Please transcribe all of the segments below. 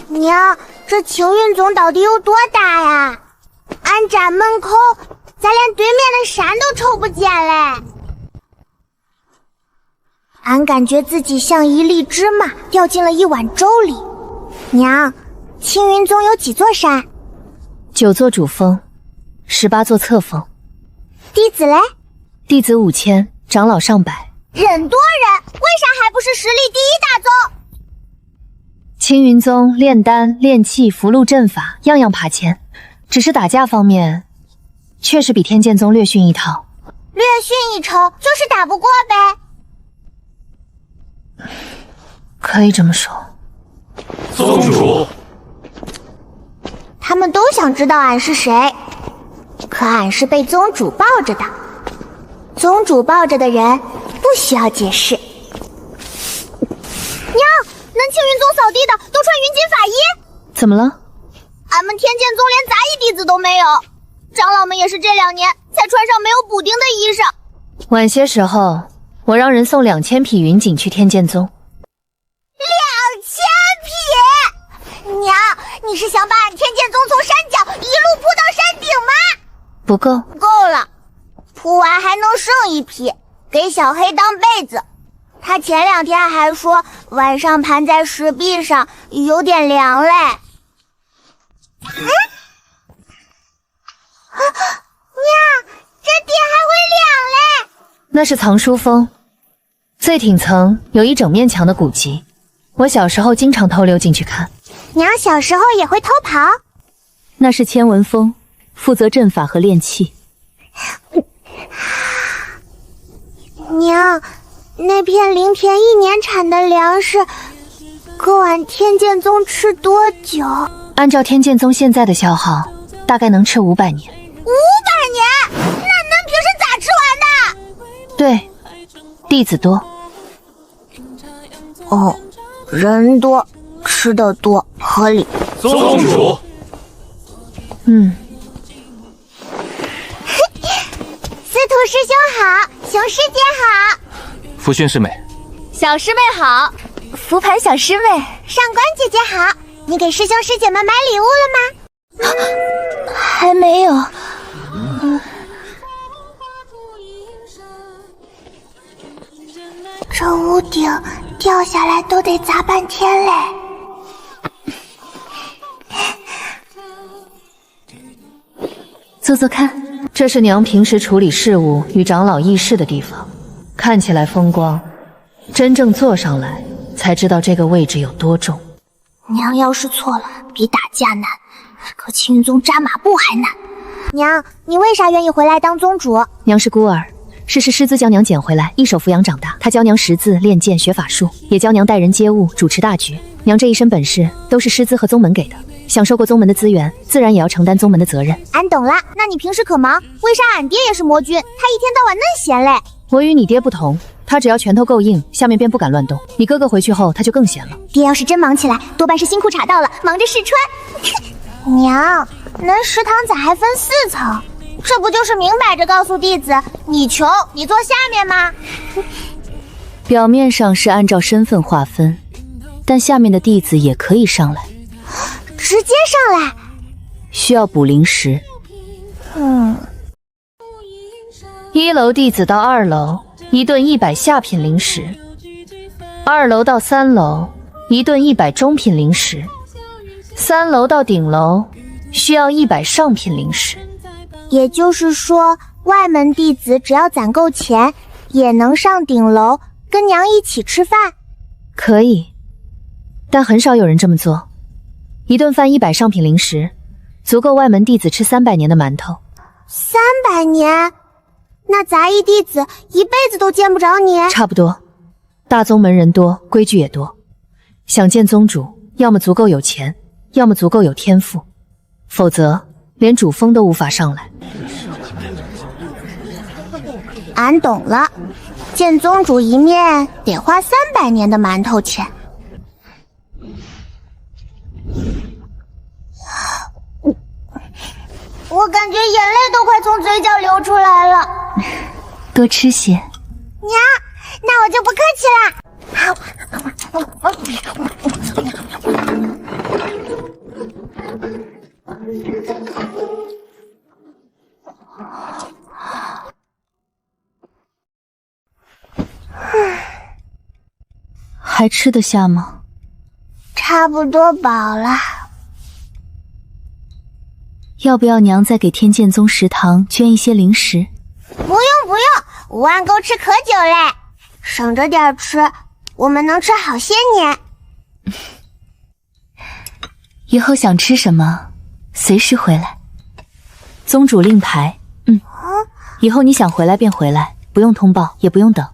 娘，这青云宗到底有多大呀？俺站门口，咱连对面的山都瞅不见嘞。俺感觉自己像一粒芝麻掉进了一碗粥里。娘，青云宗有几座山？9座主峰，18座侧峰。弟子嘞？弟子5000，长老上百。人多人，为啥还不是实力第一大宗？青云宗炼丹、炼器、符箓、阵法，样样爬前，只是打架方面，确实比天剑宗略逊一筹。略逊一筹就是打不过呗。可以这么说。宗主，他们都想知道俺是谁，可俺是被宗主抱着的。宗主抱着的人不需要解释。娘，恁青云宗扫地的都穿云锦法衣。怎么了？俺们天剑宗连杂役弟子都没有，长老们也是这2年才穿上没有补丁的衣裳。晚些时候，我让人送2000匹云锦去天剑宗。2000匹！娘，你是想把俺天剑宗从山脚一路铺到山顶吗？不够。够了，铺完还能剩1匹，给小黑当被子。他前2天还说晚上盘在石壁上有点凉嘞。娘，这地还会凉嘞？那是藏书峰，最顶层有一整面墙的古籍，我小时候经常偷溜进去看。娘小时候也会偷跑？那是千文峰，负责阵法和炼器。娘，那片灵田1年产的粮食够俺天剑宗吃多久？按照天剑宗现在的消耗，大概能吃500年。500年？那恁平时咋吃完的？对，弟子多。哦，人多，吃的多，合理。宗主。司徒师兄好，熊师姐好。福勋师妹。小师妹好。福盘小师妹。上官姐姐好，你给师兄师姐们买礼物了吗？还没有。这屋顶掉下来都得砸半天嘞。坐坐看，这是娘平时处理事务与长老议事的地方，看起来风光，真正坐上来才知道这个位置有多重。娘要是错了，比打架难，可青云宗扎马步还难。娘，你为啥愿意回来当宗主？娘是孤儿，是师资将娘捡回来，一手抚养长大。他教娘识字、练剑、学法术，也教娘待人接物、主持大局。娘这一身本事都是师资和宗门给的，享受过宗门的资源，自然也要承担宗门的责任。俺懂了，那你平时可忙？为啥俺爹也是魔君，他一天到晚嫩闲嘞？我与你爹不同，他只要拳头够硬，下面便不敢乱动。你哥哥回去后，他就更闲了。爹要是真忙起来，多半是新裤衩到了，忙着试穿。娘，恁食堂咋还分4层？这不就是明摆着告诉弟子，你穷，你坐下面吗？表面上是按照身份划分，但下面的弟子也可以上来。直接上来？需要补灵石。1楼弟子到2楼，一顿100下品灵石；2楼到3楼，一顿100中品灵石；3楼到顶楼，需要100上品灵石。也就是说，外门弟子只要攒够钱，也能上顶楼跟娘一起吃饭。可以，但很少有人这么做。一顿饭100上品灵石，足够外门弟子吃300年的馒头。300年？那杂役弟子一辈子都见不着你？差不多。大宗门人多，规矩也多。想见宗主，要么足够有钱，要么足够有天赋，否则连主峰都无法上来。俺懂了，见宗主一面得花300年的馒头钱。我感觉眼泪都快从嘴角流出来了。多吃些。娘，那我就不客气啦。还吃得下吗？差不多饱了。要不要娘再给天剑宗食堂捐一些零食？不用，我按够吃可久嘞，省着点吃，我们能吃好些年。以后想吃什么，随时回来。宗主令牌，以后你想回来便回来，不用通报，也不用等。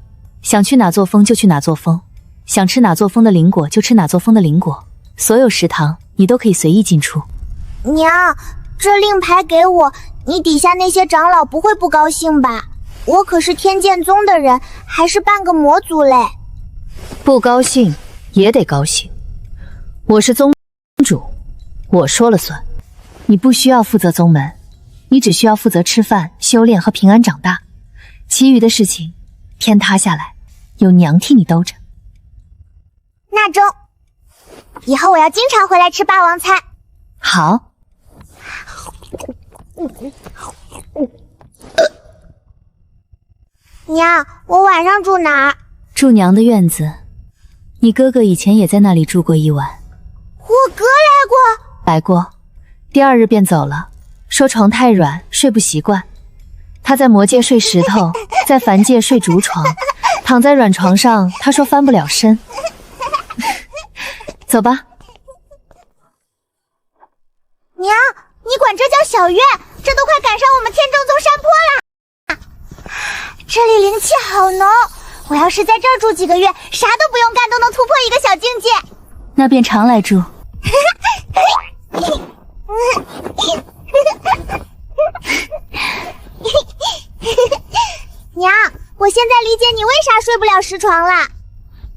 想去哪座峰就去哪座峰，想吃哪座峰的灵果就吃哪座峰的灵果。所有食堂你都可以随意进出。娘，这令牌给我，你底下那些长老不会不高兴吧？我可是天剑宗的人，还是半个魔族嘞。不高兴也得高兴，我是宗主，我说了算。你不需要负责宗门，你只需要负责吃饭、修炼和平安长大，其余的事情天塌下来，有娘替你兜着。那中，以后我要经常回来吃霸王餐。好。娘，我晚上住哪儿？住娘的院子，你哥哥以前也在那里住过一晚。我哥来过？来过，第二日便走了，说床太软，睡不习惯。他在魔界睡石头，在凡界睡竹床，躺在软床上，他说翻不了身。走吧。娘，你管这叫小院？这都快赶上我们天正宗山坡了。这里灵气好浓，我要是在这儿住几个月，啥都不用干都能突破一个小境界。那便常来住。娘，我现在理解你为啥睡不了石床了。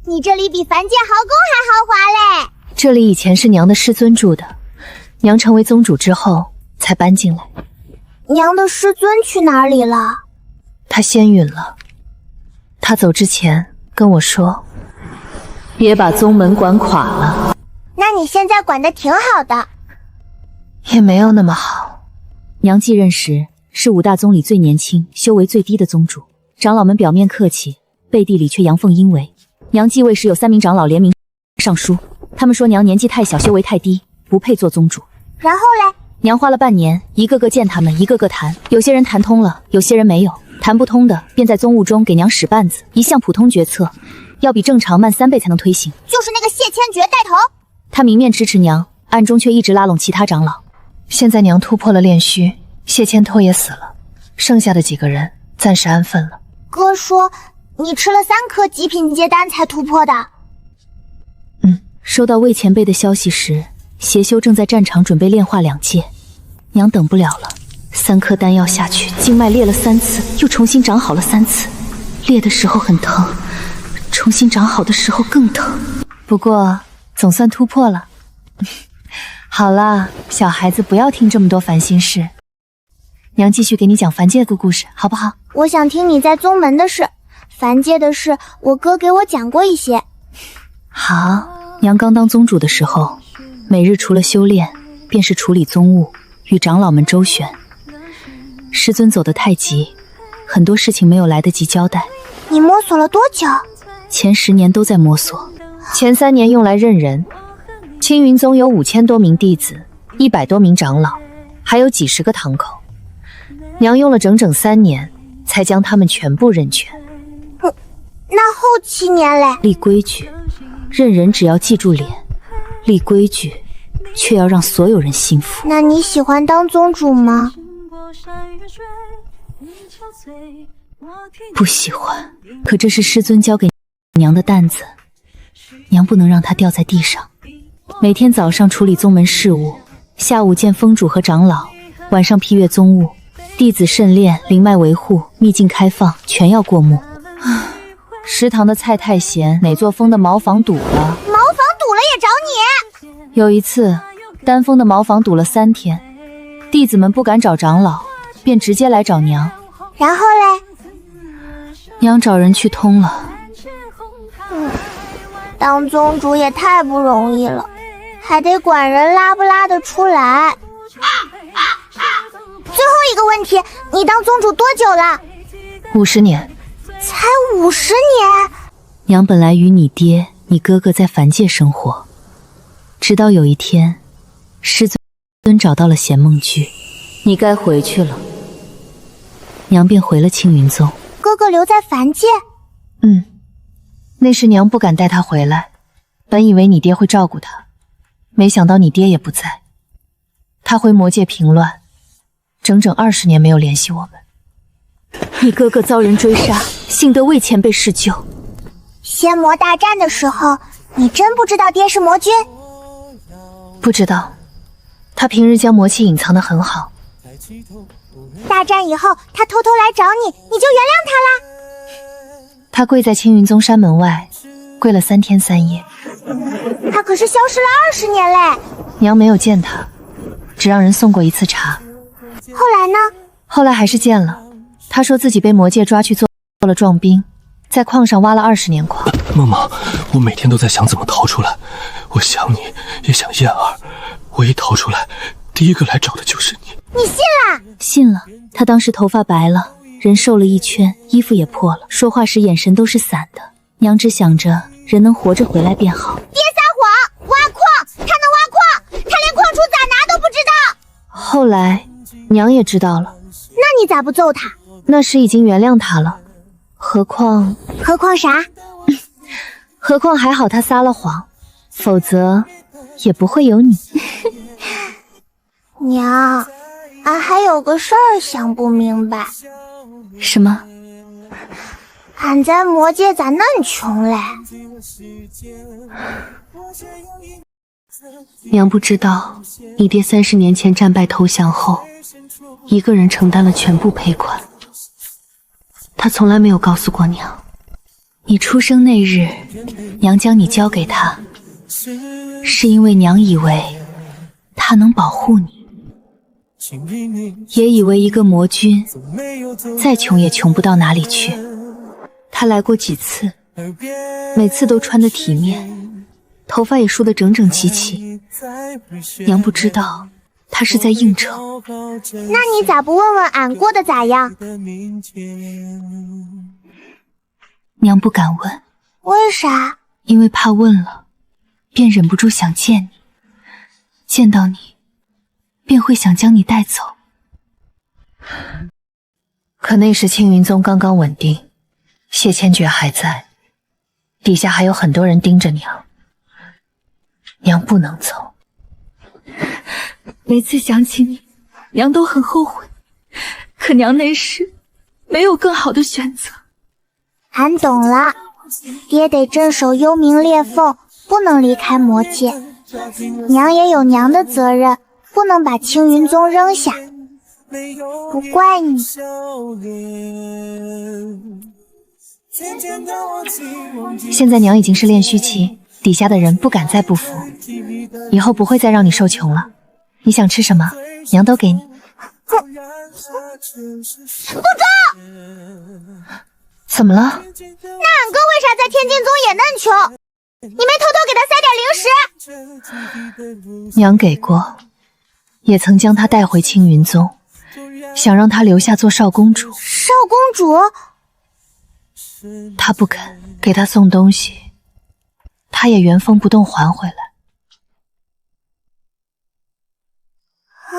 你这里比凡界豪宫还豪华嘞。这里以前是娘的师尊住的，娘成为宗主之后才搬进来。娘的师尊去哪里了？他仙陨了。他走之前跟我说，别把宗门管垮了。那你现在管得挺好的。也没有那么好。娘继任时是五大宗里最年轻、修为最低的宗主，长老们表面客气，背地里却阳奉阴违。娘继位时有3名长老联名上书，他们说娘年纪太小，修为太低，不配做宗主。然后嘞？娘花了半年，一个个见他们，一个个谈，有些人谈通了，有些人没有。谈不通的，便在宗务中给娘使绊子，一项普通决策要比正常慢3倍才能推行。就是那个谢千珏带头，他明面支持娘，暗中却一直拉拢其他长老。现在娘突破了炼虚，谢千托也死了，剩下的几个人暂时安分了。哥说你吃了3颗极品阶丹才突破的。收到魏前辈的消息时，邪修正在战场准备炼化2阶，娘等不了了。3颗丹药下去，经脉裂了3次，又重新长好了3次。裂的时候很疼，重新长好的时候更疼。不过总算突破了。好了，小孩子不要听这么多烦心事。娘继续给你讲凡界的故事，好不好？我想听你在宗门的事，凡界的事我哥给我讲过一些。好，娘刚当宗主的时候，每日除了修炼，便是处理宗务，与长老们周旋。师尊走得太急，很多事情没有来得及交代。你摸索了多久？前10年都在摸索，前3年用来认人。青云宗有5000多名弟子，100多名长老，还有几十个堂口。娘用了整整3年，才将他们全部认全。那后7年嘞？立规矩，认人只要记住脸；立规矩，却要让所有人信服。那你喜欢当宗主吗？不喜欢，可这是师尊交给娘的担子，娘不能让它掉在地上。每天早上处理宗门事务，下午见峰主和长老，晚上批阅宗务，弟子慎炼、灵脉维护、秘境开放，全要过目。食堂的菜太咸，哪座峰的茅房堵了？茅房堵了也找你？有一次，丹峰的茅房堵了3天，弟子们不敢找长老，便直接来找娘。然后嘞？娘找人去通了。当宗主也太不容易了，还得管人拉不拉得出来。最后一个问题，你当宗主多久了？50年。才50年？娘本来与你爹你哥哥在凡界生活，直到有一天，师尊找到了贤梦居，你该回去了。娘便回了青云宗。哥哥留在凡界？那时娘不敢带他回来，本以为你爹会照顾他，没想到你爹也不在。他回魔界平乱，整整20年没有联系我们。你哥哥遭人追杀，幸得为前辈施救。仙魔大战的时候，你真不知道爹是魔君？不知道，他平日将魔气隐藏得很好。大战以后，他偷偷来找你，你就原谅他啦？他跪在青云宗山门外，跪了3天3夜。他可是消失了20年嘞。娘没有见他，只让人送过一次茶。后来呢？后来还是见了，他说自己被魔界抓去做了壮兵，在矿上挖了20年矿。梦梦，我每天都在想怎么逃出来，我想你，也想燕儿。我一逃出来，第一个来找的就是你。你信啦？信了。他当时头发白了，人瘦了1圈，衣服也破了，说话时眼神都是散的。娘只想着人能活着回来便好。别撒谎！挖矿，他能挖矿，他连矿出咋拿都不知道。后来娘也知道了。那你咋不揍他？那时已经原谅他了，何况啥？何况还好他撒了谎，否则也不会有你。娘，俺还有个事儿想不明白。什么？俺在魔界咋嫩穷嘞？娘不知道，你爹30年前战败投降后，一个人承担了全部赔款。他从来没有告诉过娘，你出生那日，娘将你交给他，是因为娘以为他能保护你，也以为一个魔君再穷也穷不到哪里去。他来过几次，每次都穿得体面，头发也梳得整整齐齐。娘不知道他是在应酬。那你咋不问问俺过得咋样？娘不敢问。为啥？因为怕问了，便忍不住想见你，见到你，便会想将你带走。可那时青云宗刚刚稳定，谢千珏还在，底下还有很多人盯着娘，娘不能走。每次想起你，娘都很后悔，可娘那时没有更好的选择。俺懂了，爹得镇守幽冥裂缝，不能离开魔界。娘也有娘的责任，不能把青云宗扔下。不怪你。现在娘已经是炼虚期，底下的人不敢再不服，以后不会再让你受穷了。你想吃什么，娘都给你。不中！怎么了？那俺哥为啥在天境宗也嫩穷？你没偷偷给他塞点零食？娘给过，也曾将她带回青云宗，想让她留下做少公主。少公主？她不肯，给她送东西，她也原封不动还回来。啊，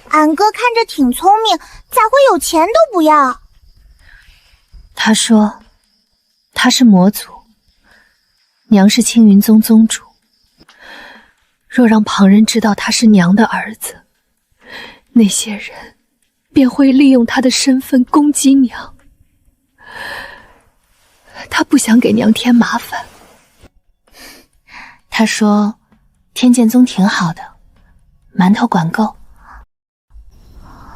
俺哥看着挺聪明，咋会有钱都不要？他说他是魔族，娘是青云宗宗主，若让旁人知道他是娘的儿子，那些人便会利用他的身份攻击娘。他不想给娘添麻烦。他说天剑宗挺好的，馒头管够。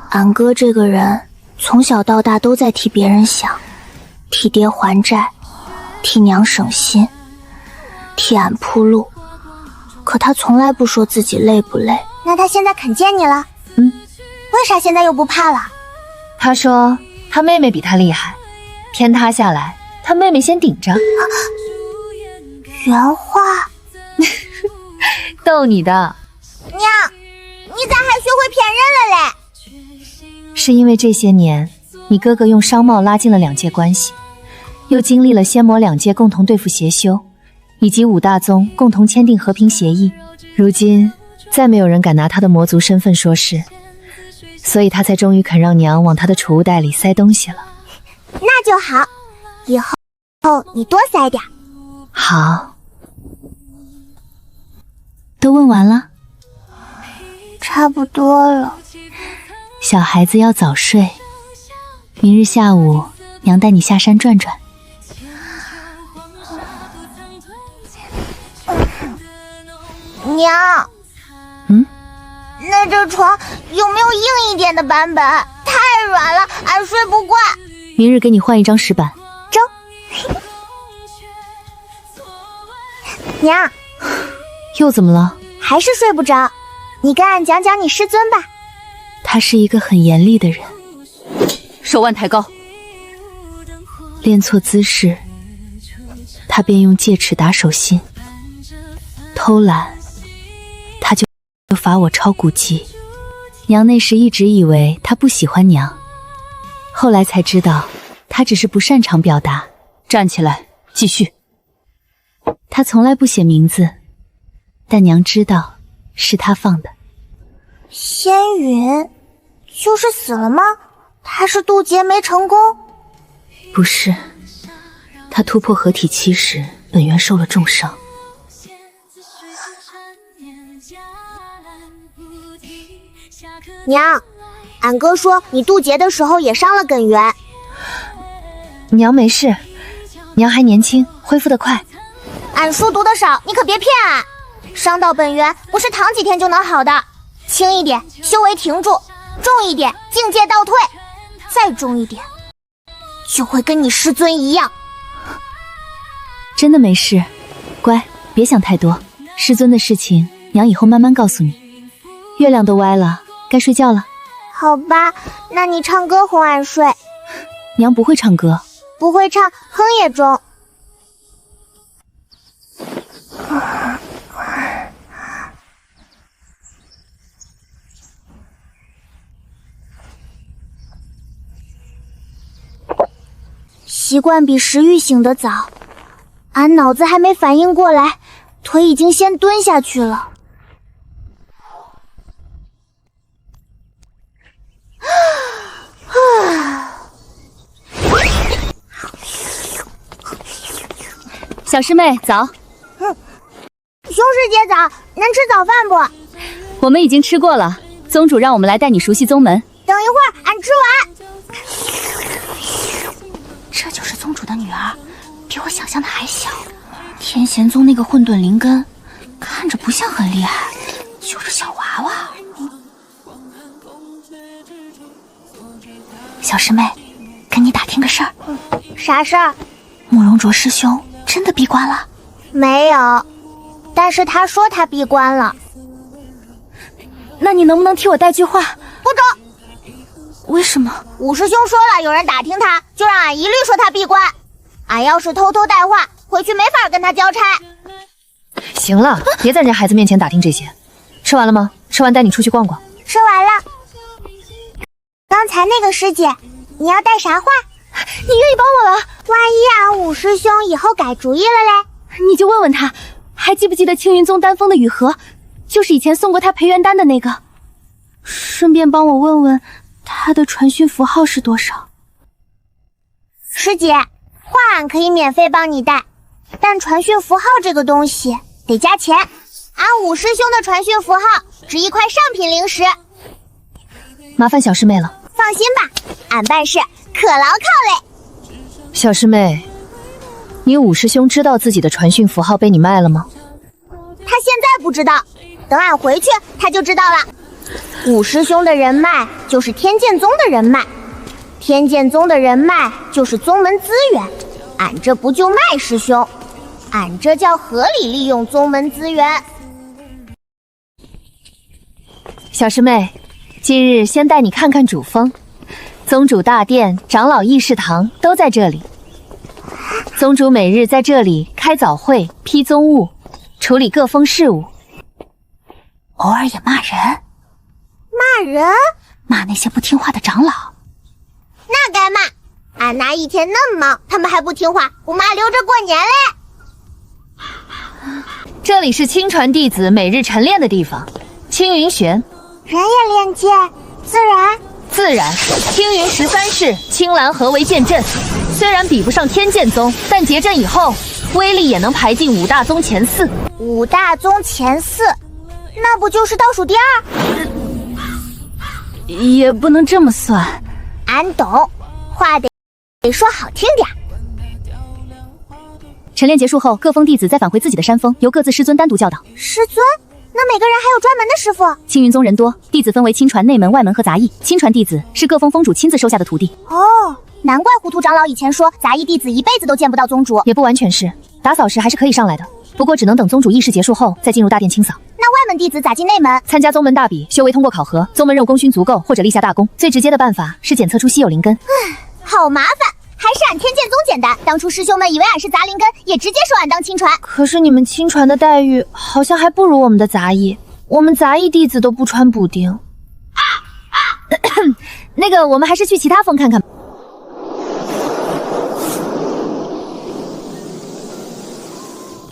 俺哥这个人从小到大都在替别人想，替爹还债，替娘省心，替俺铺路，可他从来不说自己累不累。那他现在肯见你了？为啥现在又不怕了？他说他妹妹比他厉害，天塌下来他妹妹先顶着。原话？逗你的。娘，你咋还学会骗人了嘞？是因为这些年你哥哥用商贸拉近了两界关系，又经历了仙魔两界共同对付邪修，以及五大宗共同签订和平协议。如今再没有人敢拿他的魔族身份说事，所以他才终于肯让娘往他的储物袋里塞东西了。那就好，以后你多塞点。好。都问完了？差不多了。小孩子要早睡，明日下午娘带你下山转转。娘，那这床有没有硬一点的版本？太软了，俺睡不惯。明日给你换一张石板。走。娘，又怎么了？还是睡不着。你跟俺讲讲你师尊吧。他是一个很严厉的人。手腕抬高。练错姿势，他便用戒尺打手心。偷懒，他就罚我抄古籍。娘那时一直以为他不喜欢娘，后来才知道他只是不擅长表达。站起来，继续。他从来不写名字，但娘知道是他放的。仙云就是死了吗？他是渡劫没成功？不是，他突破合体期时，本源受了重伤。娘，俺哥说你渡劫的时候也伤了本源。娘没事，娘还年轻，恢复得快。俺书读得少，你可别骗俺。伤到本源不是躺几天就能好的，轻一点修为停住，重一点境界倒退，再重一点就会跟你师尊一样。真的没事，乖，别想太多。师尊的事情娘以后慢慢告诉你。月亮都歪了，该睡觉了。好吧，那你唱歌哄俺睡。娘不会唱歌。不会唱，哼也中。习惯比石玉醒得早，俺脑子还没反应过来，腿已经先蹲下去了。小师妹早。兄师姐早，能吃早饭不？我们已经吃过了，宗主让我们来带你熟悉宗门。等一会儿俺吃完。这就是宗主的女儿，比我想象的还小。天贤宗那个混沌灵根，看着不像很厉害，就是小娃娃。小师妹，跟你打听个事儿。啥事儿？慕容卓师兄真的闭关了？没有，但是他说他闭关了。那你能不能替我带句话？不中。为什么？五师兄说了，有人打听他，就让俺一律说他闭关。俺要是偷偷带话，回去没法跟他交差。行了，别在人家孩子面前打听这些。吃完了吗？吃完带你出去逛逛。吃完了。刚才那个师姐，你要带啥话？你愿意帮我了？万一俺五师兄以后改主意了嘞？你就问问他，还记不记得青云宗丹峰的雨荷，就是以前送过他培元丹的那个。顺便帮我问问他的传讯符号是多少。师姐，话俺可以免费帮你带，但传讯符号这个东西得加钱。俺五师兄的传讯符号值1块上品灵石。麻烦小师妹了。放心吧，俺办事可牢靠嘞。小师妹，你五师兄知道自己的传讯符号被你卖了吗？他现在不知道，等俺回去他就知道了。五师兄的人脉就是天剑宗的人脉，天剑宗的人脉就是宗门资源，俺这不就卖师兄，俺这叫合理利用宗门资源。小师妹，今日先带你看看主峰，宗主大殿、长老议事堂都在这里。宗主每日在这里开早会、批宗务，处理各峰事务，偶尔也骂人。骂人？骂那些不听话的长老。那该骂，俺那一天那么忙，他们还不听话，我妈留着过年嘞。里是亲传弟子每日晨练的地方，青云玄。人也练剑，自然。青云13式青蓝合为剑阵，虽然比不上天剑宗，但结阵以后，威力也能排进5大宗前4。5大宗前4，那不就是倒数第2？也不能这么算。俺懂，话得说好听点。晨练结束后，各峰弟子再返回自己的山峰，由各自师尊单独教导。师尊？那每个人还有专门的师傅？青云宗人多，弟子分为亲传、内门、外门和杂役。亲传弟子是各峰峰主亲自收下的徒弟。哦，难怪糊涂长老以前说杂役弟子一辈子都见不到宗主。也不完全是，打扫时还是可以上来的，不过只能等宗主议事结束后再进入大殿清扫。那外门弟子咋进内门？参加宗门大比，修为通过考核，宗门任务功勋足够或者立下大功。最直接的办法是检测出稀有灵根。好麻烦。还是俺天剑宗简单，当初师兄们以为俺是杂灵根，也直接收俺当亲传。可是你们亲传的待遇好像还不如我们的杂役，我们杂役弟子都不穿补丁。那个，我们还是去其他峰看看。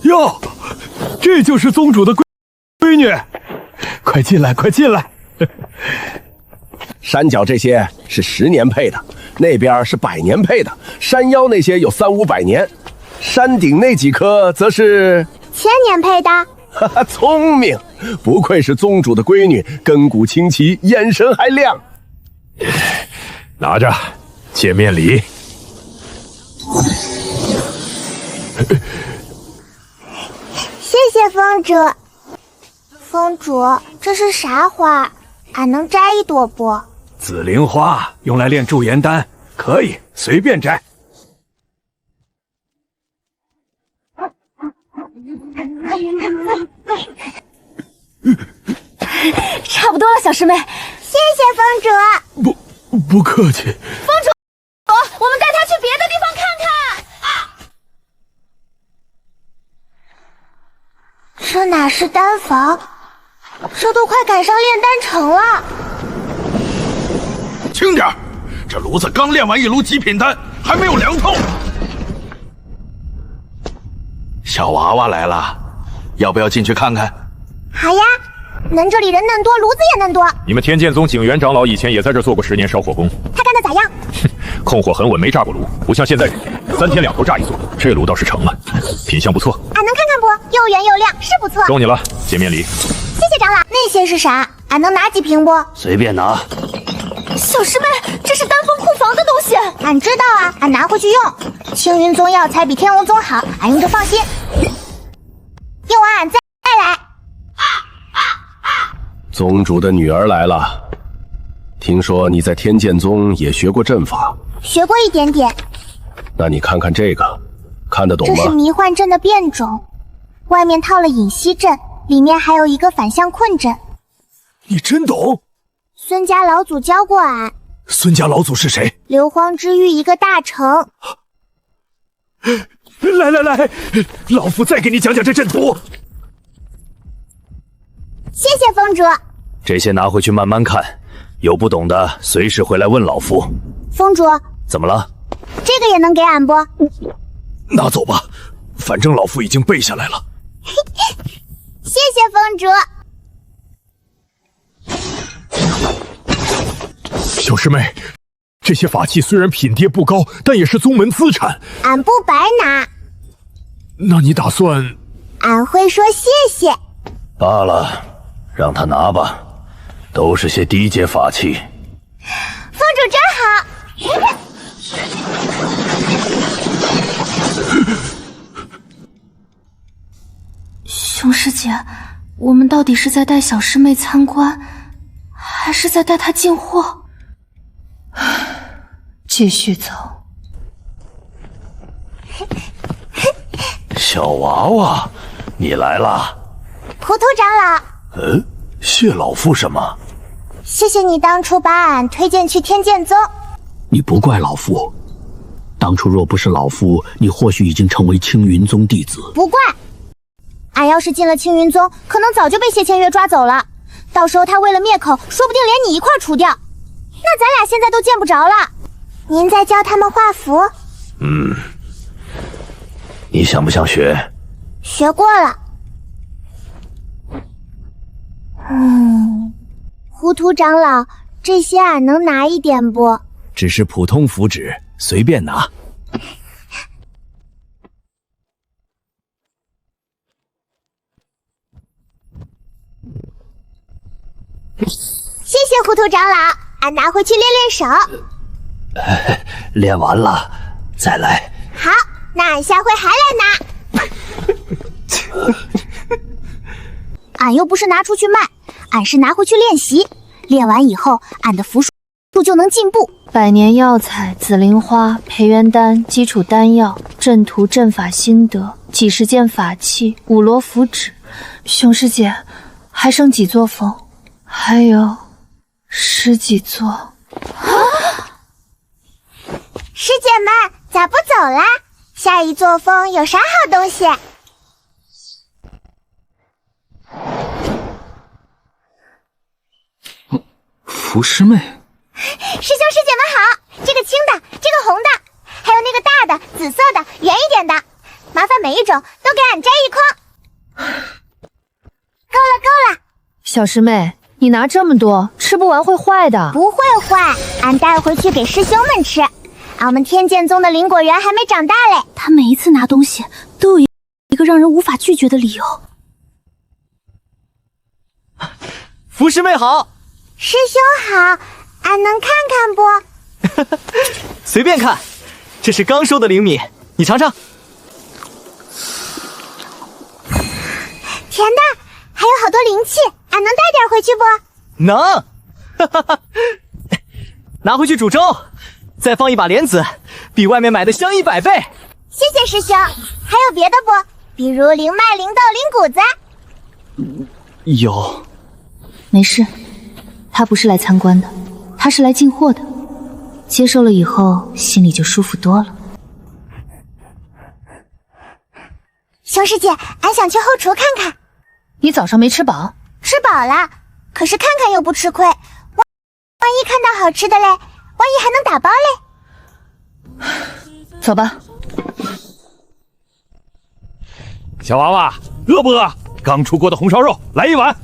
哟，这就是宗主的闺女，快进来，快进来。山脚这些是10年配的，那边是100年配的，山腰那些有300、500年，山顶那几棵则是1000年配的。哈哈，聪明，不愧是宗主的闺女，根骨清奇，眼神还亮。拿着，见面礼。谢谢峰主。峰主，这是啥花？俺能摘一朵不？紫灵花用来炼驻颜丹，可以随便摘。差不多了，小师妹。谢谢峰主。不客气。峰主，我们带他去别的地方看看。这哪是丹房？这都快赶上炼丹城了。轻点，这炉子刚炼完一炉极品丹，还没有凉透。小娃娃来了，要不要进去看看？好呀，恁这里人嫩多，炉子也嫩多。你们天剑宗景元长老以前也在这做过10年烧火工，他干的咋样？控火很稳，没炸过炉，不像现在3天2头炸一座。这炉倒是成了，品相不错。俺能看看不？又圆又亮，是不错。收你了，见面礼。谢谢长老。那些是啥？俺能拿几瓶不？随便拿。小师妹，这是丹峰库房的东西。俺知道啊，俺拿回去用。青云宗药材比天龙宗好，俺用着放心。用完俺再来。宗主的女儿来了，听说你在天剑宗也学过阵法，学过一点点。那你看看这个，看得懂吗？这是迷幻阵的变种，外面套了隐息阵，里面还有一个反向困阵。你真懂？孙家老祖教过俺。孙家老祖是谁？流荒之域一个大城。来，老夫再给你讲讲这阵图。谢谢峰主。这些拿回去慢慢看，有不懂的随时回来问老夫。峰主，怎么了？这个也能给俺不？拿走吧，反正老夫已经背下来了。谢谢峰主。小师妹，这些法器虽然品阶不高，但也是宗门资产。俺不白拿。那你打算？俺会说谢谢。罢了，让他拿吧，都是些低阶法器。峰主真好。熊师姐，我们到底是在带小师妹参观，还是在带她进货？继续走。小娃娃，你来了。糊涂长老。谢老夫什么？谢谢你当初把俺推荐去天剑宗。你不怪老夫，当初若不是老夫，你或许已经成为青云宗弟子。不怪，俺要是进了青云宗，可能早就被谢千月抓走了。到时候他为了灭口，说不定连你一块除掉。那咱俩现在都见不着了。您在教他们画符？你想不想学？学过了。糊涂长老，这些俺能拿一点不？只是普通符纸，随便拿。谢谢糊涂长老，俺拿回去练练手。练完了再来。好，那俺下回还来拿。俺又不是拿出去卖，俺是拿回去练习。练完以后，俺的符术就能进步。百年药材、紫灵花、培元丹、基础丹药、阵图、阵法心得、几十件法器、5罗符纸。熊师姐，还剩几座峰？还有10几座。师姐们，咋不走啦？下一座峰有啥好东西？福师妹，师兄师姐们好，这个青的，这个红的，还有那个大的、紫色的、圆一点的，麻烦每一种都给俺摘一筐。够了够了，小师妹，你拿这么多，吃不完会坏的。不会坏，俺带回去给师兄们吃。俺们天剑宗的灵果园还没长大嘞。他每一次拿东西都有一个让人无法拒绝的理由。福师妹好，师兄好，俺能看看不？随便看，这是刚收的灵米，你尝尝。甜的，还有好多灵气，俺能带点回去不？能，拿回去煮粥，再放一把莲子，比外面买的香100倍。谢谢师兄，还有别的不？比如灵脉、灵豆、灵骨子？有。没事，他不是来参观的，他是来进货的。接受了以后，心里就舒服多了。熊师姐，俺想去后厨看看。你早上没吃饱？吃饱了，可是看看又不吃亏。万一看到好吃的嘞，万一还能打包嘞。走吧。小娃娃，饿不饿？刚出锅的红烧肉，来一碗。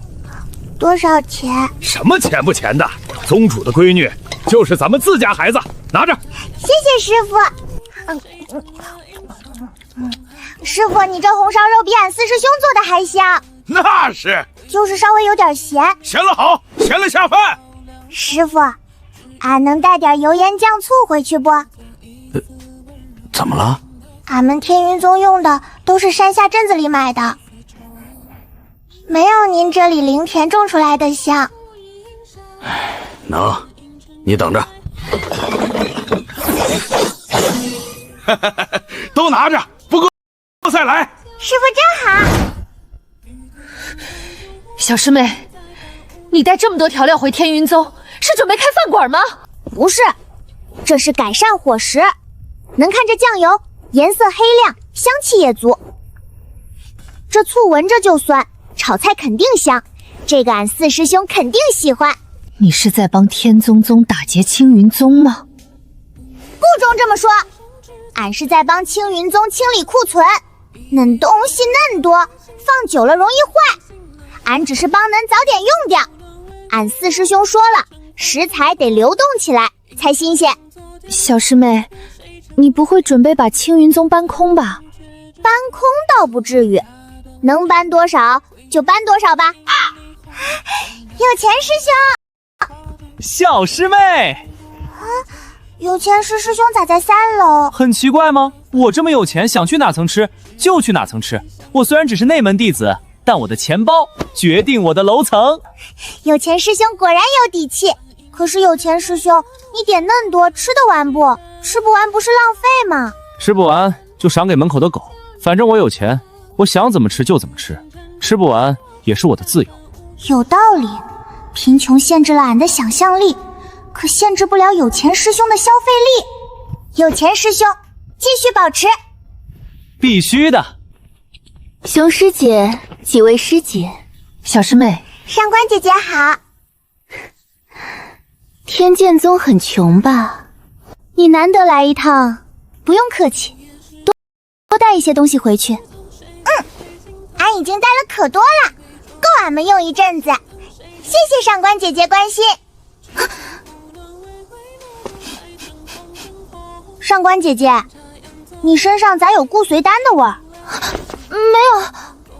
多少钱？什么钱不钱的？宗主的闺女就是咱们自家孩子，拿着。谢谢师傅。师傅，你这红烧肉比俺四师兄做的还香。那是，就是稍微有点咸。咸了好，咸了下饭。师傅，俺能带点油盐酱醋回去不？怎么了？俺们天云宗用的都是山下镇子里买的，没有您这里灵田种出来的香。能，你等着。都拿着，不够再来。师傅真好。小师妹，你带这么多调料回天云宗，是准备开饭馆吗？不是，这是改善伙食。能看这酱油，颜色黑亮，香气也足。这醋闻着就酸，炒菜肯定香。这个俺四师兄肯定喜欢。你是在帮天宗宗打劫青云宗吗？不中这么说，俺是在帮青云宗清理库存。恁东西恁多，放久了容易坏。俺只是帮恁早点用掉。俺四师兄说了，食材得流动起来才新鲜。小师妹，你不会准备把青云宗搬空吧？搬空倒不至于，能搬多少就搬多少吧。有钱师兄，小师妹，有钱师兄咋在3楼？很奇怪吗？我这么有钱，想去哪层吃就去哪层吃。我虽然只是内门弟子，但我的钱包决定我的楼层。有钱师兄果然有底气。可是有钱师兄，你点嫩多，吃得完不？吃不完不是浪费吗？吃不完就赏给门口的狗。反正我有钱，我想怎么吃就怎么吃，吃不完也是我的自由。有道理，贫穷限制了俺的想象力，可限制不了有钱师兄的消费力。有钱师兄，继续保持。必须的。熊师姐，几位师姐，小师妹，上官姐姐好。天剑宗很穷吧？你难得来一趟，不用客气，多带一些东西回去。俺已经带了可多了，够俺们用一阵子。谢谢上官姐姐关心。上官姐姐，你身上咋有固髓丹的味儿？没有，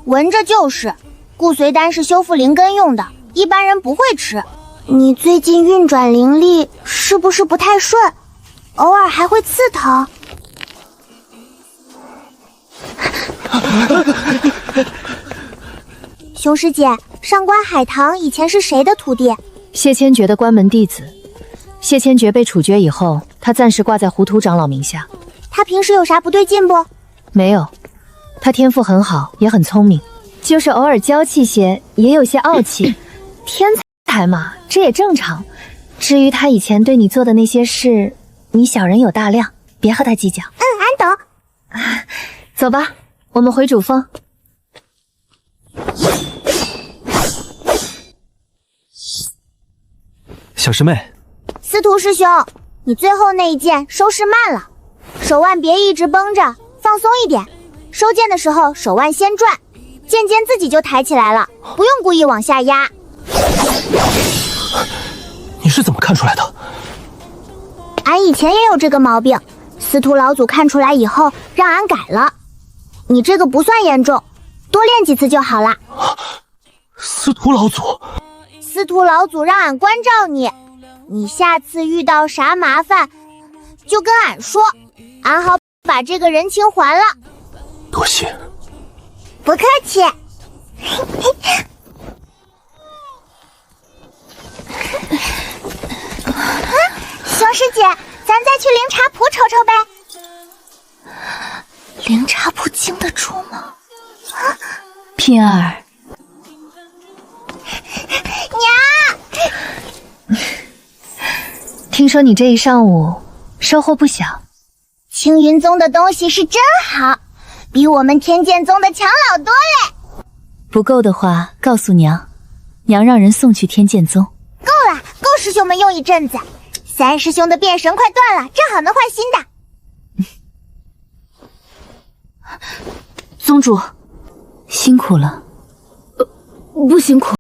闻着就是。固髓丹是修复灵根用的，一般人不会吃。你最近运转灵力是不是不太顺？偶尔还会刺疼。熊师姐，上官海棠以前是谁的徒弟？谢千珏的关门弟子。谢千珏被处决以后，他暂时挂在糊涂长老名下。他平时有啥不对劲不？没有，他天赋很好，也很聪明，就是偶尔娇气些，也有些傲气。天才嘛，这也正常。至于他以前对你做的那些事，你小人有大量，别和他计较。俺懂。走吧，我们回主峰。小师妹，司徒师兄，你最后那一剑收势慢了，手腕别一直绷着，放松一点。收剑的时候手腕先转，剑尖自己就抬起来了，不用故意往下压。你是怎么看出来的？俺以前也有这个毛病，司徒老祖看出来以后让俺改了。你这个不算严重，多练几次就好了。司徒老祖，司徒老祖让俺关照你，你下次遇到啥麻烦就跟俺说，俺好把这个人情还了。多谢。不客气。熊师姐，咱再去灵茶铺瞅瞅呗。灵茶铺经得住吗？品儿，娘，听说你这一上午收获不小。青云宗的东西是真好，比我们天剑宗的强老多嘞。不够的话告诉娘，娘让人送去天剑宗。够了，够师兄们用一阵子。三师兄的变神快断了，正好能换新的。宗主，辛苦了。不辛苦。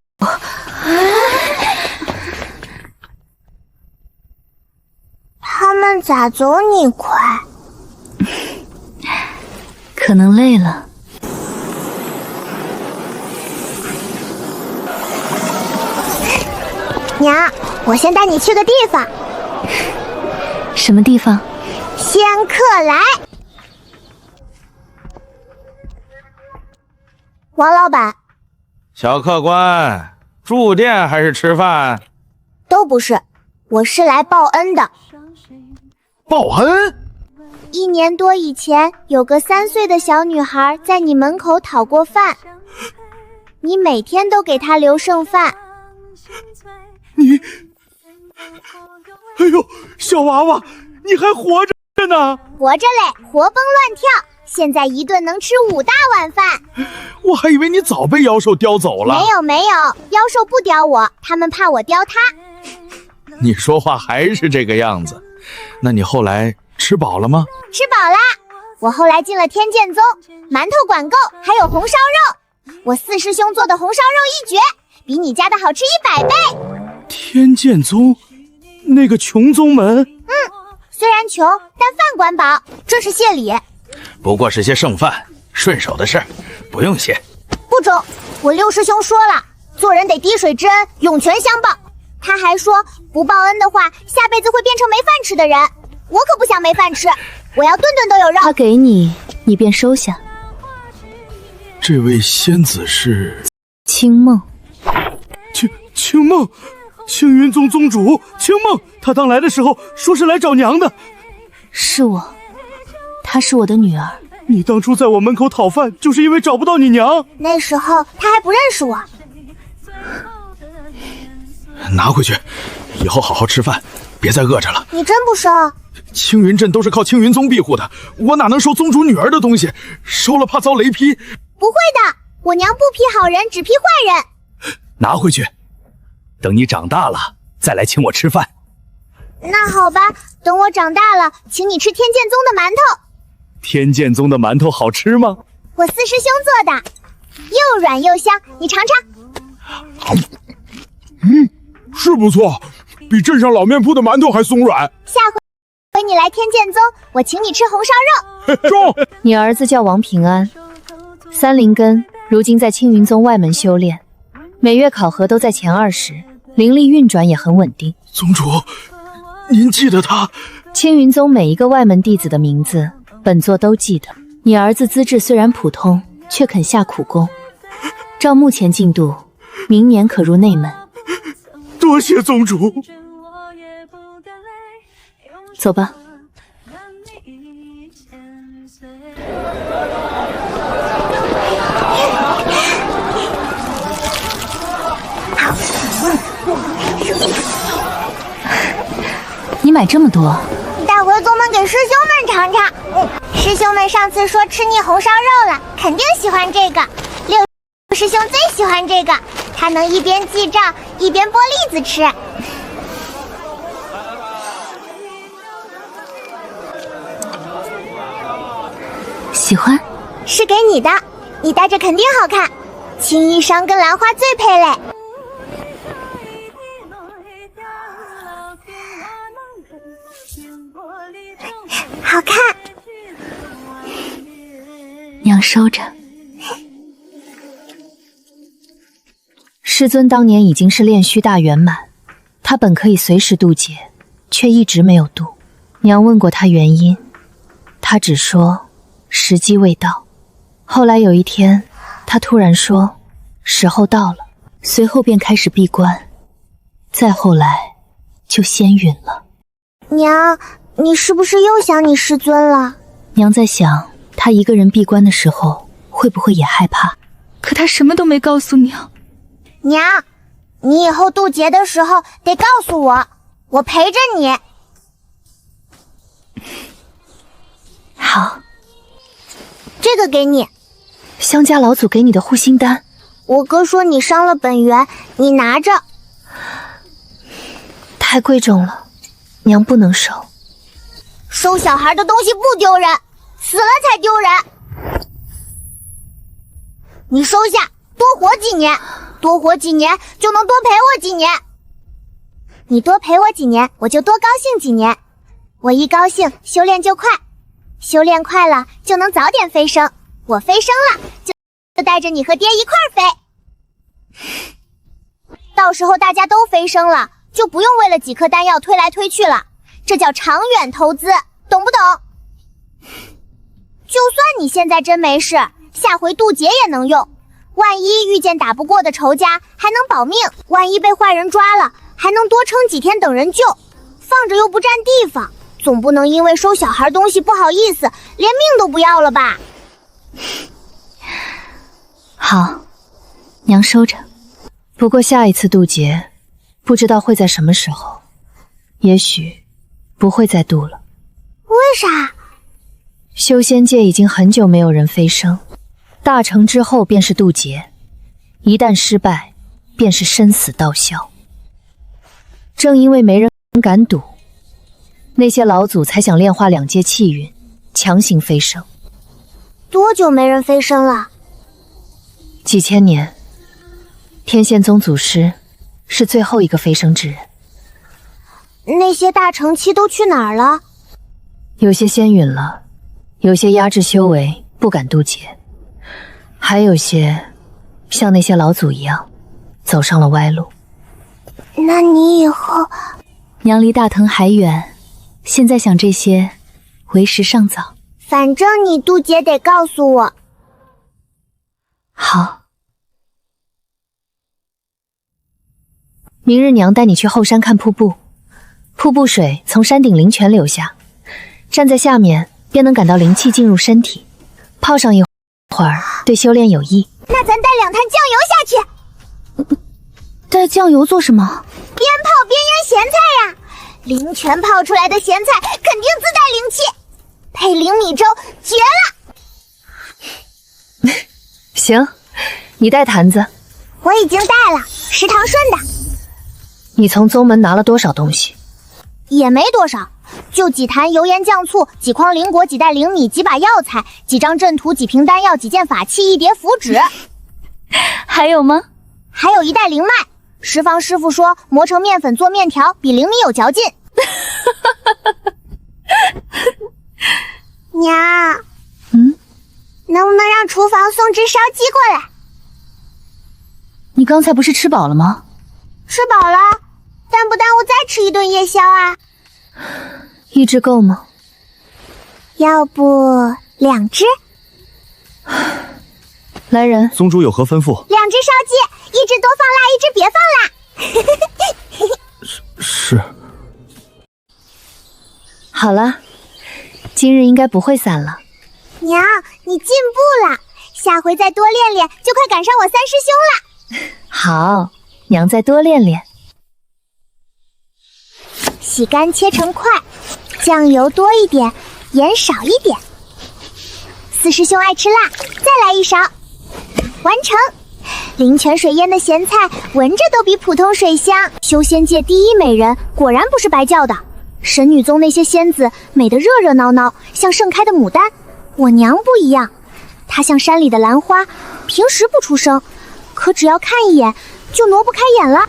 他们咋走你快？可能累了。娘，我先带你去个地方。什么地方？仙客来。王老板，小客官，住店还是吃饭？都不是，我是来报恩的。报恩？1年多以前，有个3岁的小女孩在你门口讨过饭，你每天都给她留剩饭。你，哎呦，小娃娃，你还活着呢！活着嘞，活蹦乱跳，现在一顿能吃5大碗饭。我还以为你早被妖兽叼走了。没有，妖兽不叼我，他们怕我叼他。你说话还是这个样子。那你后来吃饱了吗？吃饱啦，我后来进了天剑宗，馒头管够，还有红烧肉。我4师兄做的红烧肉一绝，比你家的好吃100倍。天剑宗，那个穷宗门。虽然穷，但饭管饱，这是谢礼。不过是些剩饭，顺手的事儿，不用谢。不中，我6师兄说了，做人得滴水之恩，涌泉相报。他还说，不报恩的话，下辈子会变成没饭吃的人。我可不想没饭吃，我要顿顿都有肉。他给你，你便收下。这位仙子是青梦。青梦，青云宗宗主青梦，他当来的时候说是来找娘的。是我，她是我的女儿。你当初在我门口讨饭，就是因为找不到你娘。那时候他还不认识我。拿回去，以后好好吃饭，别再饿着了。你真不收？青云镇都是靠青云宗庇护的，我哪能收宗主女儿的东西？收了怕遭雷劈。不会的，我娘不劈好人，只劈坏人。拿回去，等你长大了再来请我吃饭。那好吧，等我长大了，请你吃天剑宗的馒头。天剑宗的馒头好吃吗？我4师兄做的，又软又香，你尝尝。是不错，比镇上老面铺的馒头还松软。下回你来天剑宗，我请你吃红烧肉。中。你儿子叫王平安，3灵根，如今在青云宗外门修炼，每月考核都在前20，灵力运转也很稳定。宗主，您记得他？青云宗每一个外门弟子的名字，本座都记得。你儿子资质虽然普通，却肯下苦功。照目前进度，明年可入内门。多谢宗主。走吧。你买这么多？带回宗门给师兄们尝尝。师兄们上次说吃腻红烧肉了，肯定喜欢这个。六师兄最喜欢这个，他能一边记账一边剥栗子吃。喜欢？是给你的，你戴着肯定好看。青衣裳跟兰花最配嘞。好看。娘收着。师尊当年已经是炼虚大圆满，他本可以随时渡劫，却一直没有渡。娘问过他原因，他只说时机未到。后来有一天，他突然说时候到了，随后便开始闭关，再后来就仙陨了。娘，你是不是又想你师尊了？娘在想，他一个人闭关的时候，会不会也害怕？可他什么都没告诉娘。娘，你以后渡劫的时候得告诉我，我陪着你。好，这个给你。萧家老祖给你的护心丹。我哥说你伤了本源，你拿着。太贵重了，娘不能收。收小孩的东西不丢人，死了才丢人。你收下，多活几年，多活几年就能多陪我几年。你多陪我几年，我就多高兴几年。我一高兴，修炼就快，修炼快了就能早点飞升。我飞升了，就带着你和爹一块儿飞。到时候大家都飞升了，就不用为了几颗丹药推来推去了，这叫长远投资，懂不懂？就算你现在真没事，下回渡劫也能用。万一遇见打不过的仇家，还能保命；万一被坏人抓了，还能多撑几天等人救。放着又不占地方，总不能因为收小孩东西不好意思，连命都不要了吧？好，娘收着。不过下一次渡劫，不知道会在什么时候，也许不会再渡了。为啥？修仙界已经很久没有人飞升，大成之后便是渡劫，一旦失败，便是生死道消。正因为没人敢赌，那些老祖才想炼化2阶气运，强行飞升。多久没人飞升了？几千年。天宪宗祖师是最后一个飞升之人。那些大成期都去哪儿了？有些仙陨了，有些压制修为不敢渡劫，还有些像那些老祖一样走上了歪路。那你以后……娘离大腾还远，现在想这些为时尚早。反正你渡劫得告诉我。好，明日娘带你去后山看瀑布，瀑布水从山顶灵泉流下，站在下面便能感到灵气进入身体，泡上一会儿对修炼有益。那咱带2坛酱油下去。带酱油做什么？边泡边腌咸菜呀，灵泉泡出来的咸菜肯定自带灵气，配灵米粥绝了。行，你带坛子。我已经带了，食堂顺的。你从宗门拿了多少东西？也没多少，就几坛油盐酱醋，几筐灵果，几袋灵米，几把药材，几张阵图，几瓶丹药，几件法器，1叠符纸。还有吗？还有1袋灵脉，食房师傅说磨成面粉做面条比灵米有嚼劲。娘，能不能让厨房送只烧鸡过来？你刚才不是吃饱了吗？吃饱了，但不耽误再吃一顿夜宵啊。一只够吗？要不2只？来人，宗主有何吩咐？2只烧鸡，一只多放辣，一只别放辣。是。好了，今日应该不会散了。娘，你进步了，下回再多练练，就快赶上我3师兄了。好，娘再多练练。洗干切成块，酱油多一点，盐少一点。4师兄爱吃辣，再来1勺。完成。灵泉水腌的咸菜，闻着都比普通水香。修仙界第一美人，果然不是白叫的。神女宗那些仙子美得热热闹闹，像盛开的牡丹。我娘不一样，她像山里的兰花，平时不出声，可只要看一眼就挪不开眼了。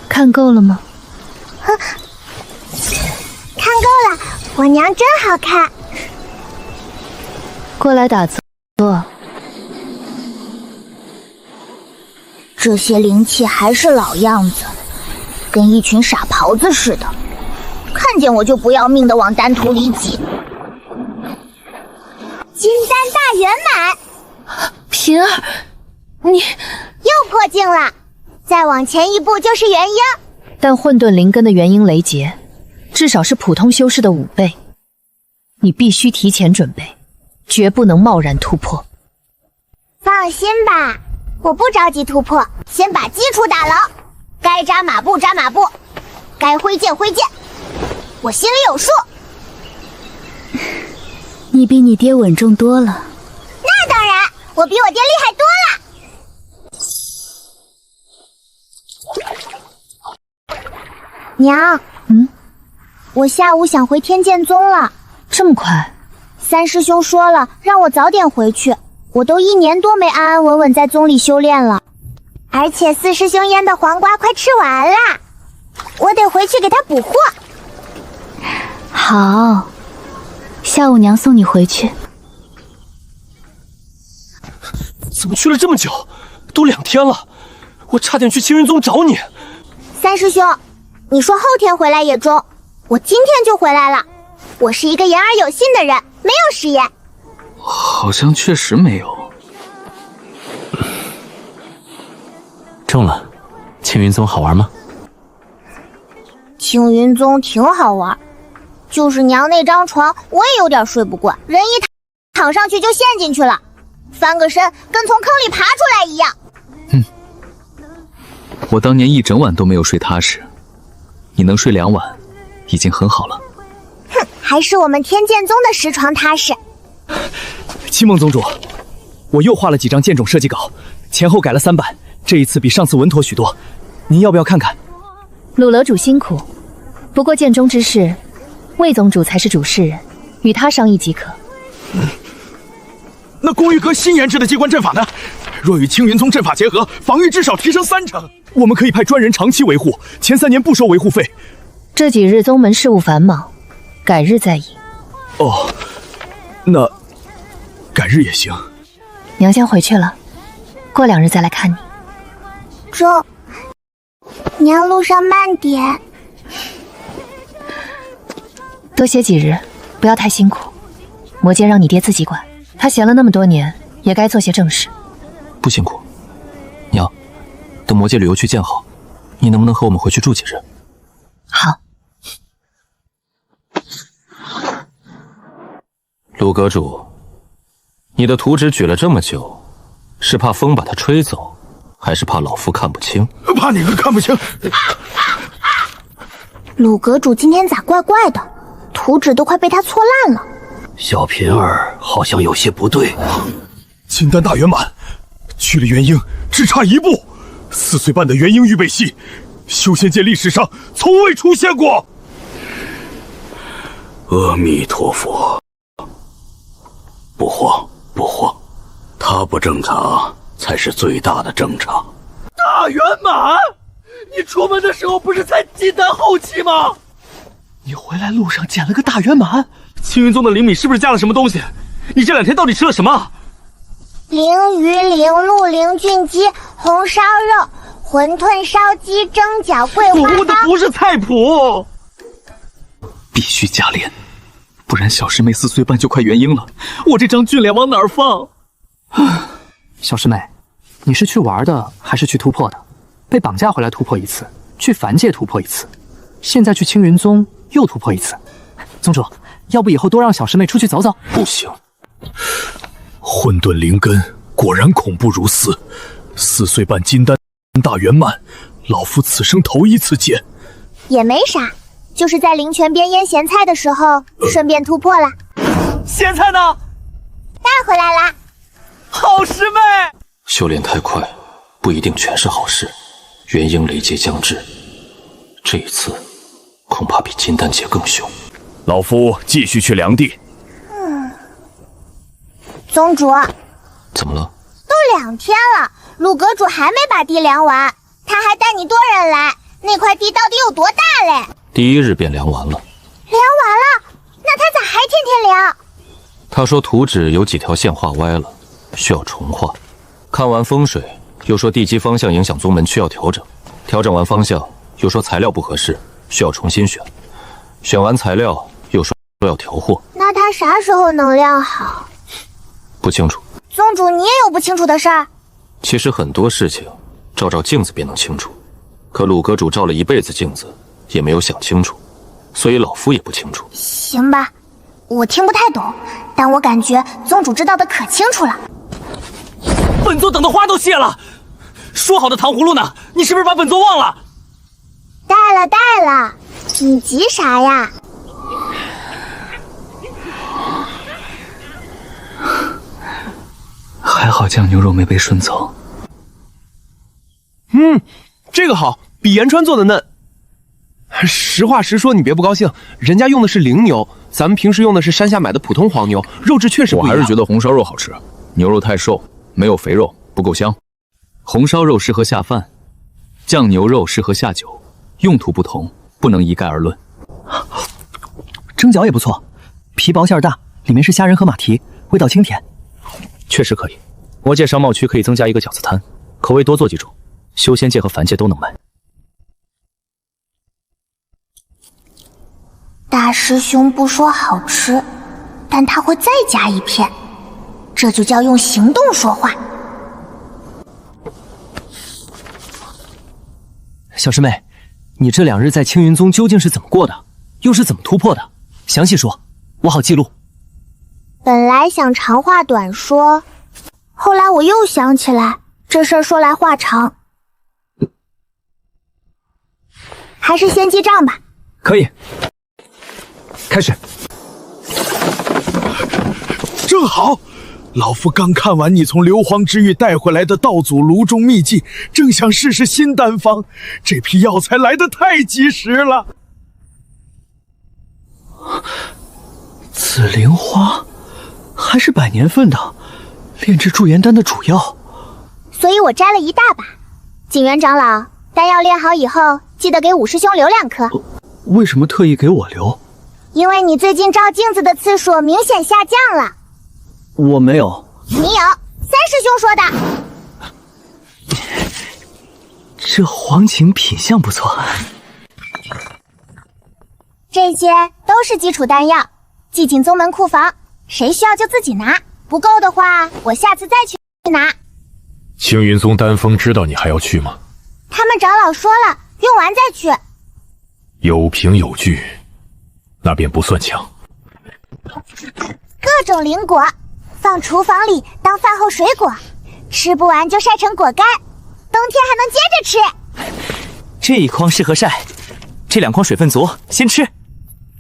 看够了吗？看够了，我娘真好看。过来打坐。这些灵气还是老样子，跟一群傻狍子似的，看见我就不要命的往丹土里挤。金丹大圆满。平儿，你又破镜了，再往前一步就是元婴。但混沌灵根的元婴雷劫，至少是普通修士的5倍，你必须提前准备，绝不能贸然突破。放心吧，我不着急突破，先把基础打牢，该扎马步扎马步，该挥剑挥剑，我心里有数。你比你爹稳重多了。那当然，我比我爹厉害多了。娘，我下午想回天剑宗了。这么快？3师兄说了，让我早点回去。我都1年多没安安稳稳在宗里修炼了，而且4师兄腌的黄瓜快吃完了，我得回去给他补货。好，下午娘送你回去。怎么去了这么久？都2天了，我差点去青云宗找你。3师兄，你说后天回来也中，我今天就回来了。我是一个言而有信的人，没有食言。好像确实没有。中了。青云宗好玩吗？青云宗挺好玩，就是娘那张床我也有点睡不惯，人一躺上去就陷进去了，翻个身跟从坑里爬出来一样。我当年1整晚都没有睡踏实，你能睡2晚已经很好了。还是我们天剑宗的实床踏实。青梦宗主，我又画了几张剑种设计稿，前后改了3版，这一次比上次稳妥许多。您要不要看看？鲁楼主辛苦，不过剑中之事，魏宗主才是主事人，与他商议即可。那宫玉阁新研制的机关阵法呢？若与青云宗阵法结合，防御至少提升3成。我们可以派专人长期维护，前3年不收维护费。这几日宗门事务繁忙，改日再议。哦，那改日也行。娘先回去了，过2日再来看你。中，娘路上慢点。多歇几日，不要太辛苦。魔界让你爹自己管，他闲了那么多年，也该做些正事。不辛苦，娘，等魔界旅游区建好，你能不能和我们回去住几日？好。陆阁主，你的图纸举了这么久，是怕风把它吹走，还是怕老夫看不清？怕哪个看不清？鲁阁主今天咋怪怪的？图纸都快被他搓烂了。小平儿好像有些不对。金丹大圆满，去了元婴只差1步，4岁半的元婴预备系，修仙界历史上从未出现过。阿弥陀佛。不慌不慌，他不正常才是最大的正常。大圆满！你出门的时候不是才金丹后期吗？你回来路上捡了个大圆满？青云宗的灵米是不是加了什么东西？你这2天到底吃了什么？灵鱼、灵鹿、灵菌鸡、红烧肉、馄饨、烧鸡、蒸饺、桂花汤。我问的不是菜谱，必须加炼，不然小师妹4岁半就快元婴了，我这张俊脸往哪儿放？小师妹，你是去玩的还是去突破的？被绑架回来突破1次，去凡界突破1次，现在去青云宗又突破1次。宗主，要不以后多让小师妹出去走走？不行，混沌灵根果然恐怖如斯，4岁半金丹大圆满，老夫此生头一次见。也没啥，就是在灵泉边腌咸菜的时候，顺便突破了。咸菜呢？带回来啦。好师妹，修炼太快，不一定全是好事。元婴雷劫将至，这一次恐怕比金丹劫更凶。老夫继续去量地。宗主，怎么了？都2天了，鲁阁主还没把地量完，他还带你多人来，那块地到底有多大嘞？第1日便量完了。量完了？那他咋还天天量？他说图纸有几条线画歪了，需要重画。看完风水，又说地基方向影响宗门，需要调整。调整完方向，又说材料不合适，需要重新选。选完材料，又说要调货。那他啥时候能量好？不清楚。宗主，你也有不清楚的事儿？其实很多事情，照照镜子便能清楚。可鲁阁主照了一辈子镜子，也没有想清楚，所以老夫也不清楚。行吧，我听不太懂，但我感觉宗主知道的可清楚了。本座等的花都谢了，说好的糖葫芦呢？你是不是把本座忘了？带了，你急啥呀？还好酱牛肉没被顺走。这个好，比延川做的嫩。实话实说，你别不高兴，人家用的是灵牛，咱们平时用的是山下买的普通黄牛，肉质确实不一样。我还是觉得红烧肉好吃，牛肉太瘦，没有肥肉，不够香。红烧肉适合下饭，酱牛肉适合下酒，用途不同，不能一概而论。蒸饺也不错，皮薄馅大，里面是虾仁和马蹄，味道清甜。确实可以。魔界商贸区可以增加一个饺子摊，口味多做几种，修仙界和凡界都能卖。大师兄不说好吃，但他会再加一片，这就叫用行动说话。小师妹，你这2日在青云宗究竟是怎么过的？又是怎么突破的？详细说，我好记录。本来想长话短说，后来我又想起来，这事儿说来话长，还是先记账吧。可以，开始。正好，老夫刚看完你从硫磺之域带回来的道祖炉中秘籍，正想试试新丹方，这批药材来得太及时了。紫灵花还是100年份的，炼制驻颜丹的主药，所以我摘了一大把。景元长老，丹药炼好以后，记得给五师兄留2颗。为什么特意给我留？因为你最近照镜子的次数明显下降了。我没有。你有，3师兄说的。这黄芩品相不错。这些都是基础丹药，寄进宗门库房，谁需要就自己拿，不够的话，我下次再去拿。青云宗丹峰知道你还要去吗？他们长老说了，用完再去。有凭有据，那便不算强。各种灵果放厨房里当饭后水果，吃不完就晒成果干，冬天还能接着吃。这一筐适合晒，这2筐水分足，先吃。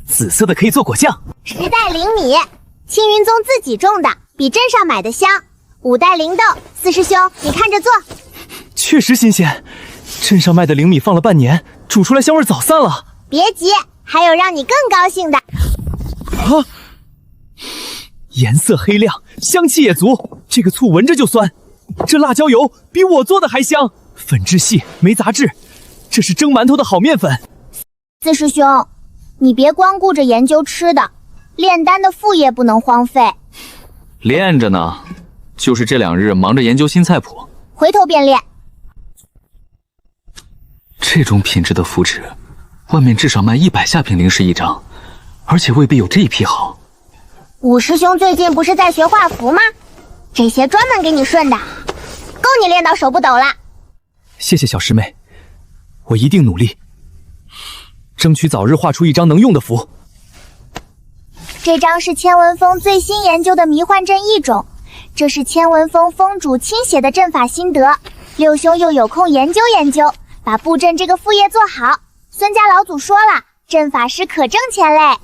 紫色的可以做果酱。10袋灵米，青云宗自己种的，比镇上买的香。5袋灵豆，4师兄你看着做。确实新鲜，镇上卖的灵米放了半年，煮出来香味早散了。别急，还有让你更高兴的。啊！颜色黑亮，香气也足。这个醋闻着就酸，这辣椒油比我做的还香，粉质细，没杂质，这是蒸馒头的好面粉。四师兄，你别光顾着研究吃的，炼丹的副业不能荒废。练着呢，就是这2日忙着研究新菜谱，回头便练。这种品质的符纸，外面至少卖100下品灵石一张，而且未必有这一批好。五师兄最近不是在学画符吗？这些专门给你顺的，够你练到手不抖了。谢谢小师妹，我一定努力，争取早日画出一张能用的符。这张是千文峰最新研究的迷幻阵异种，这是千文峰峰主亲写的阵法心得，六兄又有空研究研究，把布阵这个副业做好。孙家老祖说了，阵法师可挣钱嘞。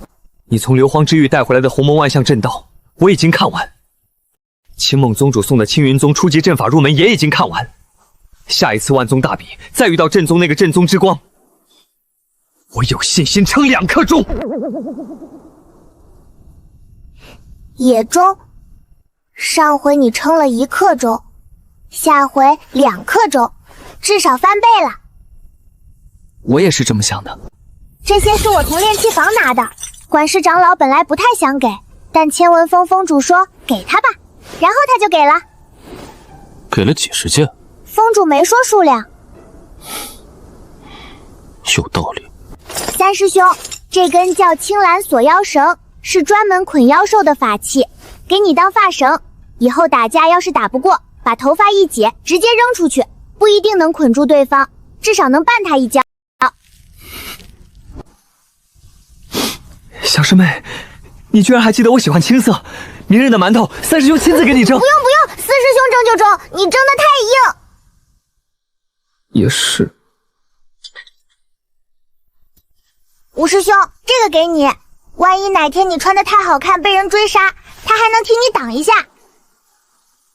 你从硫磺之域带回来的鸿蒙万象阵道，我已经看完。青梦宗主送的青云宗初级阵法入门也已经看完。下一次万宗大比，再遇到正宗那个正宗之光，我有信心撑2刻钟。野钟，上回你撑了1刻钟，下回2刻钟，至少翻倍了。我也是这么想的。这些是我从炼器房拿的，管事长老本来不太想给，但千文峰峰主说给他吧，然后他就给了。给了几十件？峰主没说数量。有道理。三师兄，这根叫青蓝锁妖绳，是专门捆妖兽的法器，给你当发绳，以后打架要是打不过，把头发一解，直接扔出去，不一定能捆住对方，至少能绊他一跤。小师妹，你居然还记得我喜欢青色，明日的馒头三师兄亲自给你蒸。不用，四师兄蒸就蒸，你蒸的太硬。也是。五师兄，这个给你，万一哪天你穿的太好看被人追杀，他还能替你挡一下。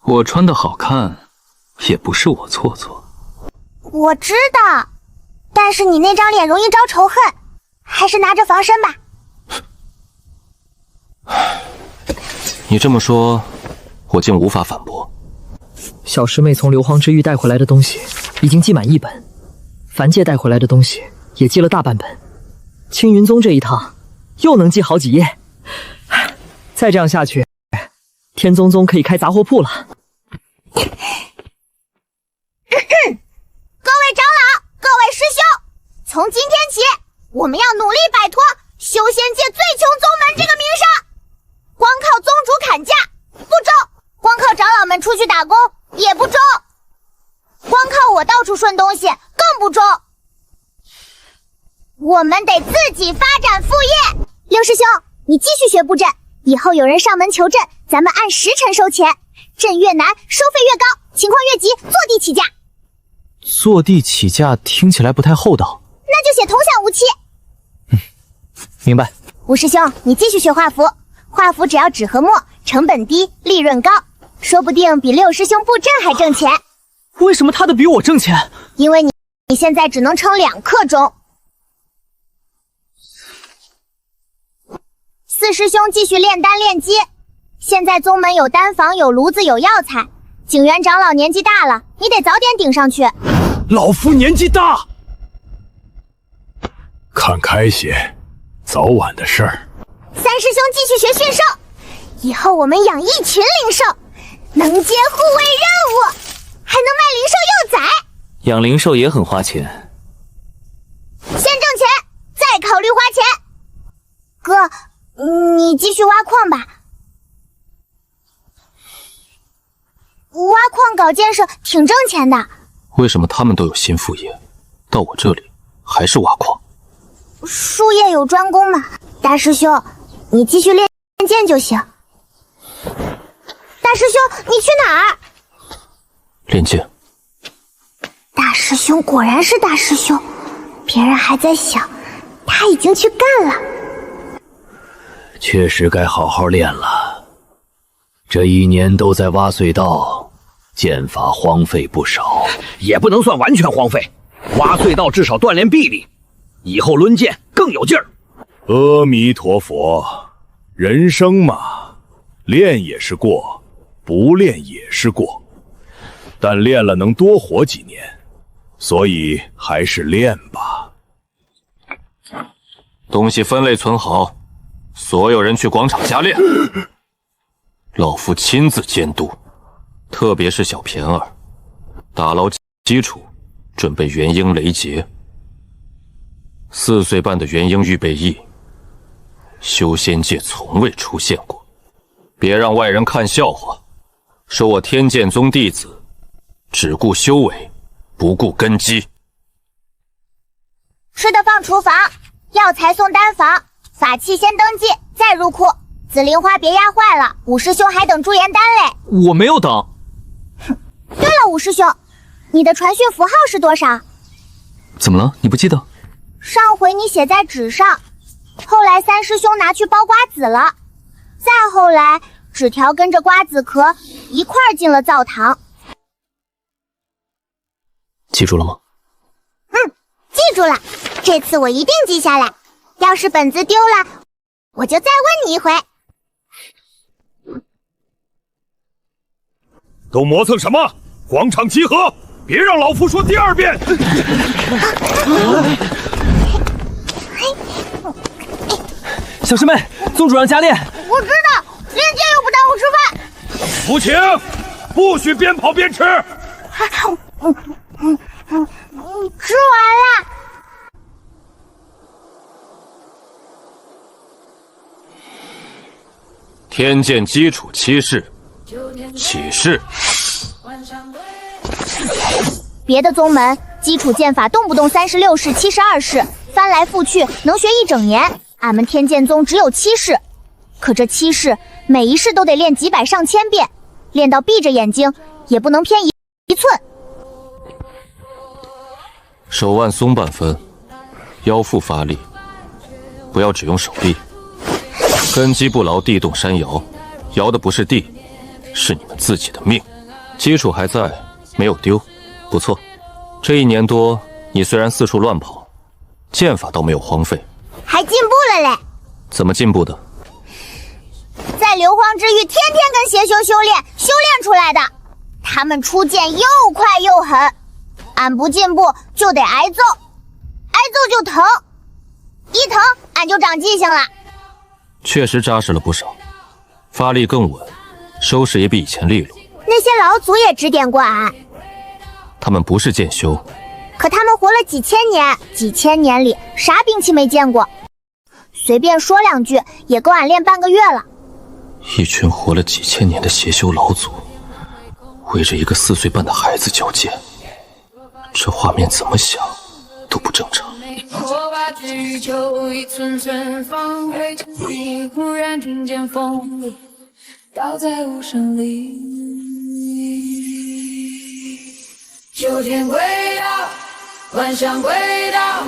我穿的好看，也不是我做作。我知道，但是你那张脸容易招仇恨，还是拿着防身吧。你这么说，我竟无法反驳。小师妹从硫磺之域带回来的东西已经记满1本，凡界带回来的东西也记了大半本，青云宗这一趟又能记好几页。再这样下去，天宗宗可以开杂货铺了。各位长老，各位师兄，从今天起，我们要努力摆脱修仙界最穷宗门这个名声。光靠宗主砍价不中，光靠长老们出去打工也不中，光靠我到处顺东西更不中。我们得自己发展副业。六师兄，你继续学布阵，以后有人上门求阵，咱们按时辰收钱，阵越难收费越高，情况越急坐地起价。坐地起价听起来不太厚道，那就写同享无期。明白。五师兄，你继续学画符，画符只要纸和墨，成本低，利润高，说不定比六师兄布阵还挣钱。为什么他的比我挣钱？因为你现在只能撑2刻钟。四师兄继续炼丹炼机，现在宗门有丹房，有炉子，有药材。景元长老年纪大了，你得早点顶上去。老夫年纪大，看开些，早晚的事儿。三师兄继续学驯兽，以后我们养一群灵兽，能接护卫任务，还能卖灵兽幼崽。养灵兽也很花钱，先挣钱，再考虑花钱。哥，你继续挖矿吧。挖矿搞建设挺挣钱的。为什么他们都有新副业，到我这里还是挖矿？术业有专攻嘛。大师兄，你继续练剑就行。大师兄，你去哪儿？练剑。大师兄果然是大师兄，别人还在想，他已经去干了。确实该好好练了。这1年都在挖隧道，剑法荒废不少。也不能算完全荒废，挖隧道至少锻炼臂力，以后抡剑更有劲儿。阿弥陀佛，人生嘛，练也是过，不练也是过，但练了能多活几年，所以还是练吧。东西分类存好，所有人去广场加练。老夫亲自监督，特别是小偏儿，打牢基础，准备元婴雷劫。4岁半的元婴预备役，修仙界从未出现过，别让外人看笑话，说我天剑宗弟子只顾修为，不顾根基。吃的放厨房，药材送丹房，法器先登记，再入库。紫灵花别压坏了，五师兄还等驻颜丹嘞。我没有等。对了，五师兄，你的传讯符号是多少？怎么了？你不记得？上回你写在纸上，后来三师兄拿去包瓜子了，再后来纸条跟着瓜子壳一块儿进了灶堂。记住了吗？记住了，这次我一定记下来。要是本子丢了，我就再问你一回。都磨蹭什么？广场集合！别让老夫说第2遍！小师妹，宗主让加练。我知道，练剑又不耽误吃饭。不请，不许边跑边吃。吃完了。天剑基础7式，起势。别的宗门基础剑法动不动36式、72式，翻来覆去能学1整年。俺们天剑宗只有7式，可这7式每一式都得练几百上千遍，练到闭着眼睛也不能偏一寸。手腕松半分，腰腹发力，不要只用手臂。根基不牢，地动山摇，摇的不是地，是你们自己的命。基础还在，没有丢，不错。这1年多，你虽然四处乱跑，剑法倒没有荒废，还进步了嘞。怎么进步的？在硫磺之域天天跟邪修修炼出来的。他们出剑又快又狠，俺不进步就得挨揍，挨揍就疼，一疼俺就长记性了。确实扎实了不少，发力更稳，收拾也比以前利落。那些老祖也指点过俺，他们不是剑修，可他们活了几千年，几千年里啥兵器没见过，随便说2句也够俺练半个月了。一群活了几千年的邪修老祖，围着一个4岁半的孩子交剑，这画面怎么想都不正常。我把需求一寸寸放回抽屉，忽然听见风里倒在无声里。秋天归到，万象归到，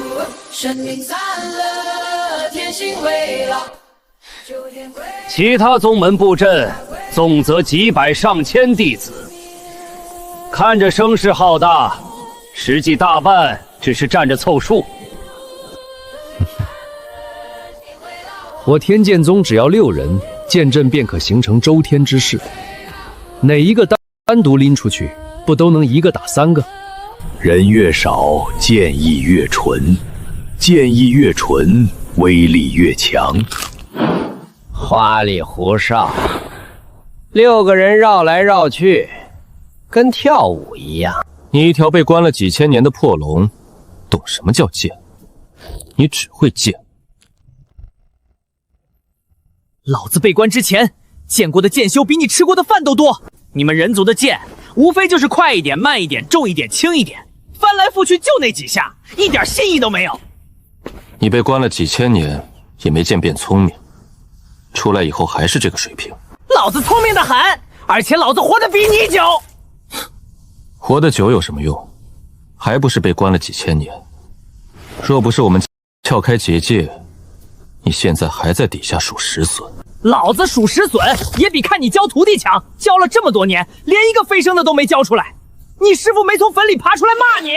生命散了，天性未老。其他宗门布阵，纵则几百上千弟子，看着声势浩大，实际大半只是站着凑数。我天剑宗只要6人，剑阵便可形成周天之势。哪一个单独拎出去，不都能一个打3个？人越少，剑意越纯，剑意越纯，威力越强。花里胡哨，6个人绕来绕去，跟跳舞一样。你一条被关了几千年的破龙，懂什么叫剑？你只会剑。老子被关之前见过的剑修比你吃过的饭都多。你们人族的剑无非就是快一点、慢一点、重一点、轻一点，翻来覆去就那几下，一点新意都没有。你被关了几千年，也没见变聪明，出来以后还是这个水平。老子聪明的很，而且老子活得比你久。活得久有什么用？还不是被关了几千年。若不是我们撬开结界，你现在还在底下数石笋。老子数石笋也比看你教徒弟强，教了这么多年，连一个飞升的都没教出来。你师父没从坟里爬出来骂你？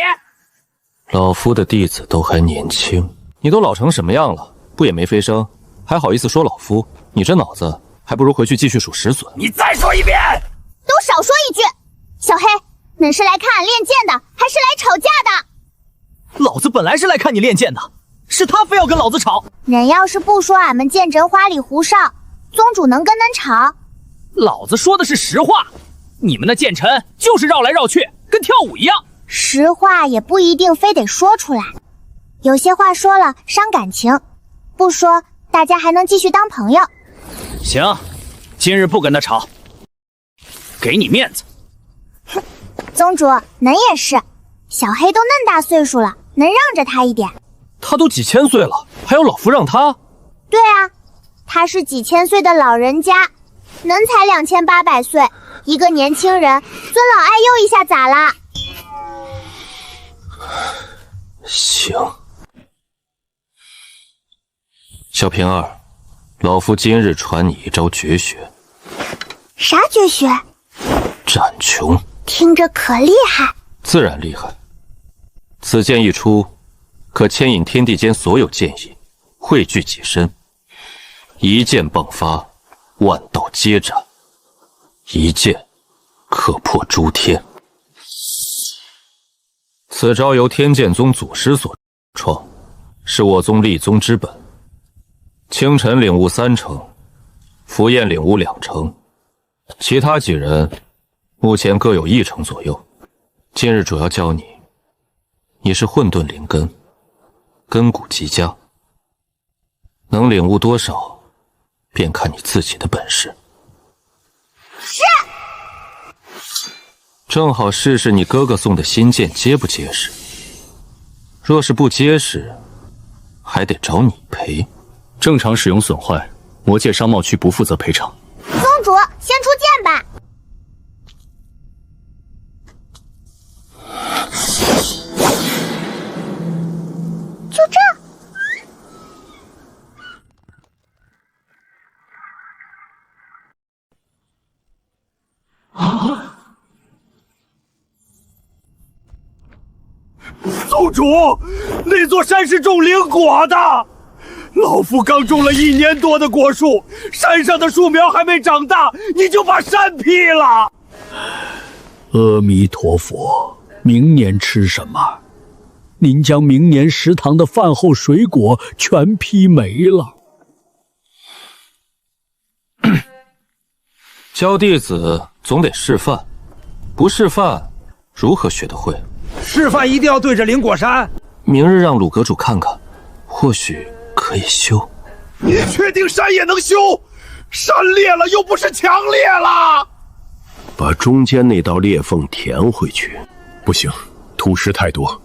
老夫的弟子都还年轻，你都老成什么样了，不也没飞升，还好意思说老夫？你这脑子还不如回去继续数石笋。你再说一遍！都少说一句。小黑，恁是来看俺练剑的，还是来吵架的？老子本来是来看你练剑的，是他非要跟老子吵。人要是不说俺们剑阵花里胡哨，宗主能跟恁吵？老子说的是实话，你们的剑臣就是绕来绕去，跟跳舞一样。实话也不一定非得说出来，有些话说了伤感情，不说大家还能继续当朋友。行，今日不跟他吵，给你面子。哼，宗主，恁也是，小黑都恁大岁数了，能让着他一点。他都几千岁了，还要老夫让他？对啊，他是几千岁的老人家，恁才2800岁，一个年轻人，尊老爱幼一下咋啦？行。小平儿，老夫今日传你一招绝学。啥绝学？斩琼。听着可厉害。自然厉害。此剑一出，可牵引天地间所有剑意，汇聚己身，一剑迸发，万道皆斩，一剑可破诸天。此招由天剑宗祖师所创，是我宗立宗之本。清晨领悟3成，符砚领悟2成，其他几人目前各有1成左右。今日主要教你，你是混沌灵根，根骨极佳，能领悟多少，便看你自己的本事。是。正好试试你哥哥送的新剑结不结实。若是不结实，还得找你赔。正常使用损坏，魔界商贸区不负责赔偿。宗主，先出剑吧。就这。宗主，那座山是种灵果的，老夫刚种了1年多的果树，山上的树苗还没长大，你就把山劈了。阿弥陀佛，明年吃什么？您将明年食堂的饭后水果全劈没了。教弟子总得示范，不示范如何学得会？示范一定要对着灵果山。明日让鲁阁主看看，或许可以修。你确定山也能修？山裂了又不是墙裂了。把中间那道裂缝填回去。不行，土石太多，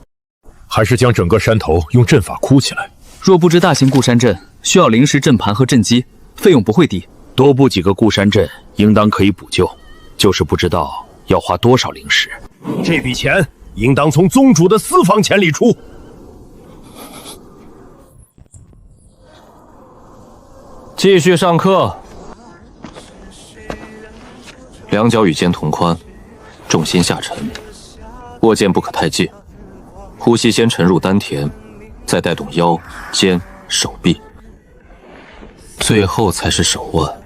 还是将整个山头用阵法箍起来。若布置大型固山阵，需要临时阵盘和阵基，费用不会低。多布几个固山阵，应当可以补救，就是不知道要花多少灵石。这笔钱应当从宗主的私房钱里出。继续上课。两脚与肩同宽，重心下沉，握剑不可太近，呼吸先沉入丹田，再带动腰、肩、手臂，最后才是手腕。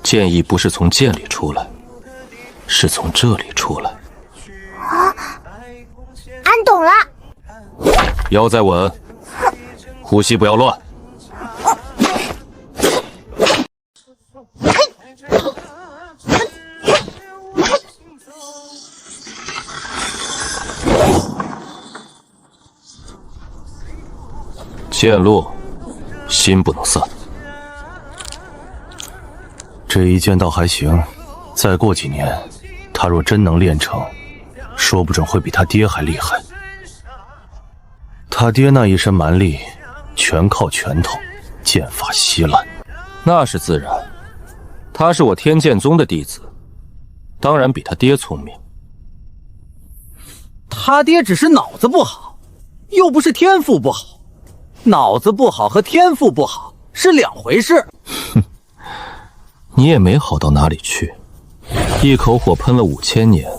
剑意不是从剑里出来，是从这里出来。啊，俺懂了。腰再稳，呼吸不要乱。剑落，心不能散。这一剑倒还行，再过几年，他若真能练成，说不准会比他爹还厉害。他爹那一身蛮力，全靠拳头，剑法稀烂。那是自然，他是我天剑宗的弟子，当然比他爹聪明。他爹只是脑子不好，又不是天赋不好。脑子不好和天赋不好是两回事。哼，你也没好到哪里去，一口火喷了5000年，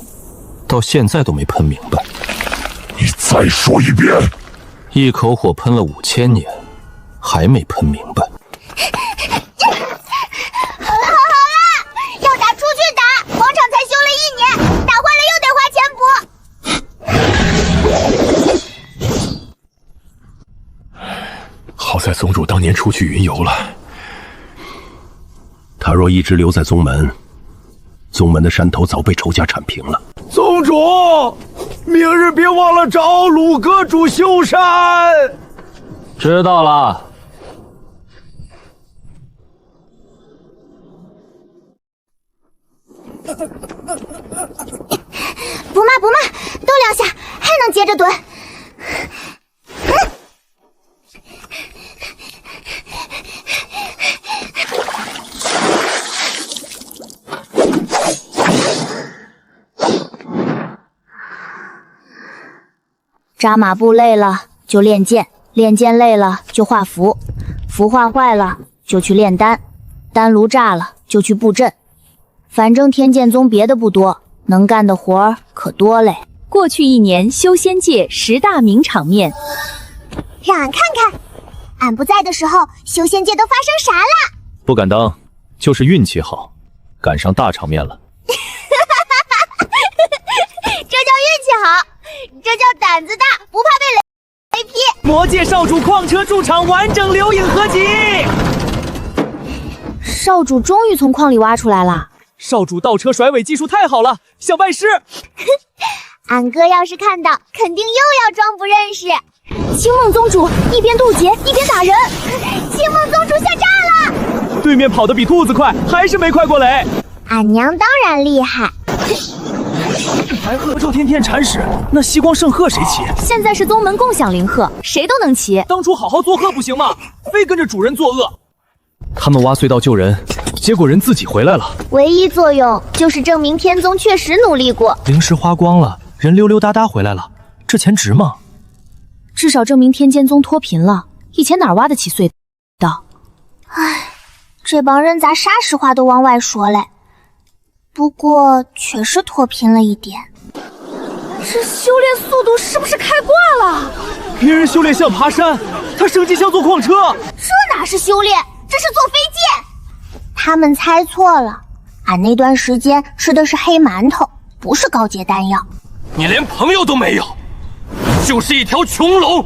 到现在都没喷明白。你再说一遍。一口火喷了5000年，还没喷明白。好了，要打出去打！广场才修了1年，打坏了又得花钱补。宗主当年出去云游了。他若一直留在宗门，宗门的山头早被仇家铲平了。宗主，明日别忘了找鲁阁主修山。知道了。不骂不骂，多2下还能接着蹲。扎马步累了就练剑，练剑累了就画符，符画坏了就去炼丹，丹炉炸了就去布阵。反正天剑宗别的不多，能干的活儿可多嘞。过去1年修仙界10大名场面，让俺看看，俺不在的时候，修仙界都发生啥了？不敢当，就是运气好，赶上大场面了。这叫运气好，这叫胆子大，不怕被雷劈。魔界少主矿车驻场完整留影合集。少主终于从矿里挖出来了。少主倒车甩尾技术太好了，想拜师。俺哥要是看到，肯定又要装不认识。青梦宗主一边渡劫一边打人，青梦宗主下炸了。对面跑得比兔子快，还是没快过雷。俺娘当然厉害。白鹤赵天天铲屎，那西光圣鹤谁骑？现在是宗门共享灵鹤，谁都能骑。当初好好做鹤不行吗？非跟着主人作恶。他们挖隧道救人，结果人自己回来了。唯一作用就是证明天宗确实努力过。灵石花光了，人溜溜达达回来了，这钱值吗？至少证明天剑宗脱贫了，以前哪挖得起隧道？唉，这帮人咋啥实话都往外说嘞？不过确实脱贫了一点。这修炼速度是不是开挂了？别人修炼像爬山，他升级像坐矿车。这哪是修炼，这是坐飞剑。他们猜错了，俺那段时间吃的是黑馒头，不是高阶丹药。你连朋友都没有，就是一条穷龙。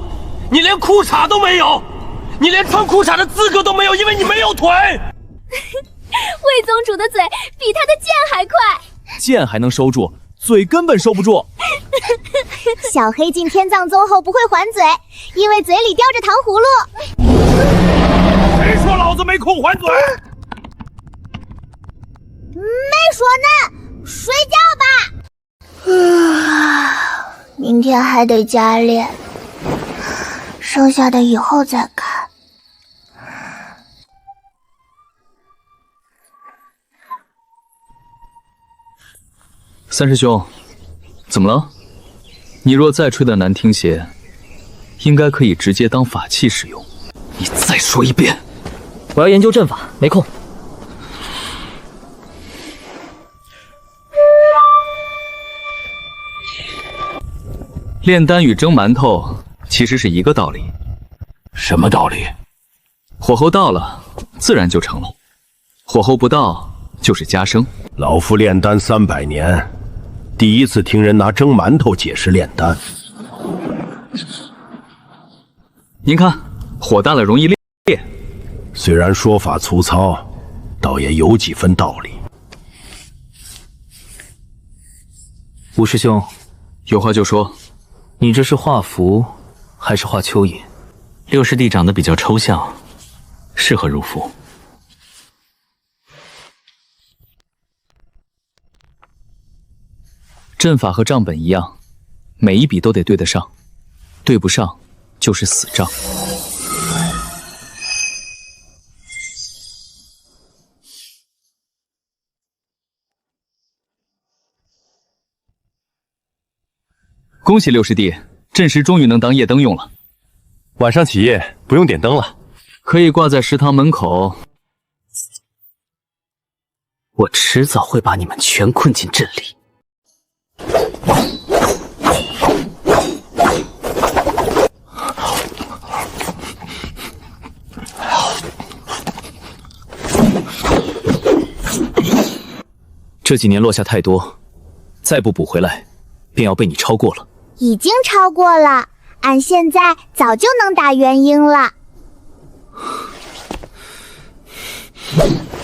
你连裤衩都没有，你连穿裤衩的资格都没有，因为你没有腿。魏宗主的嘴比他的剑还快，剑还能收住，嘴根本收不住。小黑进天葬宗后不会还嘴，因为嘴里叼着糖葫芦。谁说老子没空还嘴？没说呢，睡觉吧。明天还得加练，剩下的以后再看。三师兄，怎么了？你若再吹得难听些，应该可以直接当法器使用。你再说一遍。我要研究阵法，没空。炼丹与蒸馒头其实是一个道理。什么道理？火候到了，自然就成了；火候不到，就是加生。老夫炼丹300年，第一次听人拿蒸馒头解释炼丹。您看，火大了容易裂。虽然说法粗糙，倒也有几分道理。吴师兄，有话就说。你这是画符还是画蚯蚓？6师弟长得比较抽象，适合入符。阵法和账本一样，每一笔都得对得上，对不上就是死账。恭喜6师弟，阵石终于能当夜灯用了。晚上起夜不用点灯了，可以挂在食堂门口。我迟早会把你们全困进阵里。这几年落下太多，再不补回来，便要被你超过了。已经超过了，俺现在早就能打元婴了。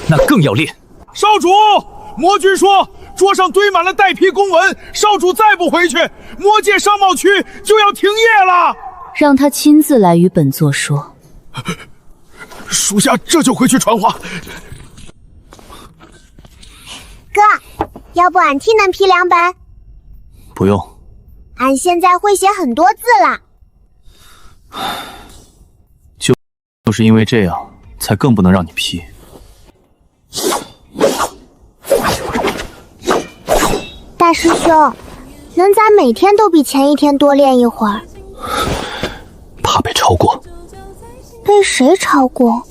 那更要练。少主，魔君说桌上堆满了带批公文，少主再不回去，魔界商贸区就要停业了。让他亲自来与本座说。属下这就回去传话。哥，要不俺替恁批2本？不用，俺现在会写很多字了。就是因为这样，才更不能让你批。大师兄，恁咋每天都比前一天多练一会儿？怕被超过。被谁超过？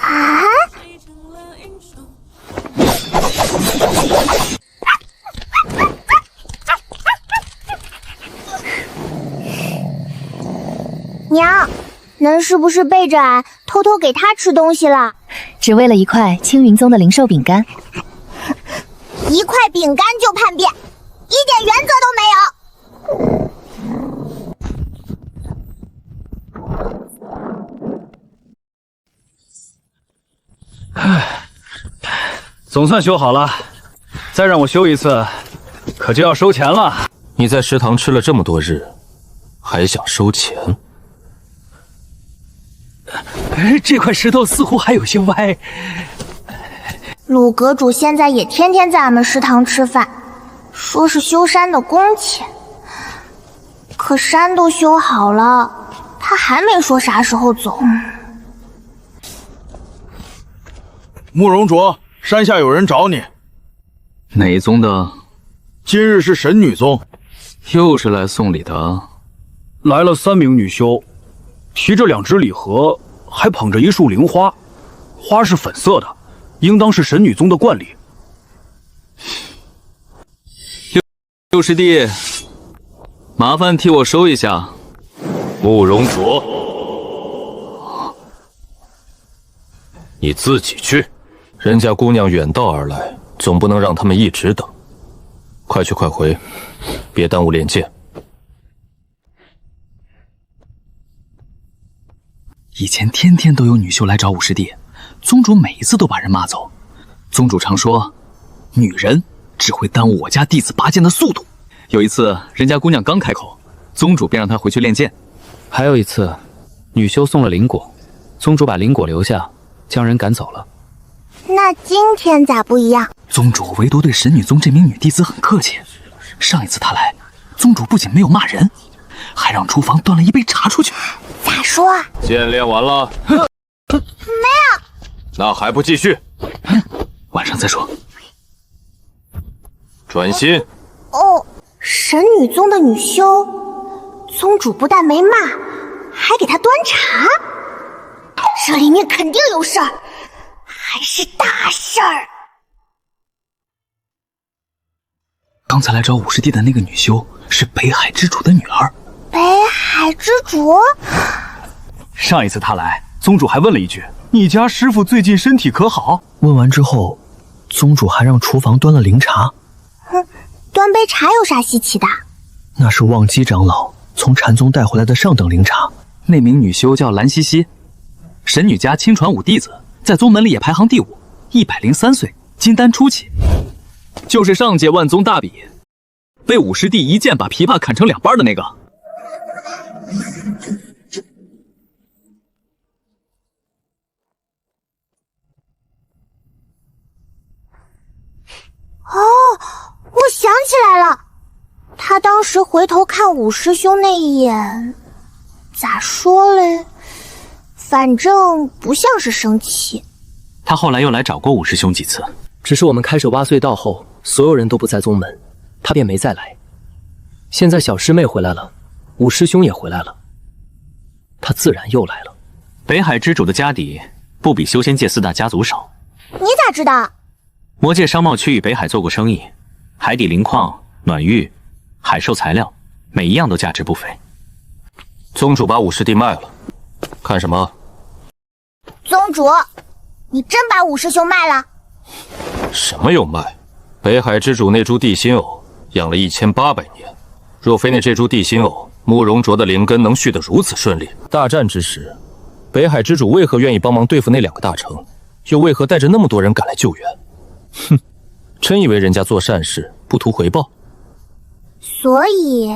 啊！娘，恁是不是背着俺偷偷给他吃东西了？只为了一块青云宗的灵兽饼干。一块饼干就叛变，一点原则都没有。总算修好了，再让我修一次，可就要收钱了。你在食堂吃了这么多日，还想收钱？这块石头似乎还有些歪。鲁阁主现在也天天在俺们食堂吃饭，说是修山的工钱。可山都修好了，他还没说啥时候走。慕容卓，山下有人找你。哪宗的？今日是神女宗，又是来送礼的。来了3名女修，提着2只礼盒，还捧着一束灵花，花是粉色的，应当是神女宗的惯例。六师弟，麻烦替我收一下。慕容卓，你自己去。人家姑娘远道而来，总不能让他们一直等。快去快回，别耽误练剑。以前天天都有女修来找五师弟，宗主每一次都把人骂走。宗主常说，女人只会耽误我家弟子拔剑的速度。有一次，人家姑娘刚开口，宗主便让她回去练剑。还有一次，女修送了灵果，宗主把灵果留下，将人赶走了。那今天咋不一样？宗主唯独对神女宗这名女弟子很客气。上一次她来，宗主不仅没有骂人，还让厨房端了一杯茶出去。咋说啊？剑练完了？没有。那还不继续？晚上再说。专心。哦，神女宗的女修，宗主不但没骂，还给她端茶，这里面肯定有事儿，还是大事儿。刚才来找五师弟的那个女修是北海之主的女儿。北海之主？上一次他来，宗主还问了一句：“你家师傅最近身体可好？”问完之后，宗主还让厨房端了灵茶。哼，端杯茶有啥稀奇的？那是忘机长老从禅宗带回来的上等灵茶。那名女修叫蓝西西，神女家亲传5弟子，在宗门里也排行第5，103岁，金丹初期。就是上届万宗大比被五师弟一剑把琵琶砍成2半的那个。哦，我想起来了，他当时回头看五师兄那一眼，咋说嘞？反正不像是生气。他后来又来找过五师兄几次，只是我们开始挖隧道后，所有人都不在宗门，他便没再来。现在小师妹回来了，五师兄也回来了，他自然又来了。北海之主的家底不比修仙界4大家族少。你咋知道？魔界商贸区与北海做过生意，海底灵矿、暖玉、海兽材料，每一样都价值不菲。宗主把五师弟卖了，看什么？宗主，你真把五师兄卖了？什么有卖？北海之主那株地心藕养了1800年，若非那这株地心藕慕容卓的灵根能续得如此顺利。大战之时，北海之主为何愿意帮忙对付那2个大城，又为何带着那么多人赶来救援？哼，真以为人家做善事不图回报？所以，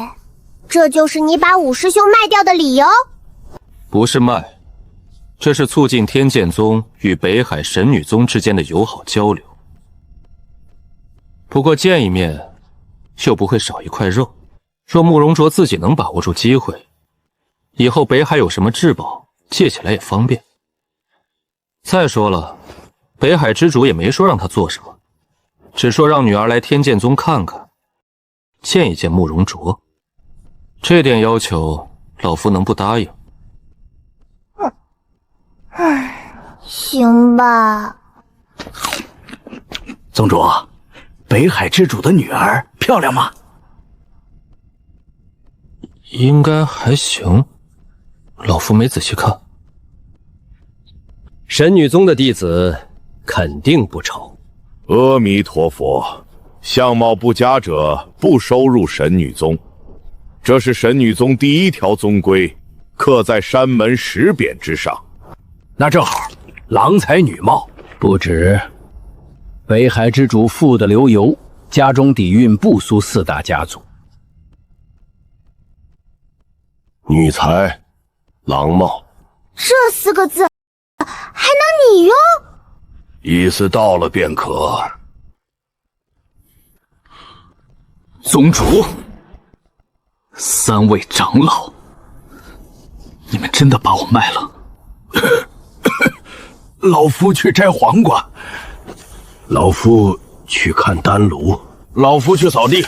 这就是你把五师兄卖掉的理由？不是卖，这是促进天剑宗与北海神女宗之间的友好交流。不过见一面，又不会少一块肉。若慕容卓自己能把握住机会，以后北海有什么至宝，借起来也方便。再说了，北海之主也没说让他做什么，只说让女儿来天剑宗看看，见一见慕容卓。这点要求，老夫能不答应？行吧。宗主，北海之主的女儿漂亮吗？应该还行，老夫没仔细看。神女宗的弟子肯定不丑。阿弥陀佛，相貌不佳者不收入神女宗，这是神女宗第1条宗规，刻在山门石匾之上。那正好，郎才女貌。不止，北海之主富得流油，家中底蕴不输4大家族。女才，郎貌，这4个字还能你用？意思到了便可。宗主，3位长老，你们真的把我卖了？老夫去摘黄瓜，老夫去看丹炉，老夫去扫地。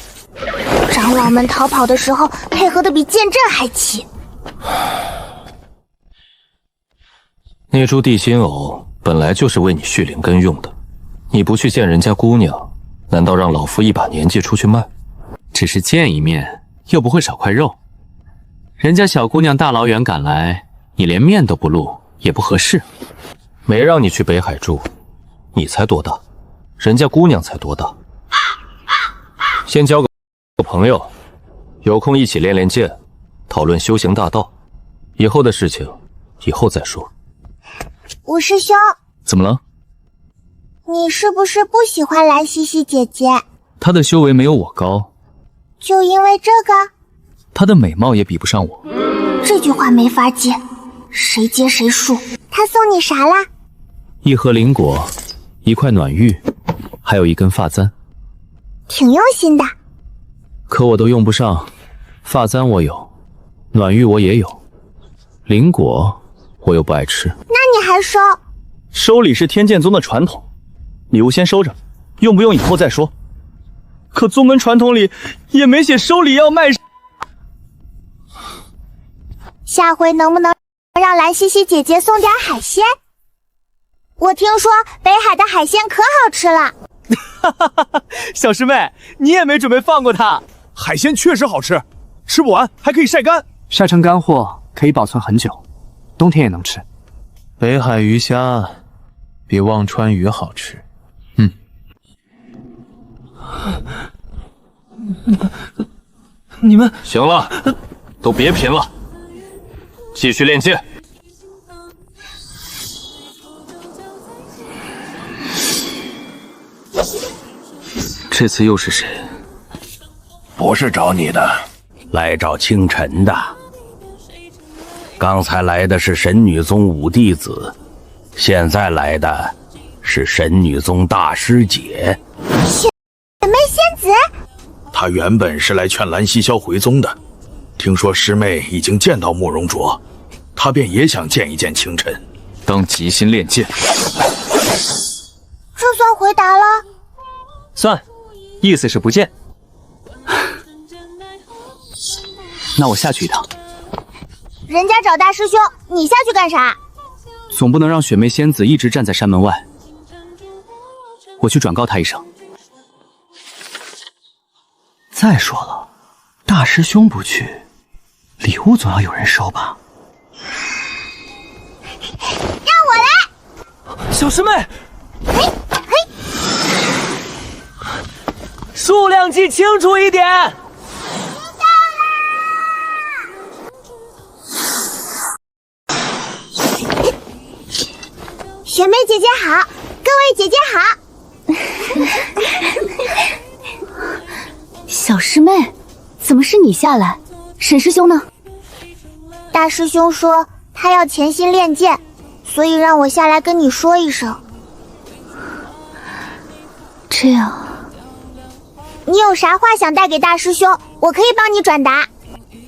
长老们逃跑的时候配合的比剑阵还齐。那株地心藕本来就是为你续灵根用的，你不去见人家姑娘，难道让老夫一把年纪出去卖？只是见一面，又不会少块肉。人家小姑娘大老远赶来，你连面都不露，也不合适。没让你去北海住，你才多大，人家姑娘才多大。先交个朋友，有空一起练练剑，讨论修行大道，以后的事情以后再说。五师兄，怎么了？你是不是不喜欢蓝茜茜姐姐？她的修为没有我高，就因为这个？她的美貌也比不上我。这句话没法接，谁接谁输。他送你啥啦？1盒灵果，1块暖玉，还有1根发簪。挺用心的。可我都用不上，发簪我有，暖玉我也有，灵果我又不爱吃。那你还收？收礼是天剑宗的传统，礼物先收着，用不用以后再说。可宗门传统里也没写收礼要卖。下回能不能让蓝茜茜姐姐送点海鲜？我听说北海的海鲜可好吃了。小师妹，你也没准备放过她。海鲜确实好吃，吃不完还可以晒干，晒成干货可以保存很久，冬天也能吃。北海鱼虾比忘川鱼好吃。你们行了，都别贫了，继续练剑。这次又是谁？不是找你的，来找清晨的。刚才来的是神女宗五弟子，现在来的是神女宗大师姐。雪妹仙子，她原本是来劝蓝曦萧回宗的，听说师妹已经见到慕容卓，她便也想见一见清晨，当极心练剑。这算回答了？算，意思是不见。那我下去一趟。人家找大师兄，你下去干啥？总不能让雪妹仙子一直站在山门外。我去转告她一声。再说了，大师兄不去，礼物总要有人收吧？让我来！小师妹，数量记清楚一点。姐姐好，各位姐姐好。小师妹，怎么是你下来？沈师兄呢？大师兄说他要潜心练剑，所以让我下来跟你说一声。这样，你有啥话想带给大师兄，我可以帮你转达。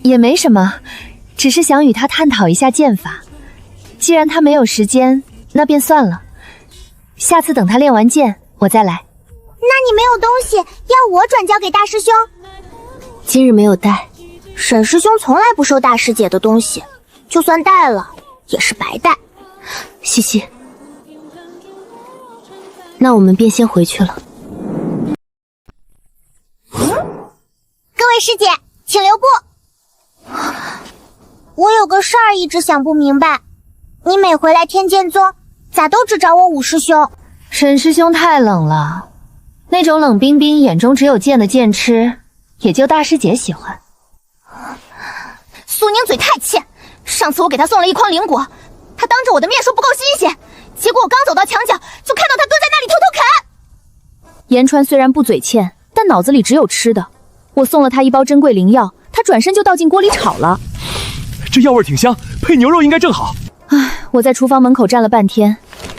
也没什么，只是想与他探讨一下剑法。既然他没有时间，那便算了。下次等他练完剑，我再来。那你没有东西，要我转交给大师兄？今日没有带。沈师兄从来不收大师姐的东西，就算带了，也是白带。西西，那我们便先回去了。各位师姐，请留步。我有个事儿一直想不明白，你每回来天剑宗，咋都只找我五师兄？沈师兄太冷了，那种冷冰冰、眼中只有剑的剑痴，也就大师姐喜欢。苏宁嘴太欠，上次我给他送了一筐灵果，他当着我的面说不够新鲜，结果我刚走到墙角，就看到他蹲在那里偷偷啃。言川虽然不嘴欠，但脑子里只有吃的。我送了他一包珍贵灵药，他转身就倒进锅里炒了。这药味挺香，配牛肉应该正好。唉，我在厨房门口站了半天，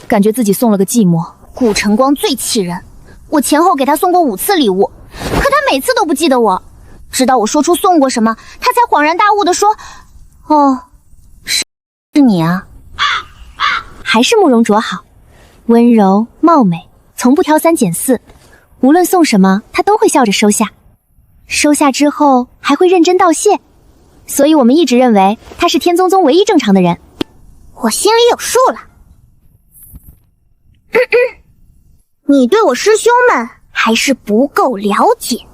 感觉自己送了个寂寞。顾晨光最气人，我前后给他送过5次礼物，可他每次都不记得我。直到我说出送过什么，他才恍然大悟地说：“哦，是你啊。”还是慕容卓好，温柔貌美，从不挑3拣4，无论送什么，他都会笑着收下。收下之后还会认真道谢，所以我们一直认为他是天宗宗唯一正常的人。我心里有数了。你对我师兄们还是不够了解，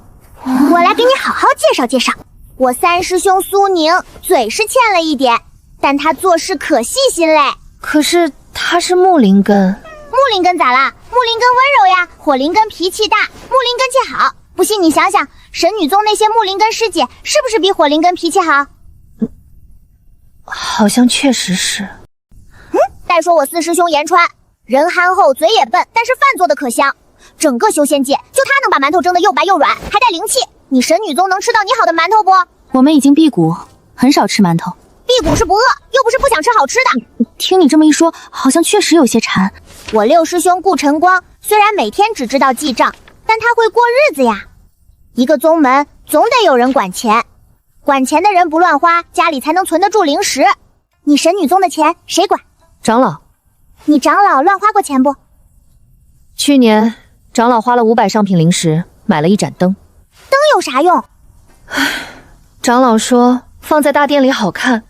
我来给你好好介绍介绍。我3师兄苏宁嘴是欠了一点，但他做事可细心嘞。可是他是木灵根。木灵根咋啦？木灵根温柔呀，火灵根脾气大，木灵根气好。不信你想想，神女宗那些木灵根师姐是不是比火灵根脾气好？好像确实是。再说我4师兄言川，人憨厚嘴也笨，但是饭做的可香。整个修仙界就他能把馒头蒸得又白又软，还带灵气。你神女宗能吃到你好的馒头不？我们已经辟谷，很少吃馒头。辟谷是不饿，又不是不想吃好吃的。听你这么一说，好像确实有些馋。我6师兄顾晨光虽然每天只知道记账，但他会过日子呀。一个宗门总得有人管钱，管钱的人不乱花，家里才能存得住灵石。你神女宗的钱谁管？长老。你长老乱花过钱不？去年长老花了500上品灵石买了一盏灯。灯有啥用？长老说放在大殿里好看，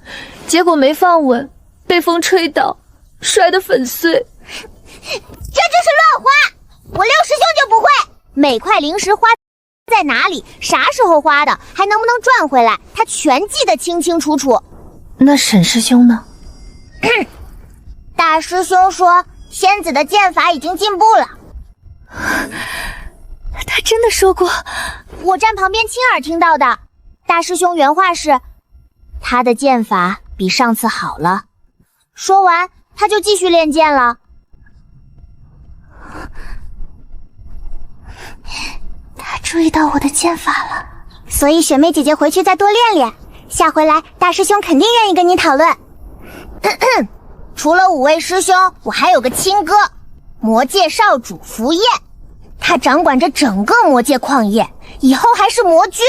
结果没放稳，被风吹倒，摔得粉碎。这就是乱花！我6师兄就不会，每块灵石花在哪里，啥时候花的，还能不能赚回来，他全记得清清楚楚。那沈师兄呢？大师兄说仙子的剑法已经进步了。他真的说过？我站旁边亲耳听到的。大师兄原话是，他的剑法比上次好了。说完他就继续练剑了。他注意到我的剑法了，所以雪妹姐姐回去再多练练，下回来大师兄肯定愿意跟你讨论。除了5位师兄，我还有个亲哥，魔界少主符彦，他掌管着整个魔界矿业，以后还是魔君。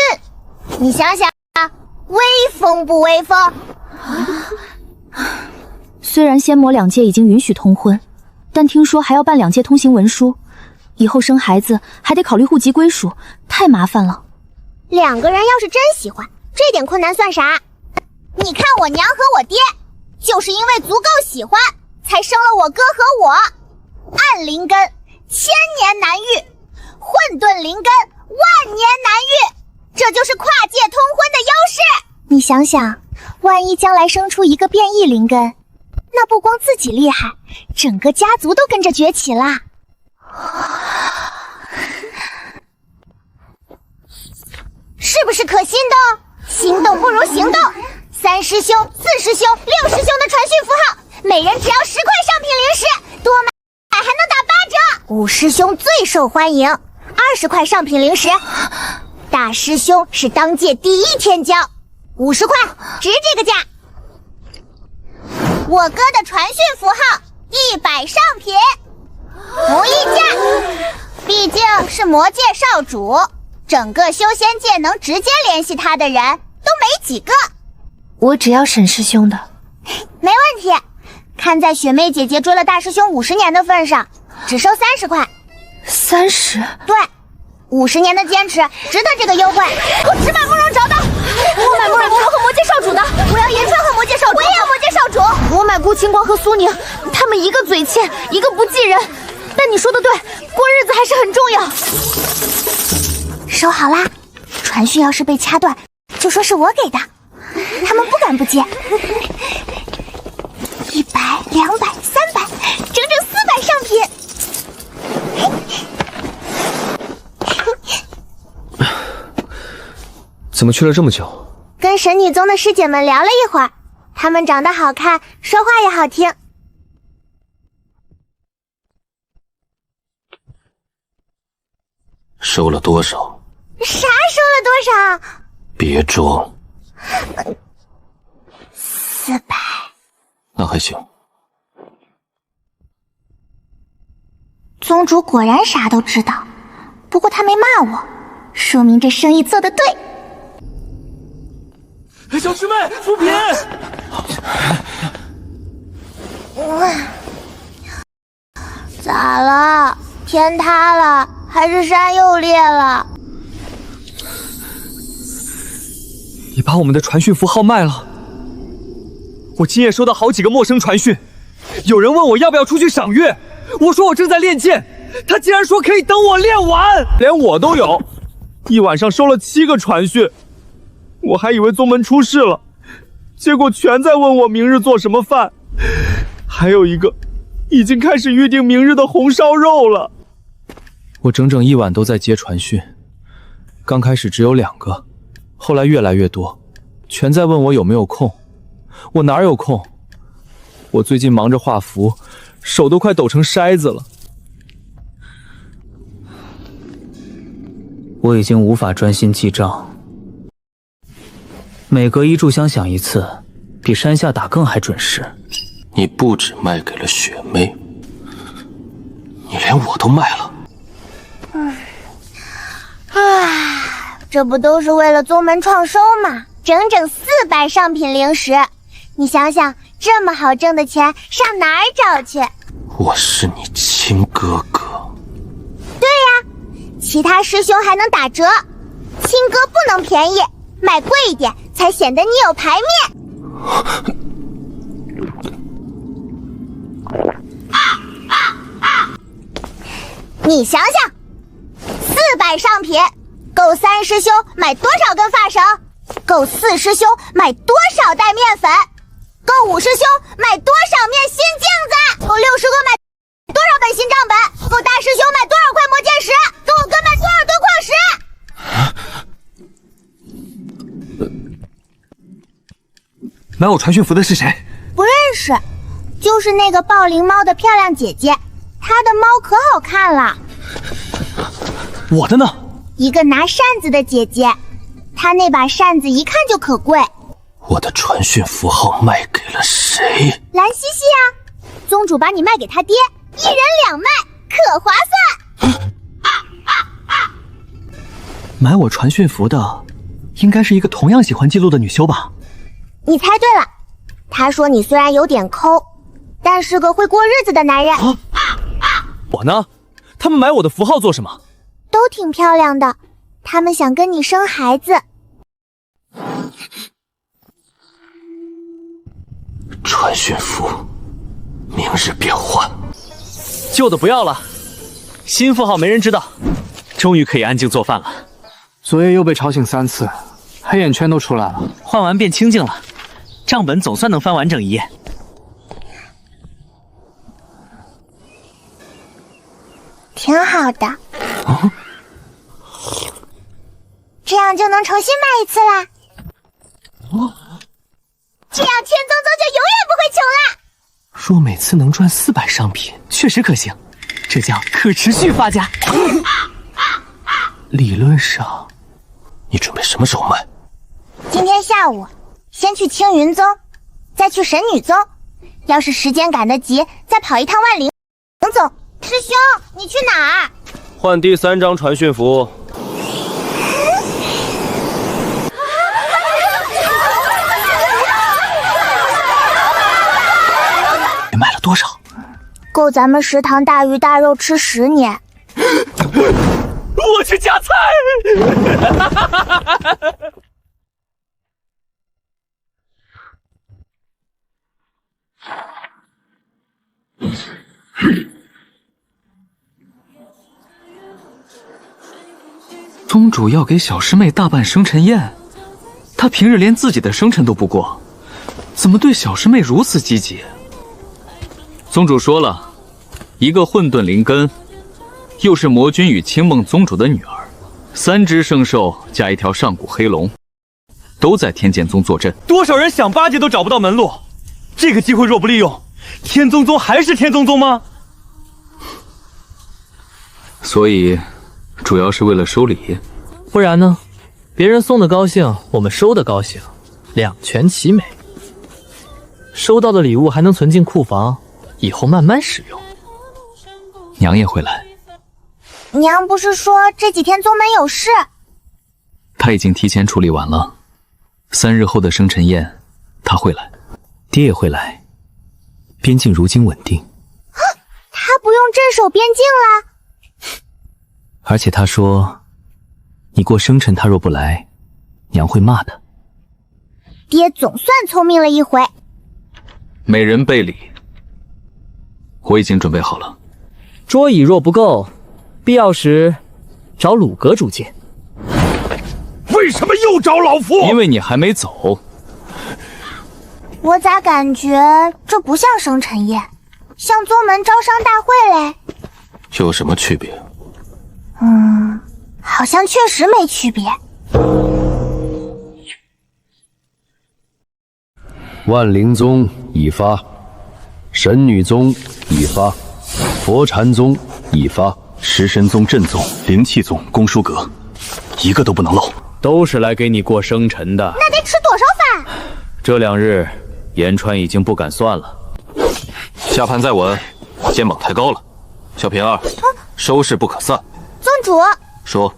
你想想啊，威风不威风？虽然仙魔2界已经允许通婚，但听说还要办2界通行文书，以后生孩子还得考虑户籍归属，太麻烦了。2个人要是真喜欢，这点困难算啥？你看我娘和我爹，就是因为足够喜欢，才生了我哥和我。暗灵根1000年难遇，混沌灵根万年难遇，这就是跨界通婚的优势。你想想，万一将来生出一个变异灵根，那不光自己厉害，整个家族都跟着崛起啦。是不是可心动？心动不如行动。3师兄、4师兄、6师兄的传讯符号，每人只要10块上品灵石，多买五师兄最受欢迎，20块上品灵石。大师兄是当界第1天骄，50块，值这个价。我哥的传讯符号100上品，不议价。毕竟是魔界少主，整个修仙界能直接联系他的人都没几个。我只要沈师兄的，没问题。看在雪妹姐姐追了大师兄50年的份上，只收30块。30？对，50年的坚持值得这个优惠。我只买慕容找的，我买慕容和魔界少主的，我要岩川和魔界少主，我也要魔界少主。我买顾清光和苏宁，他们一个嘴欠，一个不记人。但你说的对，过日子还是很重要。收好啦，传讯要是被掐断，就说是我给的，他们不敢不接。100、200、300，整整400上品。怎么去了这么久？跟神女宗的师姐们聊了一会儿，她们长得好看，说话也好听。收了多少？啥收了多少？别装。400。那还行。宗主果然啥都知道，不过他没骂我，说明这生意做得对。小师妹，扶贫！咋了？天塌了，还是山又裂了？你把我们的传讯符号卖了。我今夜收到好几个陌生传讯，有人问我要不要出去赏月，我说我正在练剑，他竟然说可以等我练完。连我都有，一晚上收了7个传讯，我还以为宗门出事了，结果全在问我明日做什么饭，还有一个已经开始预定明日的红烧肉了。我整整1晚都在接传讯，刚开始只有2个，后来越来越多，全在问我有没有空。我哪有空？我最近忙着画符，手都快抖成筛子了。我已经无法专心记账，每隔1炷香响1次，比山下打更还准时。你不止卖给了雪妹，你连我都卖了。这不都是为了宗门创收吗？整整400上品灵石，你想想，这么好挣的钱上哪儿找去？我是你亲哥哥。对呀，其他师兄还能打折，亲哥不能便宜，卖贵一点才显得你有排面。你想想，400上品够3师兄买多少根发绳？够4师兄买多少袋面粉？够5师兄买多少面新镜子？够6师哥买多少本新账本？够大师兄买多少块魔剑石？够我哥买多少吨矿石？买我传讯符的是谁？不认识，就是那个抱灵猫的漂亮姐姐，她的猫可好看了。我的呢？一个拿扇子的姐姐，她那把扇子一看就可贵。我的传讯符号卖给了谁？蓝西西啊，宗主把你卖给他爹，1人2卖，可划算。买我传讯符的，应该是一个同样喜欢记录的女修吧？你猜对了，他说你虽然有点抠，但是个会过日子的男人。我呢？他们买我的符号做什么？都挺漂亮的，他们想跟你生孩子。传讯符，明日便换。旧的不要了，新符号没人知道，终于可以安静做饭了。昨夜又被吵醒3次，黑眼圈都出来了。换完变清静了，账本总算能翻完整一页。挺好的。这样就能重新卖1次啦。这样千宗宗就永远不会穷了。若每次能赚400上品，确实可行。这将可持续发家。理论上，你准备什么时候卖？今天下午，先去青云宗，再去神女宗。要是时间赶得及，再跑一趟万灵宗。师兄，你去哪儿？换第3张传讯符。你卖了多少？够咱们食堂大鱼大肉吃10年。我去夹菜。宗主要给小师妹大办生辰宴，他平日连自己的生辰都不过，怎么对小师妹如此积极？宗主说了，一个混沌灵根，又是魔君与青梦宗主的女儿，3只圣兽加一条上古黑龙，都在天剑宗坐镇。多少人想巴结都找不到门路，这个机会若不利用，天宗宗还是天宗宗吗？所以，主要是为了收礼。不然呢？别人送的高兴，我们收的高兴，两全其美。收到的礼物还能存进库房，以后慢慢使用。娘也会来。娘不是说这几天宗门有事？她已经提前处理完了，3日后的生辰宴，她会来，爹也会来。边境如今稳定，他不用镇守边境了。而且他说，你过生辰他若不来，娘会骂他。爹总算聪明了一回。每人备礼，我已经准备好了。桌椅若不够，必要时找鲁阁主借。为什么又找老夫？因为你还没走。我咋感觉这不像生辰宴，像宗门招商大会嘞？有什么区别？好像确实没区别。万灵宗已发，神女宗已发，佛禅宗已发，食神宗、镇宗、灵气宗、公输阁，一个都不能漏。都是来给你过生辰的。那得吃多少饭？这2日，言川已经不敢算了。下盘再稳，肩膀太高了。小平儿，收拾不可散。宗主说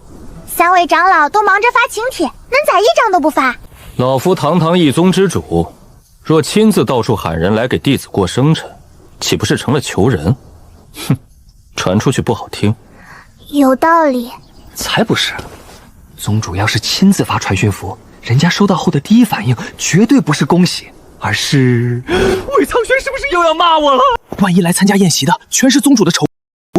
，3位长老都忙着发请帖，恁咋一张都不发？老夫堂堂一宗之主，若亲自到处喊人来给弟子过生辰，岂不是成了求人？哼，传出去不好听。有道理。才不是，宗主要是亲自发传讯符，人家收到后的第一反应绝对不是恭喜，而是魏苍轩是不是又要骂我了？万一来参加宴席的全是宗主的仇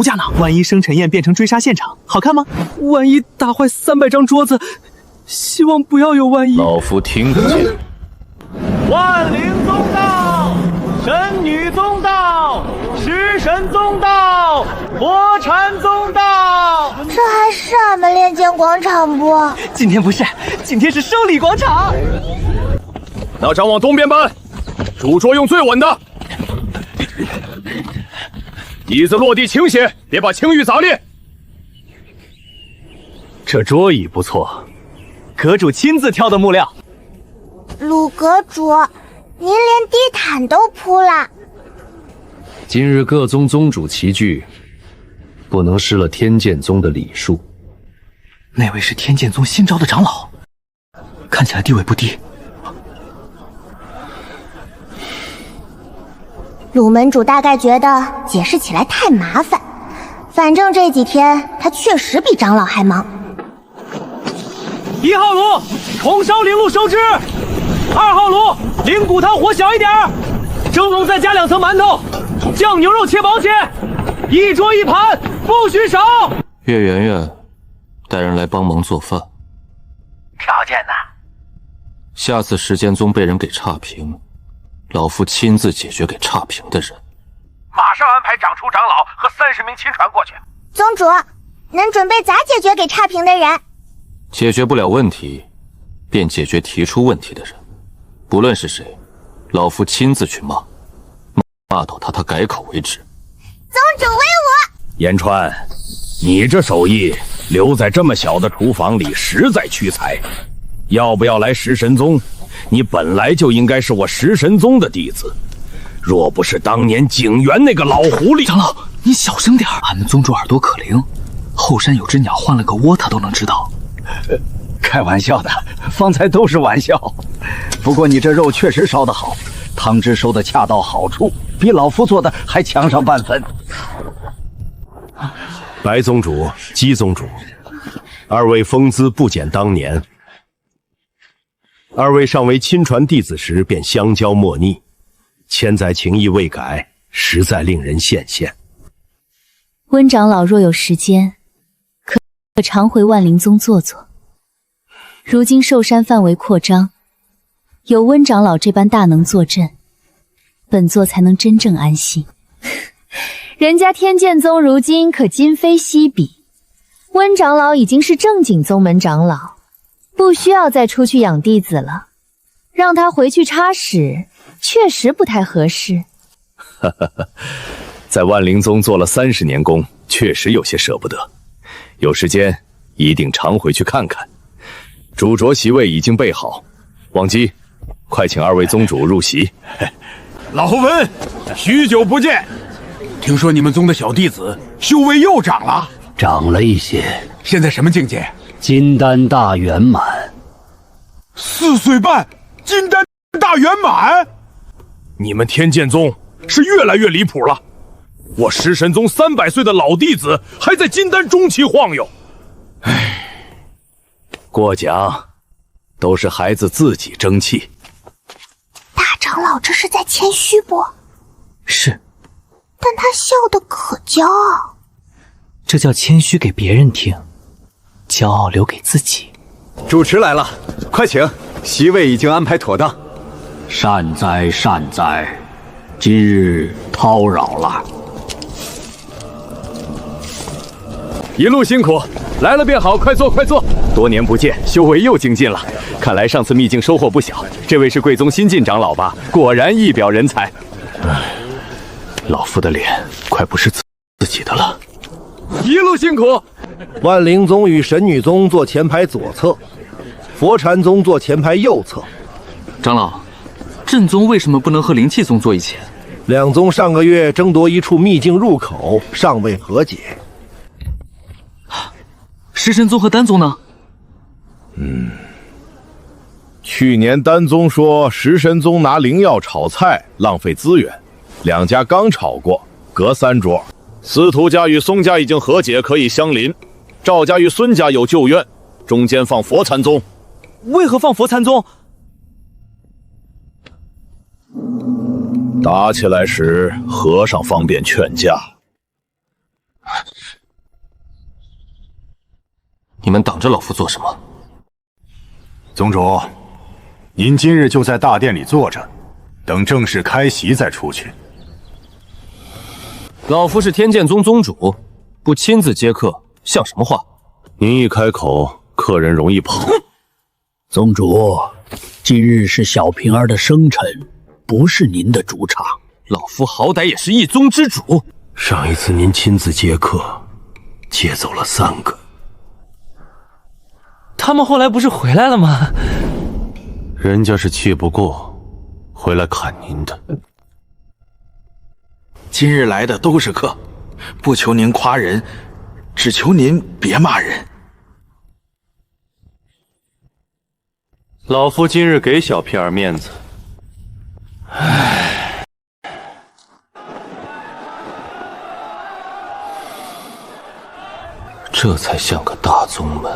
家呢？万一生辰宴变成追杀现场，好看吗？万一打坏300张桌子，希望不要有万一。老夫听得见。万灵宗到，神女宗到，食神宗到，佛禅宗到。这还是俺们炼剑广场不？今天不是，今天是收礼广场。那张往东边搬，主桌用最稳的。椅子落地倾斜，别把青玉砸裂。这桌椅不错，阁主亲自挑的木料。鲁阁主，您连地毯都铺了。今日各宗宗主齐聚，不能失了天剑宗的礼数。那位是天剑宗新招的长老，看起来地位不低。鲁门主大概觉得解释起来太麻烦，反正这几天他确实比长老还忙。1号炉重烧灵鹿收汁，2号炉灵骨汤火小一点，蒸笼再加2层馒头，酱牛肉切薄些，1桌1盘，不许少。岳圆圆，带人来帮忙做饭。条件呢？下次时间宗被人给差评，老夫亲自解决给差评的人。马上安排长出长老和30名亲传过去。宗主，恁准备咋解决给差评的人？解决不了问题，便解决提出问题的人，不论是谁，老夫亲自去骂，骂到他改口为止。宗主威武！言川，你这手艺留在这么小的厨房里实在屈才，要不要来食神宗？你本来就应该是我食神宗的弟子，若不是当年景元那个老狐狸……长老，你小声点，俺们宗主耳朵可灵，后山有只鸟换了个窝，他都能知道。开玩笑的，方才都是玩笑。不过你这肉确实烧得好，汤汁收得恰到好处，比老夫做的还强上半分。白宗主、姬宗主，二位风姿不减当年。二位尚为亲传弟子时便相交莫逆，千载情谊未改，实在令人羡羡。温长老若有时间，可常回万灵宗坐坐。如今寿山范围扩张，有温长老这般大能坐镇，本座才能真正安心。人家天剑宗如今可今非昔比，温长老已经是正经宗门长老，不需要再出去养弟子了，让他回去插屎，确实不太合适。在万灵宗做了30年功，确实有些舍不得。有时间一定常回去看看。主桌席位已经备好，王姬，快请二位宗主入席。老文，许久不见，听说你们宗的小弟子修为又长了，长了一些。现在什么境界？金丹大圆满。4岁半，金丹大圆满。你们天剑宗是越来越离谱了。我食神宗300岁的老弟子还在金丹中期晃悠。唉，过奖，都是孩子自己争气。大长老这是在谦虚不？是，但他笑得可骄傲。这叫谦虚给别人听，骄傲留给自己。主持来了，快请，席位已经安排妥当。善哉善哉，今日叨扰了。一路辛苦，来了便好，快坐快坐。多年不见，修为又精进了，看来上次秘境收获不小。这位是贵宗新晋长老吧？果然一表人才。唉，老夫的脸快不是自己的了。一路辛苦。万灵宗与神女宗坐前排左侧，佛禅宗坐前排右侧。长老，正宗为什么不能和灵气宗坐一起？两宗上个月争夺一处秘境入口，尚未和解。食神宗和丹宗呢？去年丹宗说食神宗拿灵药炒菜浪费资源，两家刚吵过，隔3桌。司徒家与松家已经和解，可以相邻。赵家与孙家有旧怨，中间放佛禅宗。为何放佛禅宗？打起来时，和尚方便劝架。你们挡着老夫做什么？宗主，您今日就在大殿里坐着，等正式开席再出去。老夫是天剑宗宗主，不亲自接客，像什么话？您一开口，客人容易跑。宗主，今日是小平儿的生辰，不是您的主场。老夫好歹也是一宗之主。上一次您亲自接客，接走了3个。他们后来不是回来了吗？人家是气不过，回来砍您的。今日来的都是客，不求您夸人，只求您别骂人。老夫今日给小平儿面子。唉，这才像个大宗门。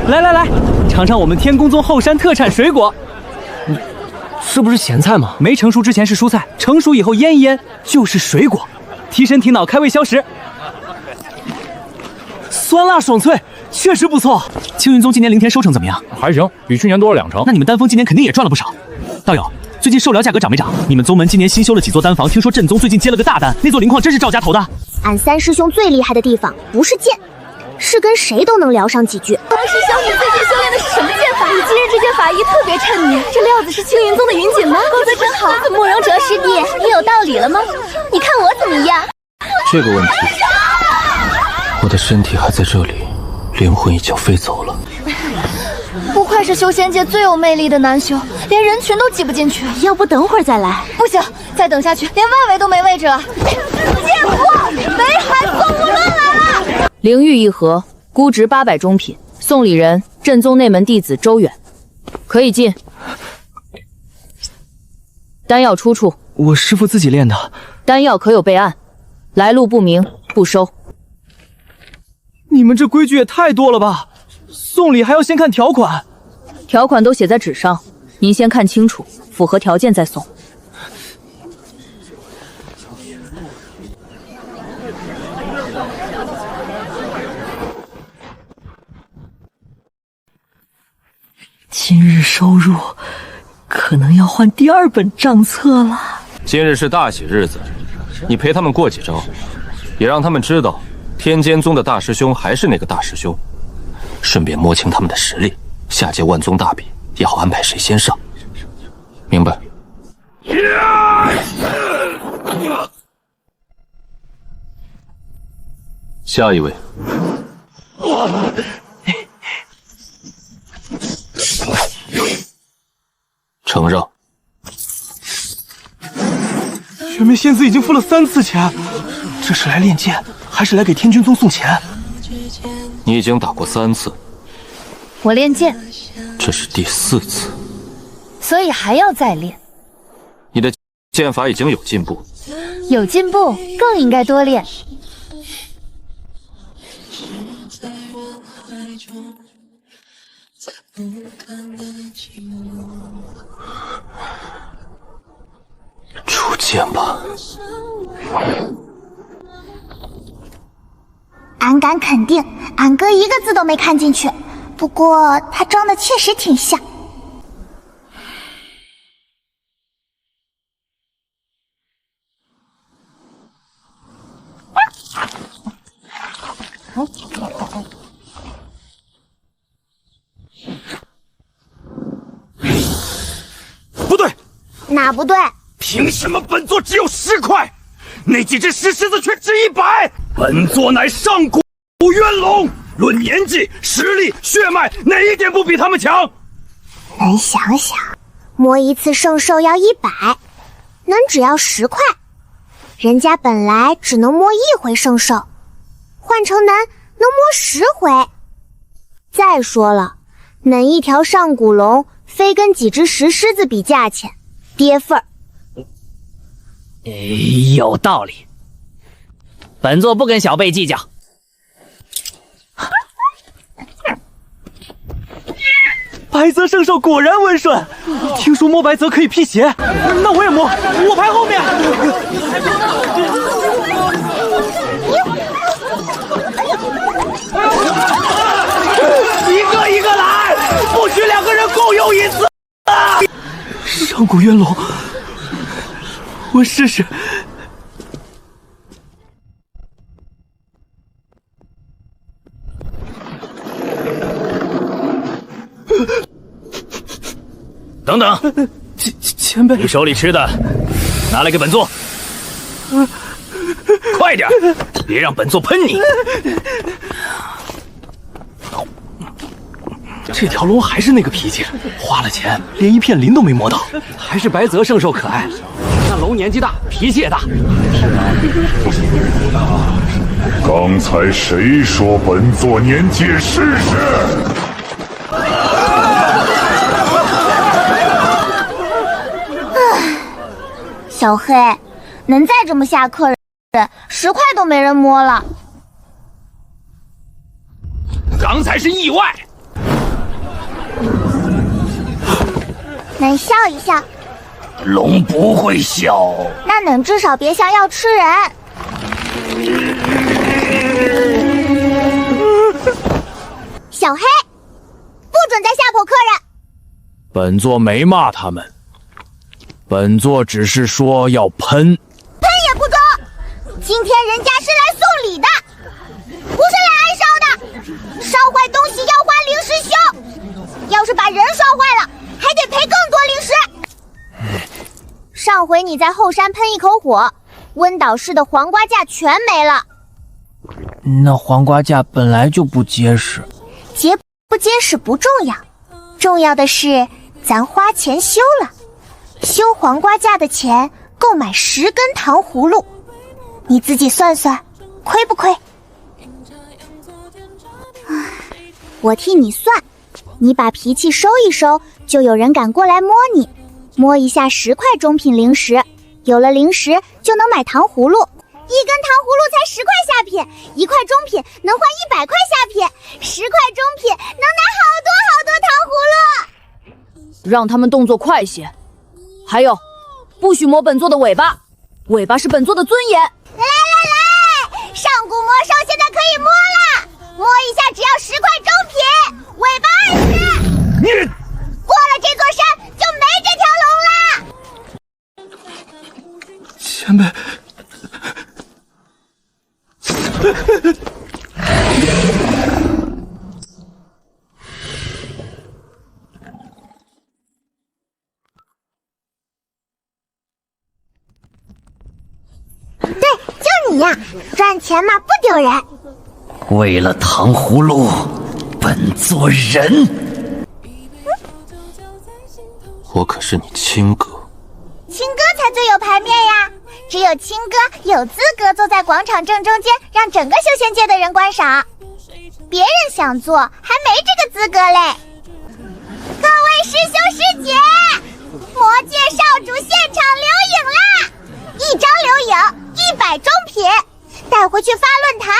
来来来，尝尝我们天宫宗后山特产水果。这不是咸菜吗？没成熟之前是蔬菜，成熟以后腌一腌就是水果，提神提脑，开胃消食。酸辣爽脆，确实不错。青云宗今年灵田收成怎么样？还行，比去年多了2成。那你们丹峰今年肯定也赚了不少。道友，最近兽疗价格涨没涨？你们宗门今年新修了几座丹房，听说镇宗最近接了个大单，那座灵矿真是赵家投的。俺3师兄最厉害的地方不是剑，是跟谁都能聊上几句。王师兄，你最近修炼的是什么剑法？你今日这件法衣特别衬你。这料子是青云宗的云锦吗？钩子真好。慕容哲师弟，你有道理了吗？你看我怎么样？这个问题，我的身体还在这里，灵魂已经飞走了。不愧是修仙界最有魅力的男修，连人群都挤不进去。要不等会儿再来？不行，再等下去连外围都没位置了。剑魄，北海宋无论来了。灵玉一盒，估值800中品，送礼人正宗内门弟子周远，可以进。丹药出处，我师父自己炼的。丹药可有备案，来路不明不收。你们这规矩也太多了吧！送礼还要先看条款，条款都写在纸上，您先看清楚，符合条件再送。今日收入可能要换第2本账册了。今日是大喜日子，你陪他们过几招，也让他们知道天剑宗的大师兄还是那个大师兄，顺便摸清他们的实力，下届万宗大比也好安排谁先上。明白？下一位。承让。玄梅仙子已经付了3次钱，这是来练剑，还是来给天君宗送钱？你已经打过3次，我练剑，这是第4次，所以还要再练。你的剑法已经有进步，有进步更应该多练。出剑吧。俺敢肯定，俺哥一个字都没看进去。不过他装的确实挺像。不对，哪不对？凭什么本座只有10块，那几只石狮子却值100？本座乃上古渊龙，论年纪、实力、血脉，哪一点不比他们强？能想想，摸一次圣兽要100，能只要10块。人家本来只能摸1回圣兽，换成能摸10回。再说了，哪一条上古龙非跟几只石狮子比价钱，跌份儿。有道理，本座不跟小辈计较。白泽圣兽果然温顺，听说摸白泽可以辟邪，那我也摸，我排后面。一个一个来，不许2个人共用一次。上古渊龙，我试试。等等，前辈，你手里吃的，拿来给本座。快点，别让本座喷你。这条龙还是那个脾气，花了钱连一片鳞都没摸到，还是白泽圣兽可爱。那龙年纪大，脾气也大。刚才谁说本座年纪试试？小黑，能再这么下客人，10块都没人摸了。刚才是意外。能笑一笑？龙不会笑。那能至少别像要吃人。小黑，不准再吓唬客人。本座没骂他们，本座只是说要喷。喷也不中，今天人家是来送礼的，不是来挨烧的。烧坏东西要花灵石修，要是把人烧坏了，还得赔更多灵石。上回你在后山喷一口火，温岛市的黄瓜架全没了。那黄瓜架本来就不结实，结不结实不重要，重要的是咱花钱修了。修黄瓜架的钱够买10根糖葫芦，你自己算算，亏不亏？我替你算，你把脾气收一收，就有人敢过来摸你。摸一下10块中品灵石，有了灵石就能买糖葫芦，1根糖葫芦才10块下品，1块中品能换100块下品，10块中品能拿好多好多糖葫芦。让他们动作快些。还有，不许摸本座的尾巴，尾巴是本座的尊严。来，上古魔兽现在可以摸了，摸一下只要10块中品，尾巴20。你过了这座山就没这条龙了。前辈。对，就你呀，赚钱嘛不丢人。为了糖葫芦，本座忍。我可是你亲哥，亲哥才最有排面呀！只有亲哥有资格坐在广场正中间，让整个修仙界的人观赏。别人想做，还没这个资格嘞。各位师兄师姐，魔界少主现场留影啦！1张留影100中品，带回去发论坛，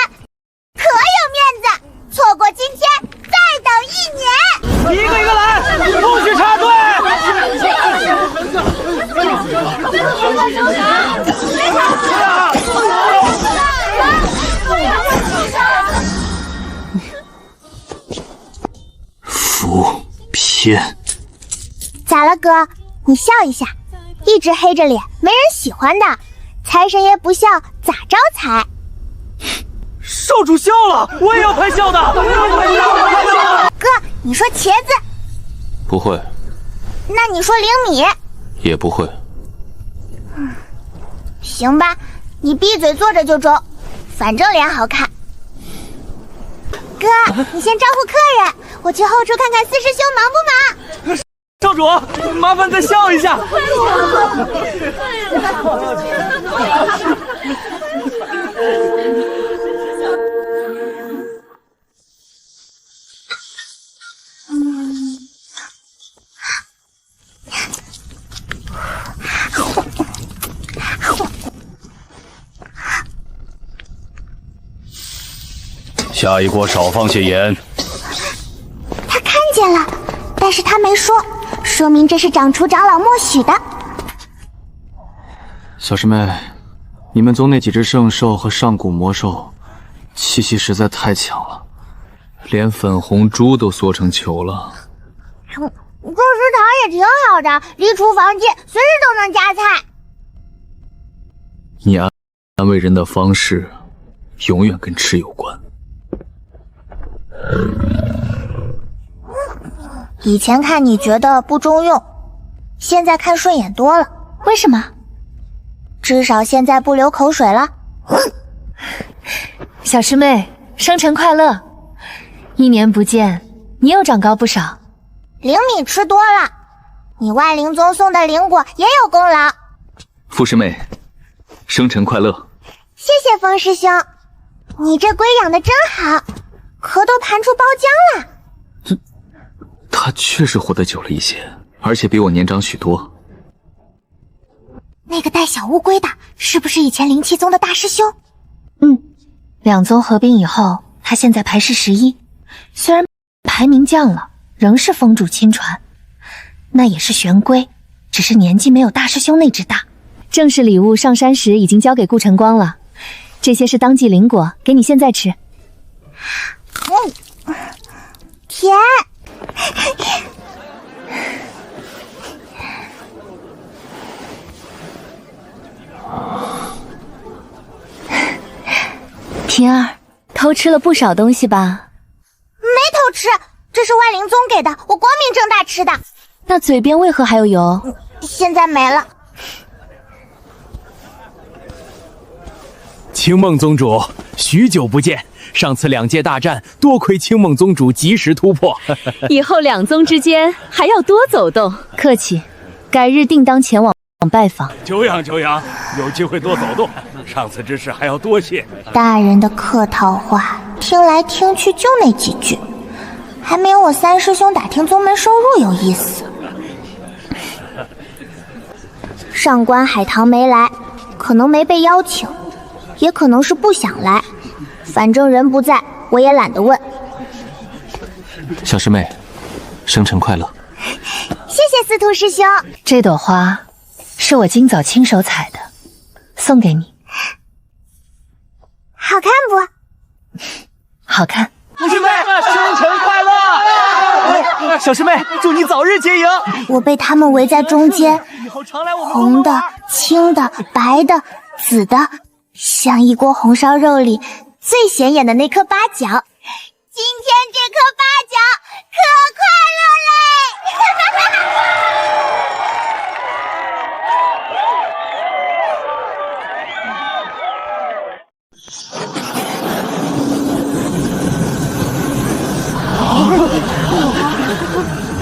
可有面子。错过今天，再等1年。一个一个来，不许插队。伏偏。咋了哥？你笑一下，一直黑着脸，没人喜欢的。财神爷不笑，咋招财？少主笑了，我也要拍笑的。哥，你说茄子？不会。那你说灵米？也不会。行吧，你闭嘴坐着就中，反正脸好看。哥，你先招呼客人，我去后厨看看四师兄忙不忙。少主，麻烦再笑一下。下一锅少放些盐。他看见了，但是他没说，说明这是掌厨长老默许的。小师妹，你们宗那几只圣兽和上古魔兽，气息实在太强了，连粉红猪都缩成球了。做食堂也挺好的，离厨房近，随时都能夹菜。你安慰人的方式，永远跟吃有关。以前看你觉得不中用，现在看顺眼多了。为什么？至少现在不流口水了。小师妹，生辰快乐！1年不见，你又长高不少。灵米吃多了，你万灵宗送的灵果也有功劳。傅师妹，生辰快乐！谢谢风师兄，你这龟养的真好，壳都盘出包浆了。他确实活得久了一些，而且比我年长许多。那个带小乌龟的，是不是以前灵气宗的大师兄？两宗合并以后，他现在排世11，虽然排名降了，仍是封主亲传。那也是玄龟，只是年纪没有大师兄那只大。正式礼物上山时已经交给顾晨光了，这些是当季灵果，给你现在吃。甜。平儿，偷吃了不少东西吧？吃，这是万灵宗给的，我光明正大吃的。那嘴边为何还有油？现在没了。青梦宗主，许久不见。上次2届大战，多亏青梦宗主及时突破。以后2宗之间还要多走动。客气，改日定当前往拜访。久仰久仰，有机会多走动。上次之事还要多谢。大人的客套话，听来听去就那几句，还没有我3师兄打听宗门收入有意思。上官海棠没来，可能没被邀请，也可能是不想来。反正人不在，我也懒得问。小师妹，生辰快乐！谢谢司徒师兄。这朵花是我今早亲手采的，送给你。好看不？好看。小师妹，生辰快乐！小师妹，祝你早日结营。我被他们围在中间，红的、青的、白的、紫的，像一锅红烧肉里最显眼的那颗八角。今天这颗八角可快乐嘞！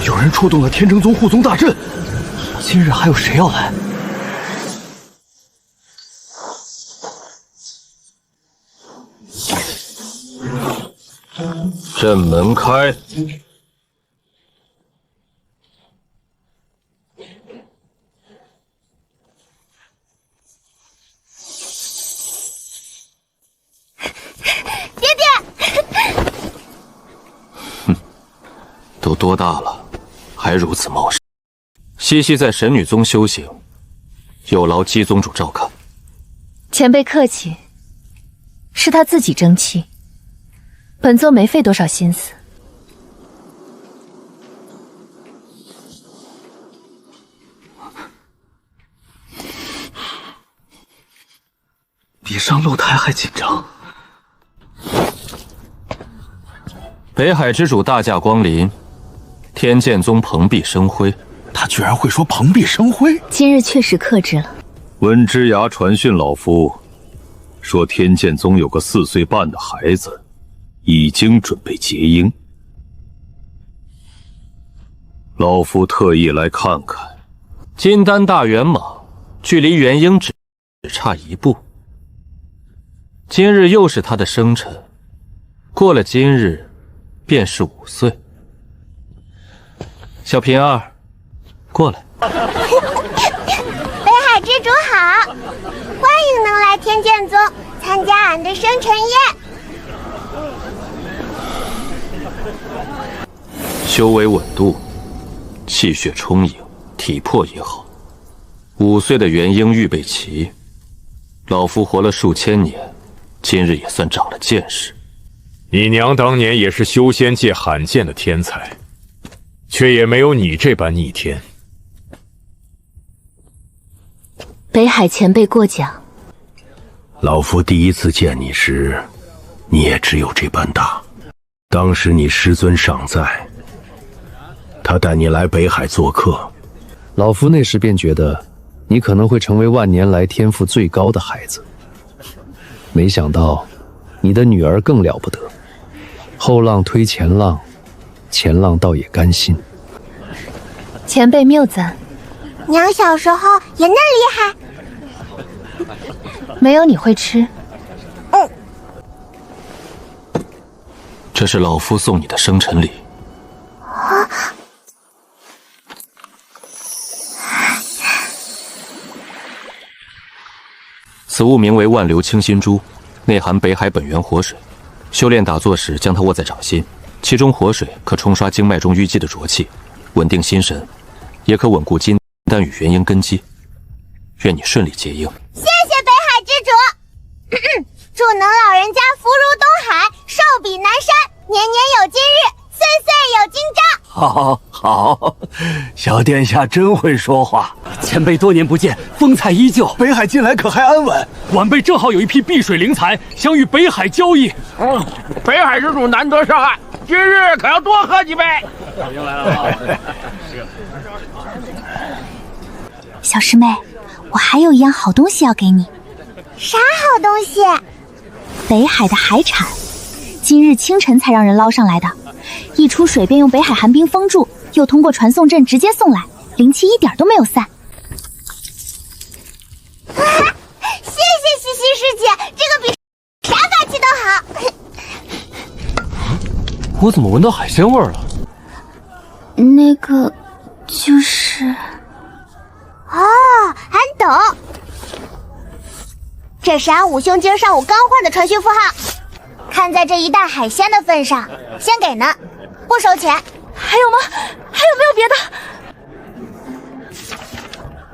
有人触动了天成宗护宗大阵，今日还有谁要来？阵门开。爹爹，都多大了，还如此冒失。西西在神女宗修行，有劳姬宗主照看。前辈客气，是他自己争气，本座没费多少心思。比上露台还紧张。北海之主大驾光临，天剑宗蓬荜生辉。他居然会说蓬荜生辉？今日确实克制了。温之牙传讯老夫，说天剑宗有个4岁半的孩子，已经准备结婴。老夫特意来看看。金丹大圆蟒，距离元婴只差1步。今日又是他的生辰，过了今日，便是5岁。小平儿，过来。北海之主好，欢迎能来天剑宗参加俺的生辰宴。修为稳度，气血充盈，体魄也好。5岁的元婴预备齐，老夫活了数千年，今日也算长了见识。你娘当年也是修仙界罕见的天才，却也没有你这般逆天。北海前辈过奖。老夫第一次见你时，你也只有这般大。当时你师尊尚在，他带你来北海做客，老夫那时便觉得你可能会成为万年来天赋最高的孩子。没想到你的女儿更了不得，后浪推前浪，前浪倒也甘心。前辈谬赞。娘小时候也那厉害。没有你会吃。这是老夫送你的生辰礼。此物名为万流清心珠，内含北海本源活水。修炼打坐时，将它握在掌心，其中活水可冲刷经脉中淤积的浊气，稳定心神，也可稳固金丹与元婴根基。愿你顺利结婴。谢谢北海之主，祝能老人家福如东海，寿比南山，年年有今日，岁岁有今朝。好，好，小殿下真会说话。前辈多年不见，风采依旧。北海近来可还安稳？晚辈正好有一批碧水灵材，想与北海交易。北海之主难得上岸，今日可要多喝几杯。又来了。小师妹，我还有一样好东西要给你。啥好东西？北海的海产，今日清晨才让人捞上来的，一出水便用北海寒冰封住，又通过传送阵直接送来，灵气一点都没有散。谢谢西西师姐，这个比啥法器都好。我怎么闻到海鲜味了？那个就是俺懂，这是俺五兄今儿上午刚换的传讯符号。看在这一袋海鲜的份上，先给呢，不收钱。还有吗？还有没有别的？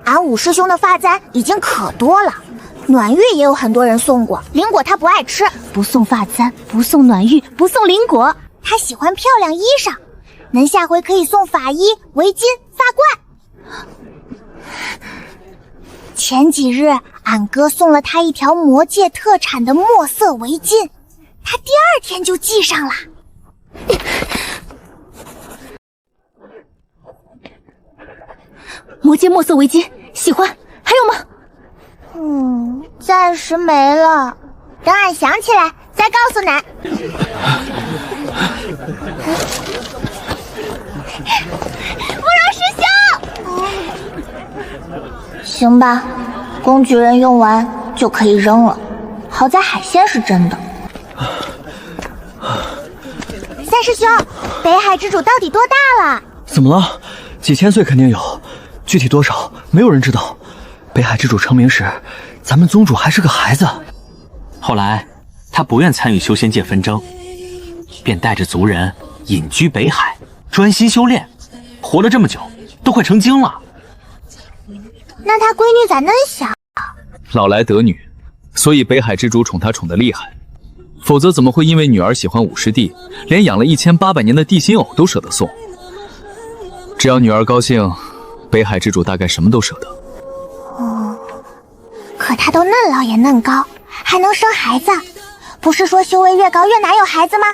俺五师兄的发簪已经可多了，暖玉也有很多人送过，灵果他不爱吃，不送发簪，不送暖玉，不送灵果，他喜欢漂亮衣裳，能下回可以送发衣、围巾、发冠。前几日俺哥送了他一条魔界特产的墨色围巾，他第2天就系上了。魔界墨色围巾，喜欢，还有吗？暂时没了，等俺想起来再告诉俺。芙蓉师兄，行吧，工具人用完就可以扔了。好在海鲜是真的。三师兄，北海之主到底多大了？怎么了？几千岁肯定有，具体多少没有人知道。北海之主成名时，咱们宗主还是个孩子。后来他不愿参与修仙界纷争，便带着族人隐居北海，专心修炼。活了这么久，都快成精了。那他闺女咋嫩小？老来得女，所以北海之主宠她宠得厉害。否则怎么会因为女儿喜欢武师弟，连养了1800年的地心藕都舍得送？只要女儿高兴，北海之主大概什么都舍得。可他都嫩老也嫩高，还能生孩子，不是说修为越高越难有孩子吗？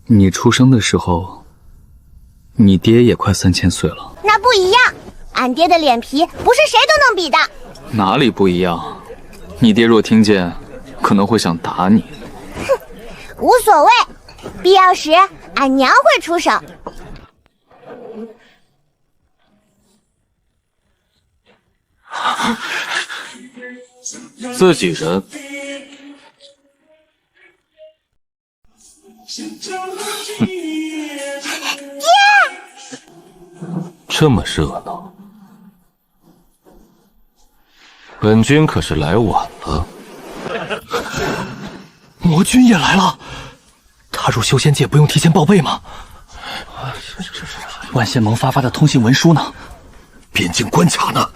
你出生的时候，你爹也快3000岁了。那不一样，俺爹的脸皮不是谁都能比的。哪里不一样？你爹若听见，可能会想打你。无所谓，必要时俺娘会出手。自己人，这么热闹，本君可是来晚了。魔君也来了，踏入修仙界不用提前报备吗？万仙盟发的通信文书呢？边境关卡呢？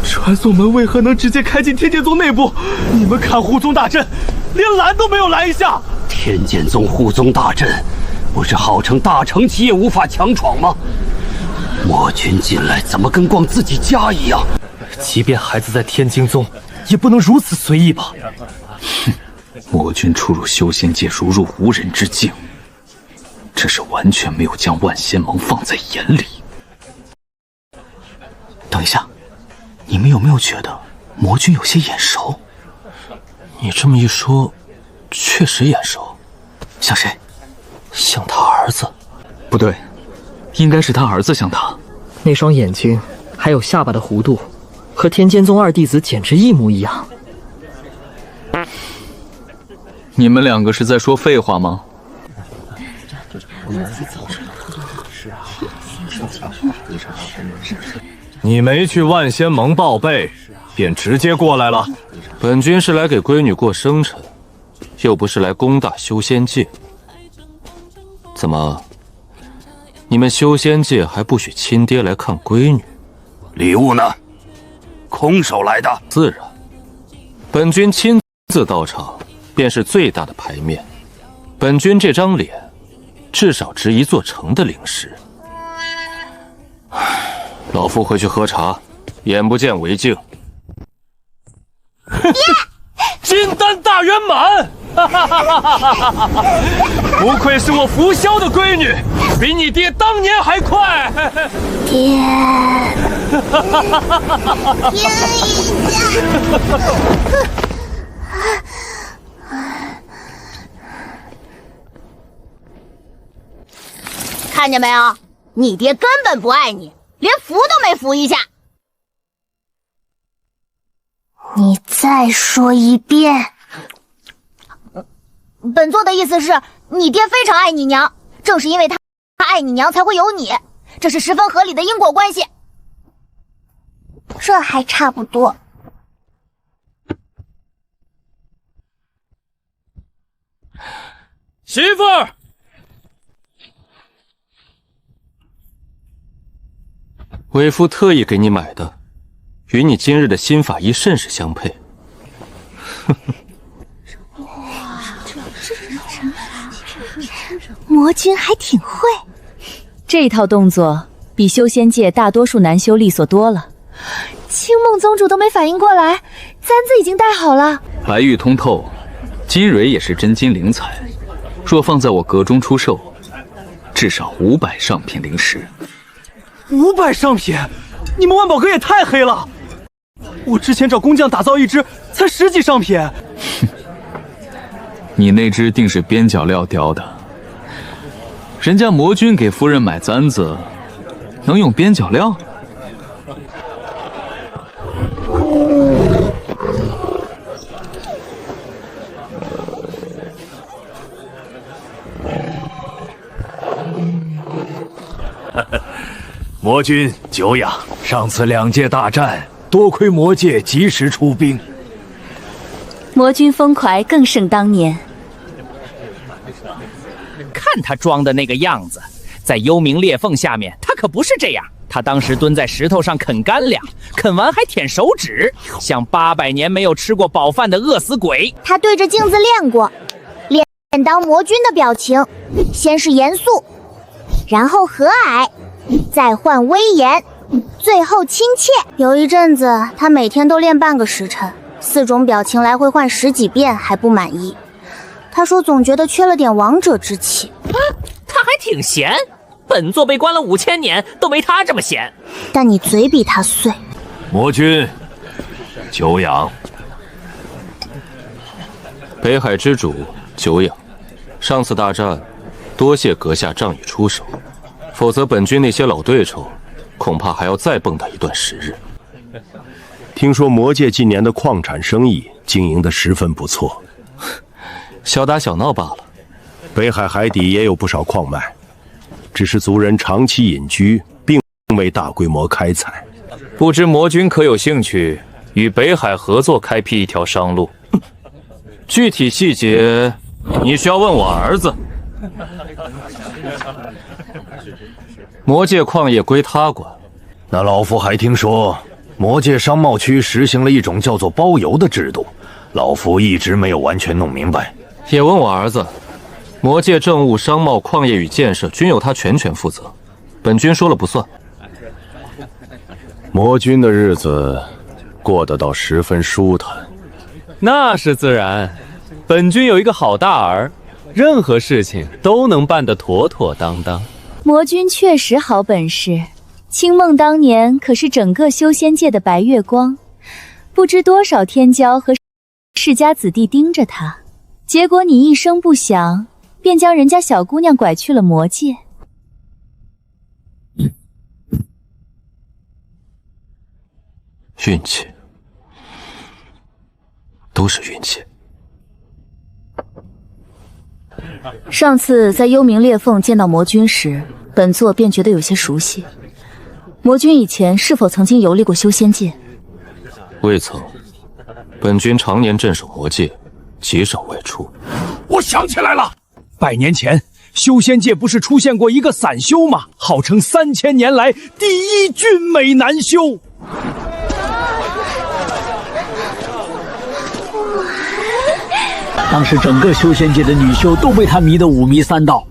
传送门为何能直接开进天剑宗内部？你们看护宗大阵，连拦都没有拦一下。天剑宗护宗大阵，不是号称大成期也无法强闯吗？魔君进来怎么跟逛自己家一样？即便孩子在天京宗，也不能如此随意吧？哼，魔君出入修仙界如入无人之境，这是完全没有将万仙盟放在眼里。等一下，你们有没有觉得魔君有些眼熟？你这么一说，确实眼熟。像谁？像他儿子？不对，应该是他儿子像他。那双眼睛，还有下巴的弧度，和天剑宗2弟子简直一模一样。你们2个是在说废话吗？你没去万仙盟报备，便直接过来了。本君是来给闺女过生辰，又不是来攻打修仙界。怎么，你们修仙界还不许亲爹来看闺女？礼物呢？空手来的？自然，本君亲自到场，便是最大的牌面。本君这张脸，至少值一座城的灵石。老夫回去喝茶，眼不见为净。金丹大圆满！不愧是我福萧的闺女，比你爹当年还快。爹，停一下！看见没有，你爹根本不爱你，连扶都没扶一下。你再说一遍。本座的意思是，你爹非常爱你娘，正是因为他爱你娘，才会有你，这是十分合理的因果关系。这还差不多。媳妇儿，为夫特意给你买的，与你今日的新法衣甚是相配。魔君还挺会，这套动作比修仙界大多数男修利索多了。青梦宗主都没反应过来，簪子已经戴好了。白玉通透，金蕊也是真金灵材，若放在我阁中出售，至少500上品灵石。500上品，你们万宝阁也太黑了！我之前找工匠打造一只，才10几上品。你那只定是边角料雕的，人家魔君给夫人买簪子，能用边角料？魔君久仰，上次2界大战，多亏魔界及时出兵。魔君风怀更胜当年。看他装的那个样子，在幽冥裂缝下面，他可不是这样。他当时蹲在石头上啃干粮，啃完还舔手指，像800年没有吃过饱饭的饿死鬼。他对着镜子练过，练当魔君的表情，先是严肃，然后和蔼，再换威严，最后亲切。有一阵子，他每天都练半个时辰，4种表情来回换10几遍还不满意。他说总觉得缺了点王者之气。他还挺闲，本座被关了5000年都没他这么闲。但你嘴比他碎。魔君久仰。北海之主久仰，上次大战多谢阁下仗义出手，否则本君那些老对手恐怕还要再蹦跶一段时日。听说魔界近年的矿产生意经营得十分不错，小打小闹罢了。北海海底也有不少矿脉，只是族人长期隐居，并未大规模开采。不知魔君可有兴趣与北海合作开辟一条商路？具体细节你需要问我儿子。魔界矿业归他管。那老夫还听说魔界商贸区实行了一种叫做包邮的制度，老夫一直没有完全弄明白。也问我儿子。魔界政务、商贸、矿业与建设均由他全权负责，本君说了不算。魔君的日子过得倒十分舒坦。那是自然，本君有一个好大儿，任何事情都能办得妥妥当当。魔君确实好本事，青梦当年可是整个修仙界的白月光，不知多少天骄和世家子弟盯着他，结果你一声不响，便将人家小姑娘拐去了魔界。运气，都是运气。上次在幽冥裂缝见到魔君时，本座便觉得有些熟悉。魔君以前是否曾经游历过修仙界？未曾，本君常年镇守魔界，极少外出。我想起来了，100年前修仙界不是出现过一个散修吗？号称3000年来第1俊美男修。当时整个修仙界的女修都被他迷得5迷3道。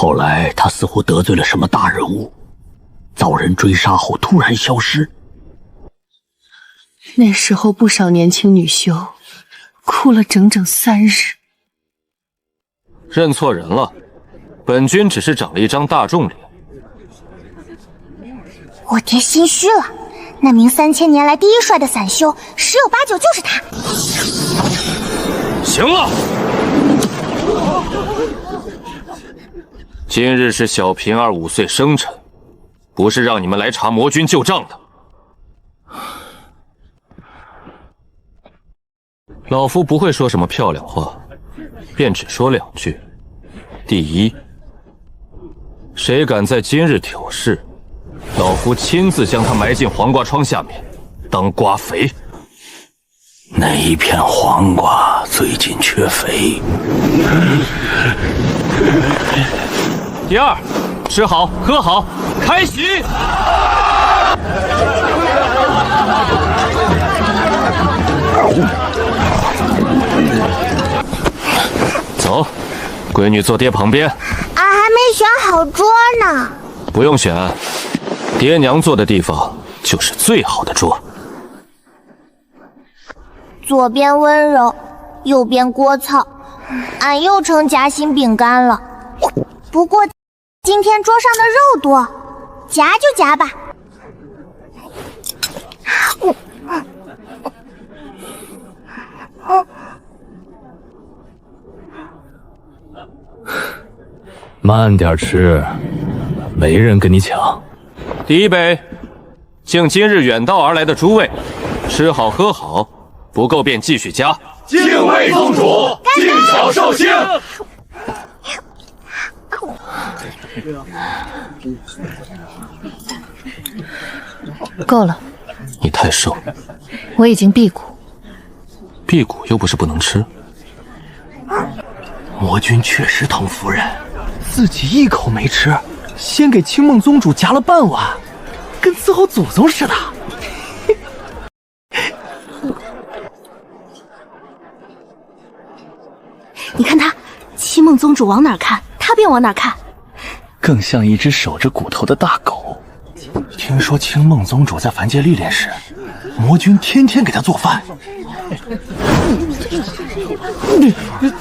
后来他似乎得罪了什么大人物，遭人追杀后突然消失。那时候不少年轻女修哭了整整3日。认错人了，本君只是长了一张大众脸。我爹心虚了，那名3000年来第一帅的散修，十有八九就是他。行了，今日是小平儿5岁生辰，不是让你们来查魔君旧账的。老夫不会说什么漂亮话，便只说2句。第一，谁敢在今日挑事，老夫亲自将他埋进黄瓜窗下面，当瓜肥。那一片黄瓜最近缺肥。第二，吃好喝好，开席。走，闺女坐爹旁边。俺还没选好桌呢。不用选，爹娘坐的地方就是最好的桌。左边温柔，右边聒噪，俺又成夹心饼干了。不过今天桌上的肉多，夹就夹吧。慢点吃，没人跟你抢。第一杯，敬今日远道而来的诸位，吃好喝好，不够便继续加。敬畏宗主，敬巧寿星。够了，你太瘦，我已经辟谷。辟谷又不是不能吃。魔君确实疼夫人，自己一口没吃，先给青梦宗主夹了半碗，跟伺候祖宗似的。你看他，青梦宗主往哪看，他便往哪看，更像一只守着骨头的大狗。听说青梦宗主在凡界历练时，魔君天天给他做饭，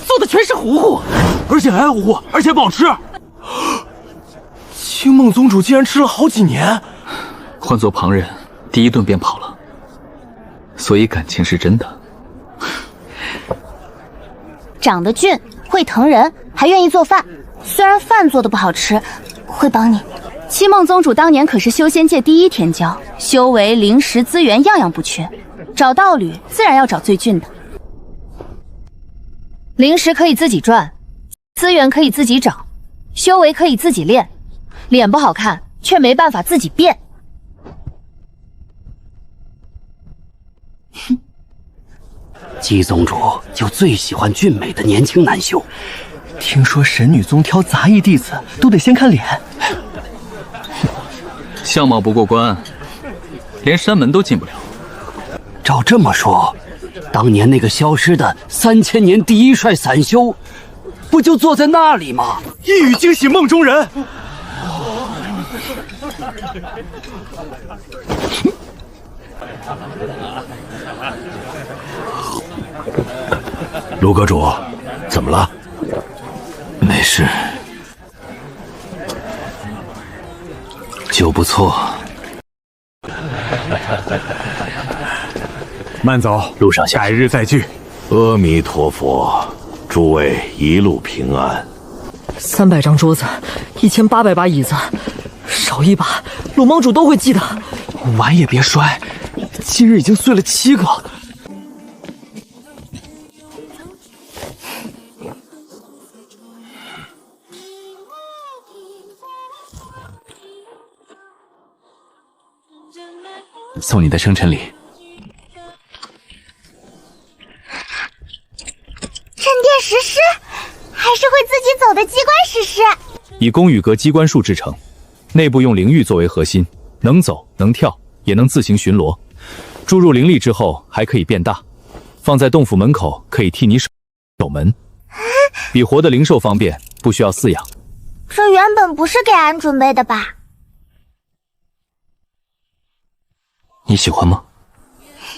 做的全是糊糊，而且还糊，而且不好吃。青梦宗主竟然吃了好几年，换做旁人，第一顿便跑了，所以感情是真的。长得俊，会疼人，还愿意做饭。虽然饭做的不好吃，会帮你。七梦宗主当年可是修仙界第一天骄，修为、灵石、资源样样不缺，找道侣自然要找最俊的。灵石可以自己赚，资源可以自己找，修为可以自己练，脸不好看却没办法自己变。姬宗主就最喜欢俊美的年轻男修，听说神女宗挑杂役弟子都得先看脸，相貌不过关，连山门都进不了。照这么说，当年那个消失的3000年第一帅散修，不就坐在那里吗？一语惊醒梦中人。卢阁主，怎么了？没事，酒不错。慢走，路上改日再聚。阿弥陀佛，诸位一路平安。300张桌子，1800把椅子，少一把，鲁盟主都会记得。碗也别摔，今日已经碎了7个。送你的生辰礼。镇殿石狮，还是会自己走的机关石狮。以宫宇阁机关术制成，内部用灵域作为核心，能走能跳，也能自行巡逻。注入灵力之后还可以变大，放在洞府门口可以替你守门，比活的灵兽方便，不需要饲养。这原本不是给俺准备的吧？你喜欢吗？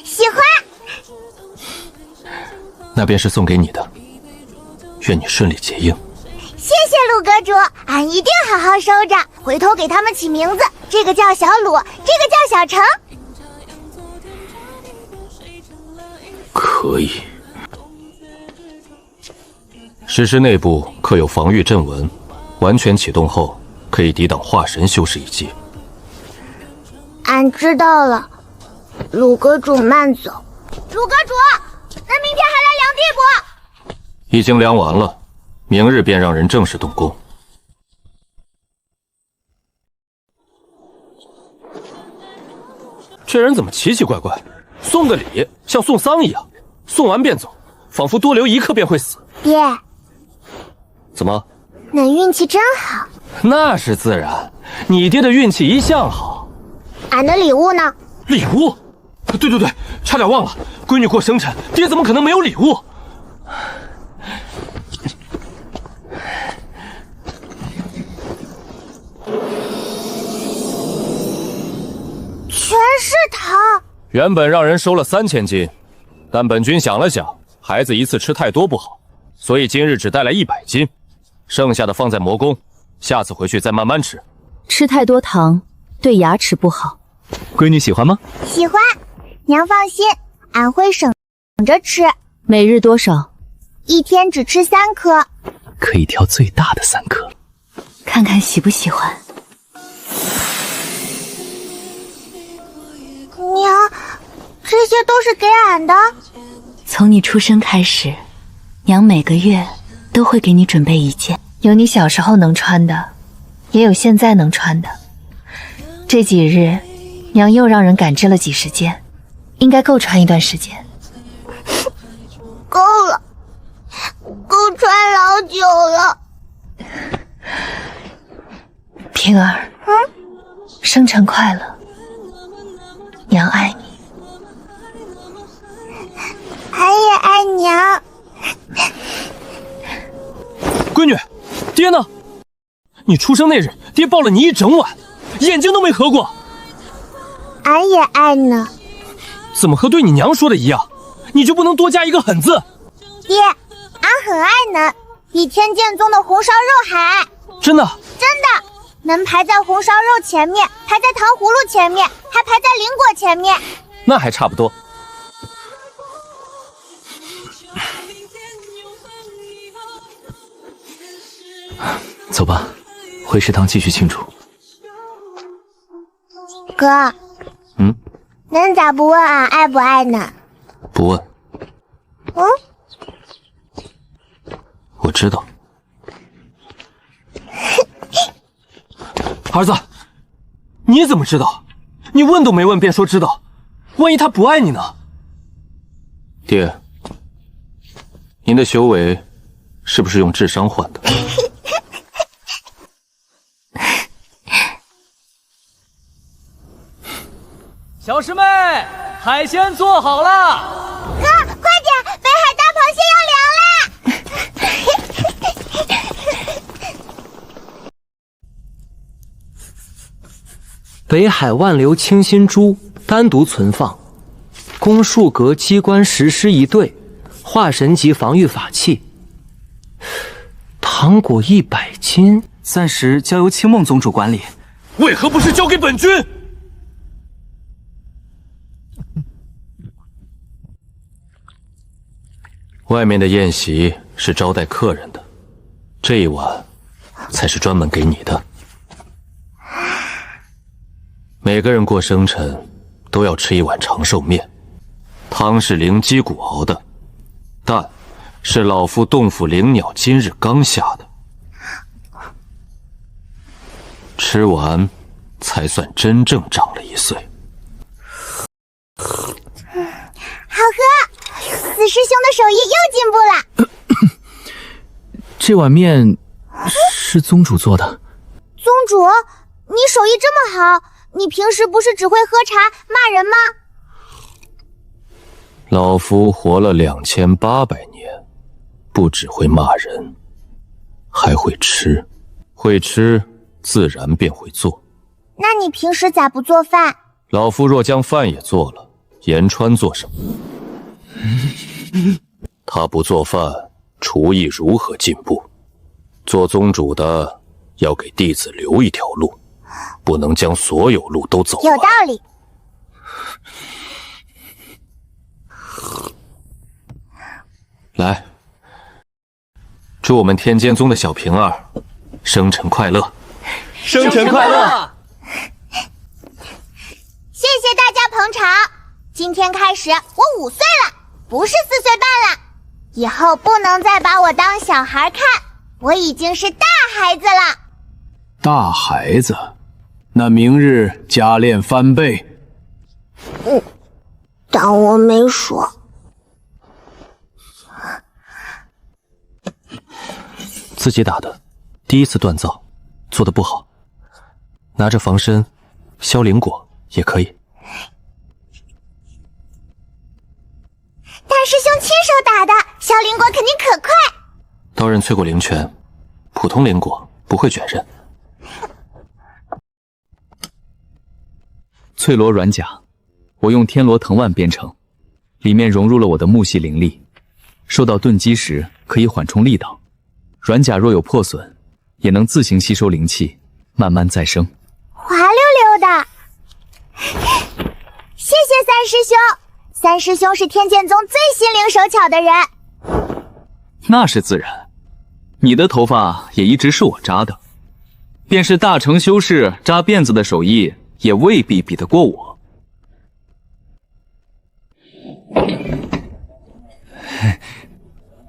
喜欢。那便是送给你的，愿你顺利结印。谢谢陆阁主，俺一定好好收着，回头给他们起名字，这个叫小鲁，这个叫小程。可以。石狮内部刻有防御阵纹，完全启动后可以抵挡化神修士一击。俺知道了，鲁阁主慢走。鲁阁主，咱明天还来量地不？已经量完了，明日便让人正式动工。这人怎么奇奇怪怪？送个礼像送丧一样，送完便走，仿佛多留一刻便会死。爹，怎么？恁运气真好。那是自然，你爹的运气一向好。俺的礼物呢？礼物？对，差点忘了，闺女过生辰，爹怎么可能没有礼物？全是糖。原本让人收了3000斤，但本君想了想，孩子一次吃太多不好，所以今日只带来100斤，剩下的放在魔宫，下次回去再慢慢吃。吃太多糖对牙齿不好。闺女喜欢吗？喜欢。娘放心，俺会省着吃。每日多少？1天只吃3颗。可以挑最大的3颗。看看喜不喜欢。娘，这些都是给俺的。从你出生开始，娘每个月都会给你准备1件，有你小时候能穿的，也有现在能穿的。这几日，娘又让人赶制了几十件，应该够穿一段时间。够了，够穿老久了。平儿，生辰快乐，娘爱你。俺也爱娘。闺女，爹呢？你出生那日，爹抱了你一整晚，眼睛都没合过。俺也爱呢。怎么和对你娘说的一样？你就不能多加一个狠字？爹，俺很爱恁，比天剑宗的红烧肉还爱。真的？真的。能排在红烧肉前面，排在糖葫芦前面，还排在灵果前面。那还差不多。走吧，回食堂继续庆祝。哥，恁咋不问俺爱不爱呢？不问。我知道。儿子，你怎么知道？你问都没问便说知道，万一他不爱你呢？爹，您的修为是不是用智商换的？小师妹，海鲜做好了。哥，快点，北海大螃蟹要凉啦！北海万流清心珠单独存放，宫树阁机关石狮1对，化神级防御法器。糖果100斤，暂时交由青梦宗主管理。为何不是交给本君？外面的宴席是招待客人的，这一碗才是专门给你的。每个人过生辰都要吃一碗长寿面，汤是灵鸡骨熬的，蛋是老夫洞府灵鸟今日刚下的，吃完才算真正长了1岁。好喝，四师兄的手艺又进步了。这碗面是宗主做的。宗主，你手艺这么好，你平时不是只会喝茶骂人吗？老夫活了2800年，不只会骂人，还会吃，会吃，自然便会做。那你平时咋不做饭？老夫若将饭也做了，言川做什么？他不做饭，厨艺如何进步？做宗主的要给弟子留一条路，不能将所有路都走完。有道理。来，祝我们天剑宗的小平儿生辰快乐！生辰快乐！谢谢大家捧场。今天开始，我5岁了，不是4岁半了。以后不能再把我当小孩看，我已经是大孩子了。大孩子，那明日加练翻倍。当我没说。自己打的，第一次锻造，做得不好。拿着防身消灵果也可以。大师兄亲手打的，消灵果肯定可快。刀刃淬过灵泉，普通灵果不会卷刃。淬罗软甲，我用天罗藤蔓编成，里面融入了我的木系灵力，受到钝击时可以缓冲力道。软甲若有破损，也能自行吸收灵气，慢慢再生。滑溜溜的。谢谢三师兄，三师兄是天剑宗最心灵手巧的人。那是自然，你的头发也一直是我扎的，便是大成修士扎辫子的手艺，也未必比得过我。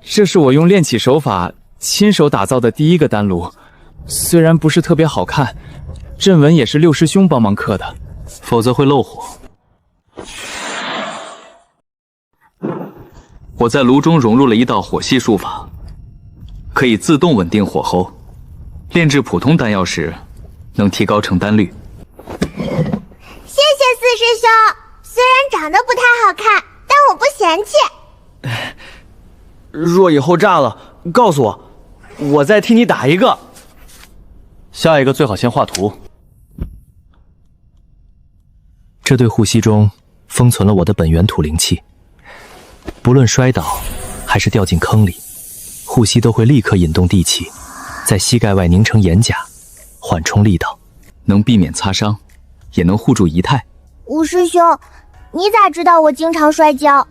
这是我用炼器手法亲手打造的第一个丹炉，虽然不是特别好看，阵纹也是六师兄帮忙刻的，否则会漏火。我在炉中融入了一道火系术法，可以自动稳定火候，炼制普通丹药时能提高成丹率。谢谢四师兄，虽然长得不太好看，但我不嫌弃。若以后炸了，告诉我，我再替你打一个。下一个最好先画图。这对护膝中封存了我的本源土灵气，不论摔倒还是掉进坑里，护膝都会立刻引动地气，在膝盖外凝成岩甲，缓冲力道，能避免擦伤，也能护住仪态。吴师兄，你咋知道我经常摔跤？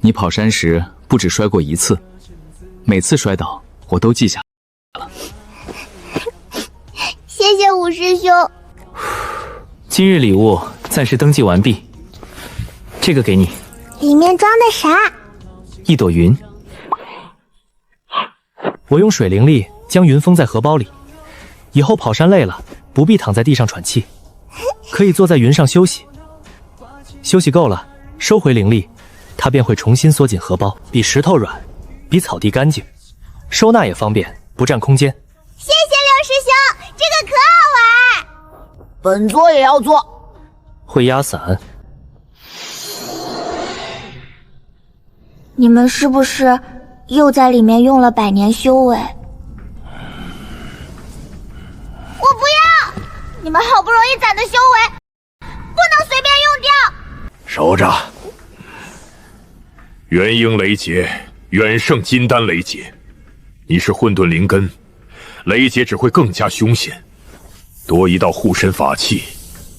你跑山时不止摔过一次，每次摔倒我都记下了。谢谢吴师兄。今日礼物暂时登记完毕，这个给你。里面装的啥？一朵云。我用水灵力将云封在荷包里，以后跑山累了，不必躺在地上喘气，可以坐在云上休息。休息够了，收回灵力，它便会重新缩进荷包，比石头软，比草地干净，收纳也方便，不占空间。谢谢六师兄，这个可好玩。本座也要做。会压伞。你们是不是又在里面用了百年修为？我不要！你们好不容易攒的修为，不能随便用掉。收着。元婴雷劫远胜金丹雷劫，你是混沌灵根，雷劫只会更加凶险。多一道护身法器，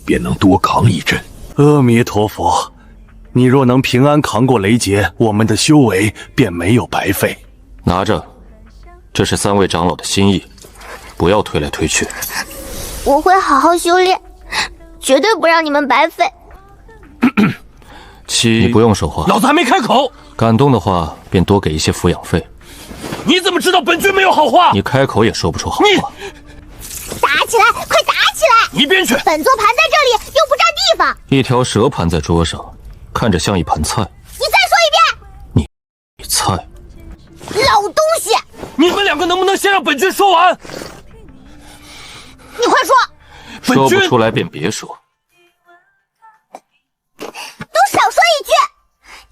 便能多扛一阵。阿弥陀佛，你若能平安扛过雷劫，我们的修为便没有白费。拿着，这是3位长老的心意，不要推来推去。我会好好修炼，绝对不让你们白费。你不用说话，老子还没开口。感动的话便多给一些抚养费。你怎么知道本君没有好话？你开口也说不出好话。打起来，快打起来！一边去！本座盘在这里，又不占地方。一条蛇盘在桌上，看着像一盘菜。你再说一遍！你菜！老东西！你们2个能不能先让本君说完？你快说！说不出来便别说。都少说一句！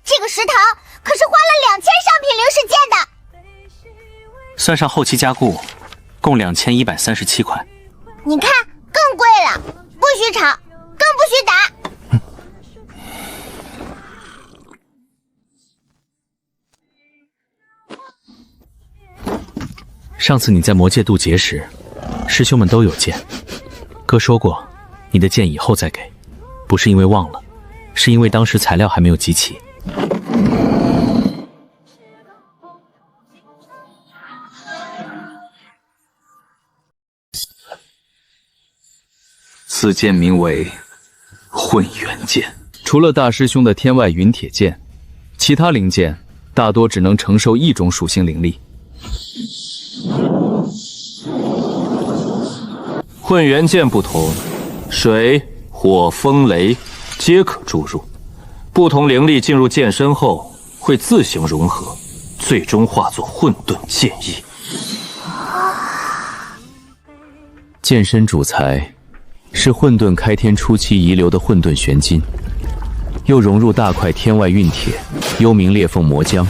这个石堂可是花了2000上品灵石建的。算上后期加固，共2137块。你看，更贵了，不许吵，更不许打。上次你在魔界渡劫时，师兄们都有剑。哥说过，你的剑以后再给，不是因为忘了，是因为当时材料还没有集齐。此剑名为混元剑。除了大师兄的天外云铁剑，其他灵剑大多只能承受一种属性灵力。混元剑不同，水、火、风、雷皆可注入，不同灵力进入剑身后会自行融合，最终化作混沌剑意。剑身主材是混沌开天初期遗留的混沌玄金，又融入大块天外运铁、幽冥裂缝魔浆，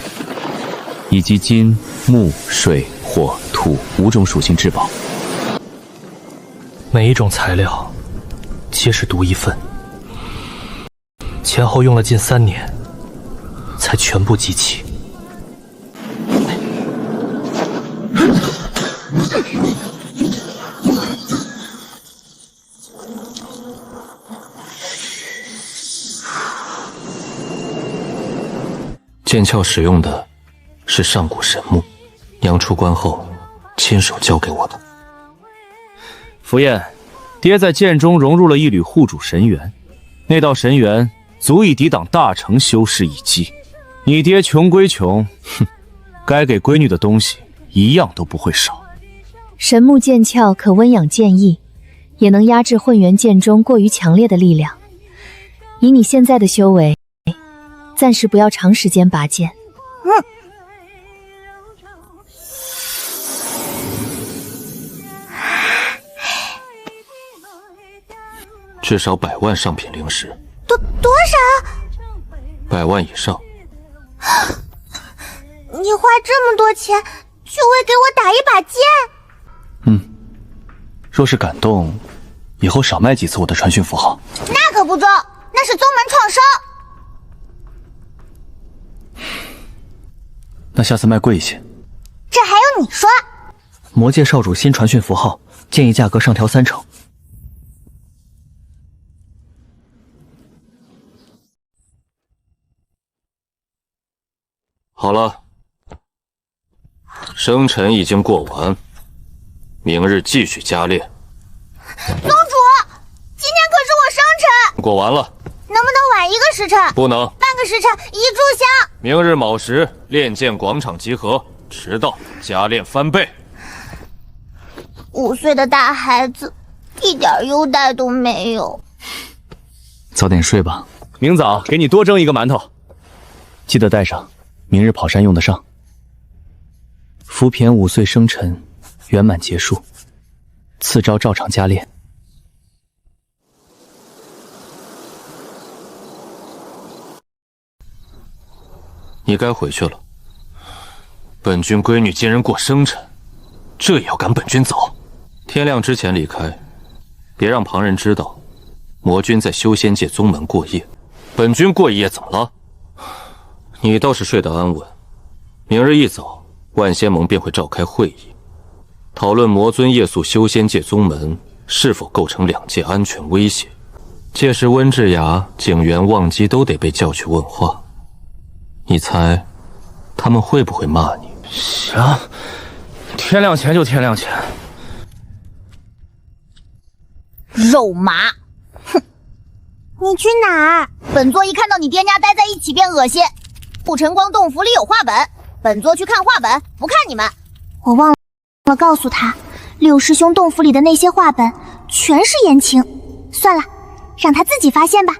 以及金、木、水、火、土5种属性至宝。每一种材料皆是独一份，前后用了近3年，才全部集齐。剑鞘使用的是上古神木，娘出关后亲手教给我的。福燕，爹在剑中融入了一缕护主神元，那道神元足以抵挡大成修士一击。你爹穷归穷，哼，该给闺女的东西一样都不会少。神木剑鞘可温养剑意，也能压制混元剑中过于强烈的力量。以你现在的修为，暂时不要长时间拔剑。至少100万上品灵石。多少？100万以上。你花这么多钱，就为给我打一把剑？若是感动，以后少卖几次我的传讯符号。那可不中，那是宗门创收。那下次卖贵一些。这还用你说？魔界少主新传讯符号，建议价格上调3成。好了，生辰已经过完，明日继续加炼。宗主，今天可是我生辰。过完了。能不能晚1个时辰？不能。半个时辰一炷香。明日卯时炼剑广场集合，迟到加炼翻倍。5岁的大孩子，一点优待都没有。早点睡吧，明早给你多蒸一个馒头，记得带上，明日跑山用得上。福骈5岁生辰圆满结束，次朝照常加炼。你该回去了。本君闺女今日过生辰，这也要赶本君走。天亮之前离开，别让旁人知道魔君在修仙界宗门过夜。本君过一夜怎么了？你倒是睡得安稳。明日一早，万仙盟便会召开会议，讨论魔尊夜宿修仙界宗门是否构成2界安全威胁。届时温志雅、景元、忘机都得被叫去问话。你猜他们会不会骂你？行，天亮前就天亮前。肉麻，哼！你去哪儿？本座一看到你爹娘待在一起便恶心。护晨光洞府里有画本，本座去看画本，不看你们。我忘了告诉他，6师兄洞府里的那些画本全是言情。算了，让他自己发现吧。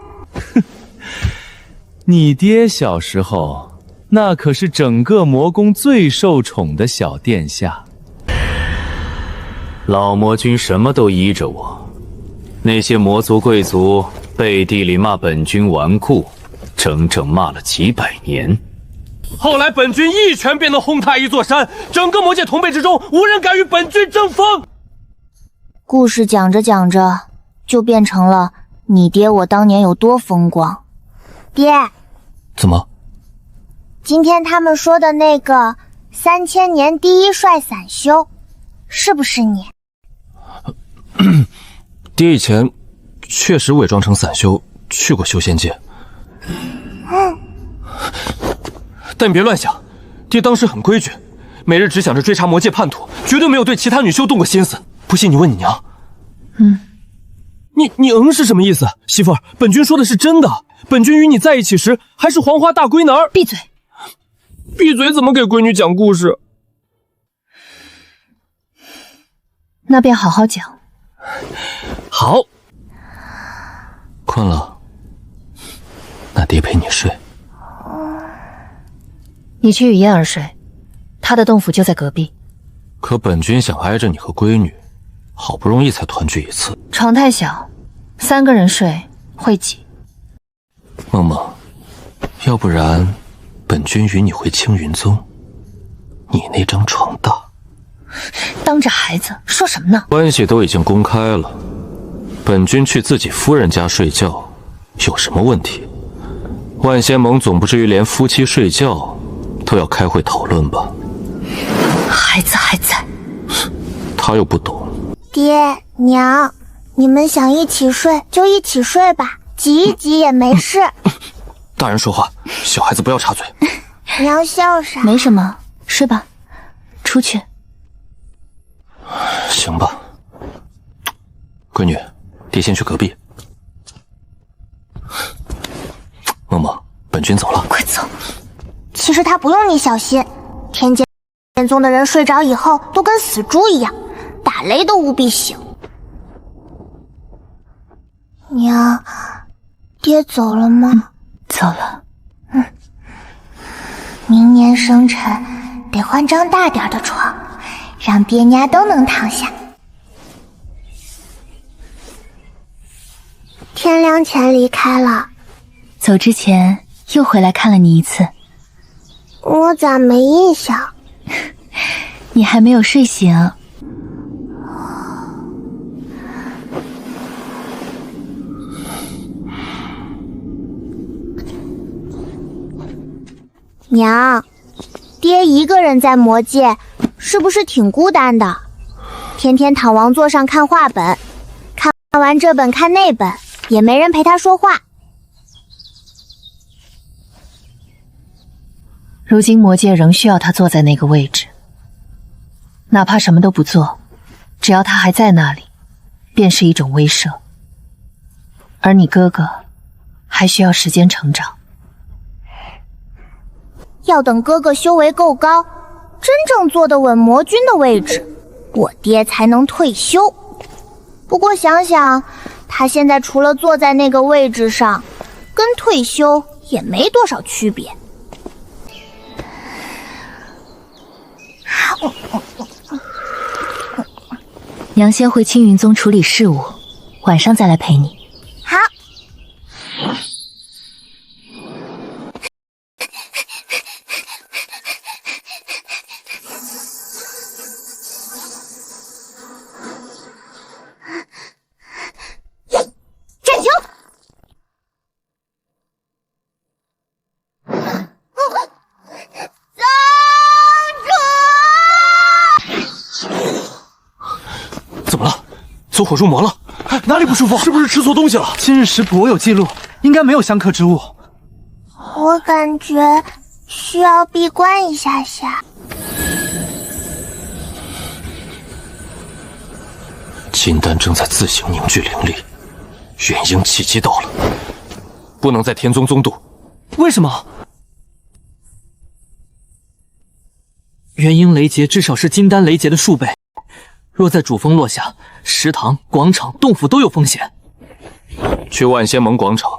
你爹小时候那可是整个魔宫最受宠的小殿下。老魔君什么都依着我，那些魔族贵族背地里骂本君纨绔，整整骂了几百年。后来本君一拳便能轰塌一座山，整个魔界同辈之中，无人敢与本君争锋。故事讲着讲着，就变成了你爹我当年有多风光。爹，怎么？今天他们说的那个3000年第一帅散修，是不是你？爹以前确实伪装成散修去过修仙界。但你别乱想，爹当时很规矩，每日只想着追查魔界叛徒，绝对没有对其他女修动过心思。不信你问你娘。你是什么意思？媳妇儿，本君说的是真的。本君与你在一起时还是黄花大闺男。闭嘴！闭嘴怎么给闺女讲故事？那便好好讲。好。困了，那爹陪你睡。你去与燕儿睡，她的洞府就在隔壁。可本君想挨着你和闺女，好不容易才团聚一次。床太小，3个人睡会挤。梦梦，要不然本君与你回青云宗，你那张床大。当着孩子说什么呢？关系都已经公开了，本君去自己夫人家睡觉有什么问题？万仙盟总不至于连夫妻睡觉都要开会讨论吧？孩子还在，他又不懂。爹娘，你们想一起睡就一起睡吧，挤一挤也没事。大人说话，小孩子不要插嘴。娘笑啥？没什么，睡吧。出去。行吧，闺女，爹先去隔壁。梦梦，本君走了。快走！其实他不用你小心，天剑宗的人睡着以后都跟死猪一样，打雷都无必醒。娘，爹走了吗？走了。明年生辰得换张大点的床，让爹娘都能躺下。天亮前离开了，走之前又回来看了你一次。我咋没印象？你还没有睡醒。娘，爹一个人在魔界，是不是挺孤单的？天天躺王座上看画本，看完这本看那本，也没人陪他说话。如今魔界仍需要他坐在那个位置，哪怕什么都不做，只要他还在那里，便是一种威慑。而你哥哥还需要时间成长，要等哥哥修为够高，真正坐得稳魔君的位置，我爹才能退休。不过想想，他现在除了坐在那个位置上，跟退休也没多少区别。娘先回青云宗处理事务，晚上再来陪你。好。战球！怎么了？走火入魔了？哪里不舒服？是不是吃错东西了？今日食谱我有记录，应该没有相克之物。我感觉需要闭关一下下。金丹正在自行凝聚灵力，元婴契机到了，不能在天宗宗度。为什么？元婴雷劫至少是金丹雷劫的数倍，若在主峰落下，食堂、广场、洞府都有风险。去万仙盟广场，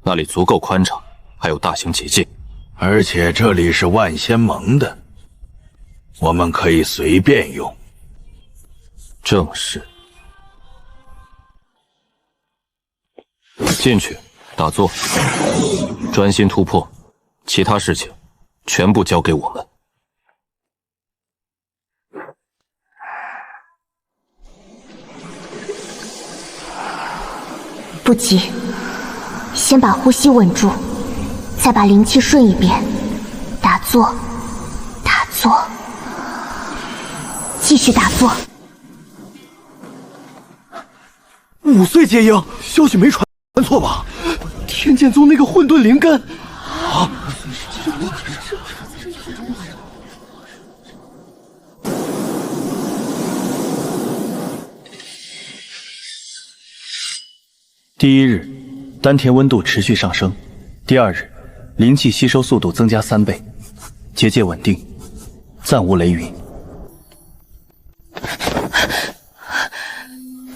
那里足够宽敞，还有大型结界，而且这里是万仙盟的，我们可以随便用。正是。进去打坐，专心突破，其他事情全部交给我们。不急，先把呼吸稳住，再把灵气顺一遍，打坐，打坐，继续打坐。5岁结婴，消息没传错吧？天剑宗那个混沌灵根啊！第1日，丹田温度持续上升；第2日，灵气吸收速度增加3倍，结界稳定，暂无雷云。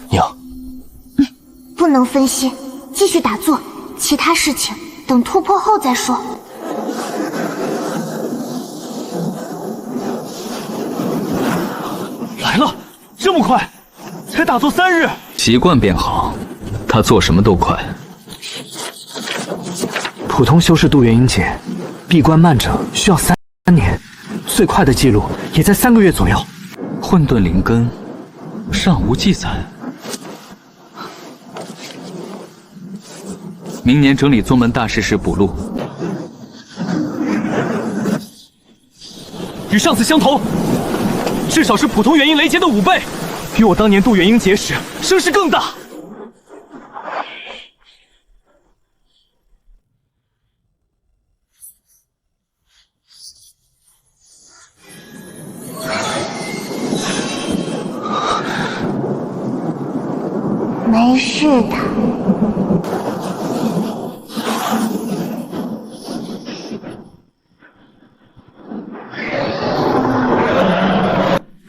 娘，不能分心，继续打坐，其他事情等突破后再说。来了，这么快，才打坐3日，习惯变好，他做什么都快。普通修士渡元婴劫，闭关慢者需要3年，最快的记录也在3个月左右。混沌灵根尚无记载。明年整理宗门大事时补录。与上次相同，至少是普通元婴雷劫的5倍，比我当年渡元婴劫时声势更大。没事的。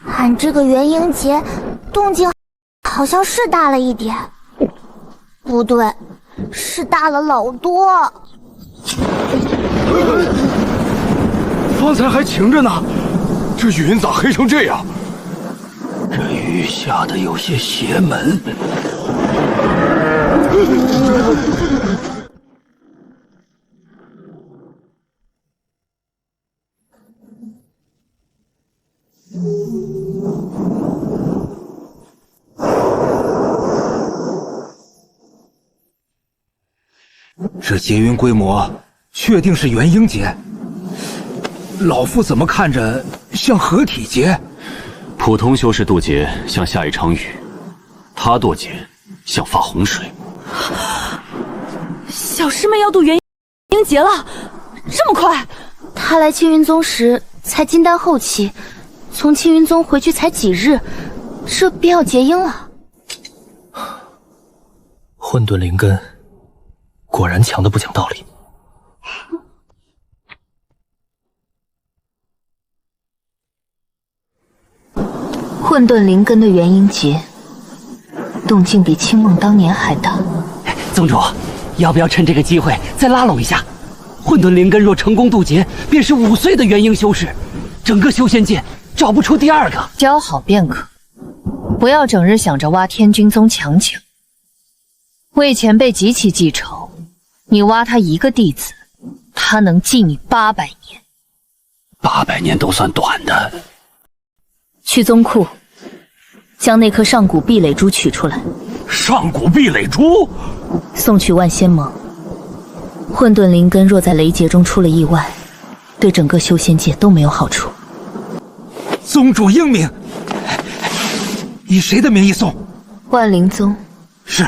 俺这个元婴劫动静好像是大了一点，不对，是大了老多。方才还晴着呢，这云咋黑成这样？这雨下的有些邪门。这劫云规模确定是元婴劫，老夫怎么看着像合体劫？普通修士渡劫像下一场雨，他渡劫像发洪水。小师妹要渡元婴劫了，这么快？他来青云宗时才金丹后期，从青云宗回去才几日，这便要结婴了。混沌灵根果然强得不讲道理。混沌灵根的元婴劫，动静比青梦当年还大。宗主，要不要趁这个机会再拉拢一下？混沌灵根若成功渡劫，便是5岁的元婴修士，整个修仙界找不出第2个。交好便可，不要整日想着挖天君宗强抢。为前辈极其记仇，你挖他一个弟子，他能记你800年。800年都算短的。去宗库，将那颗上古壁垒珠取出来。上古壁垒珠，送去万仙盟。混沌灵根若在雷劫中出了意外，对整个修仙界都没有好处。宗主英明，以谁的名义送？万灵宗。是。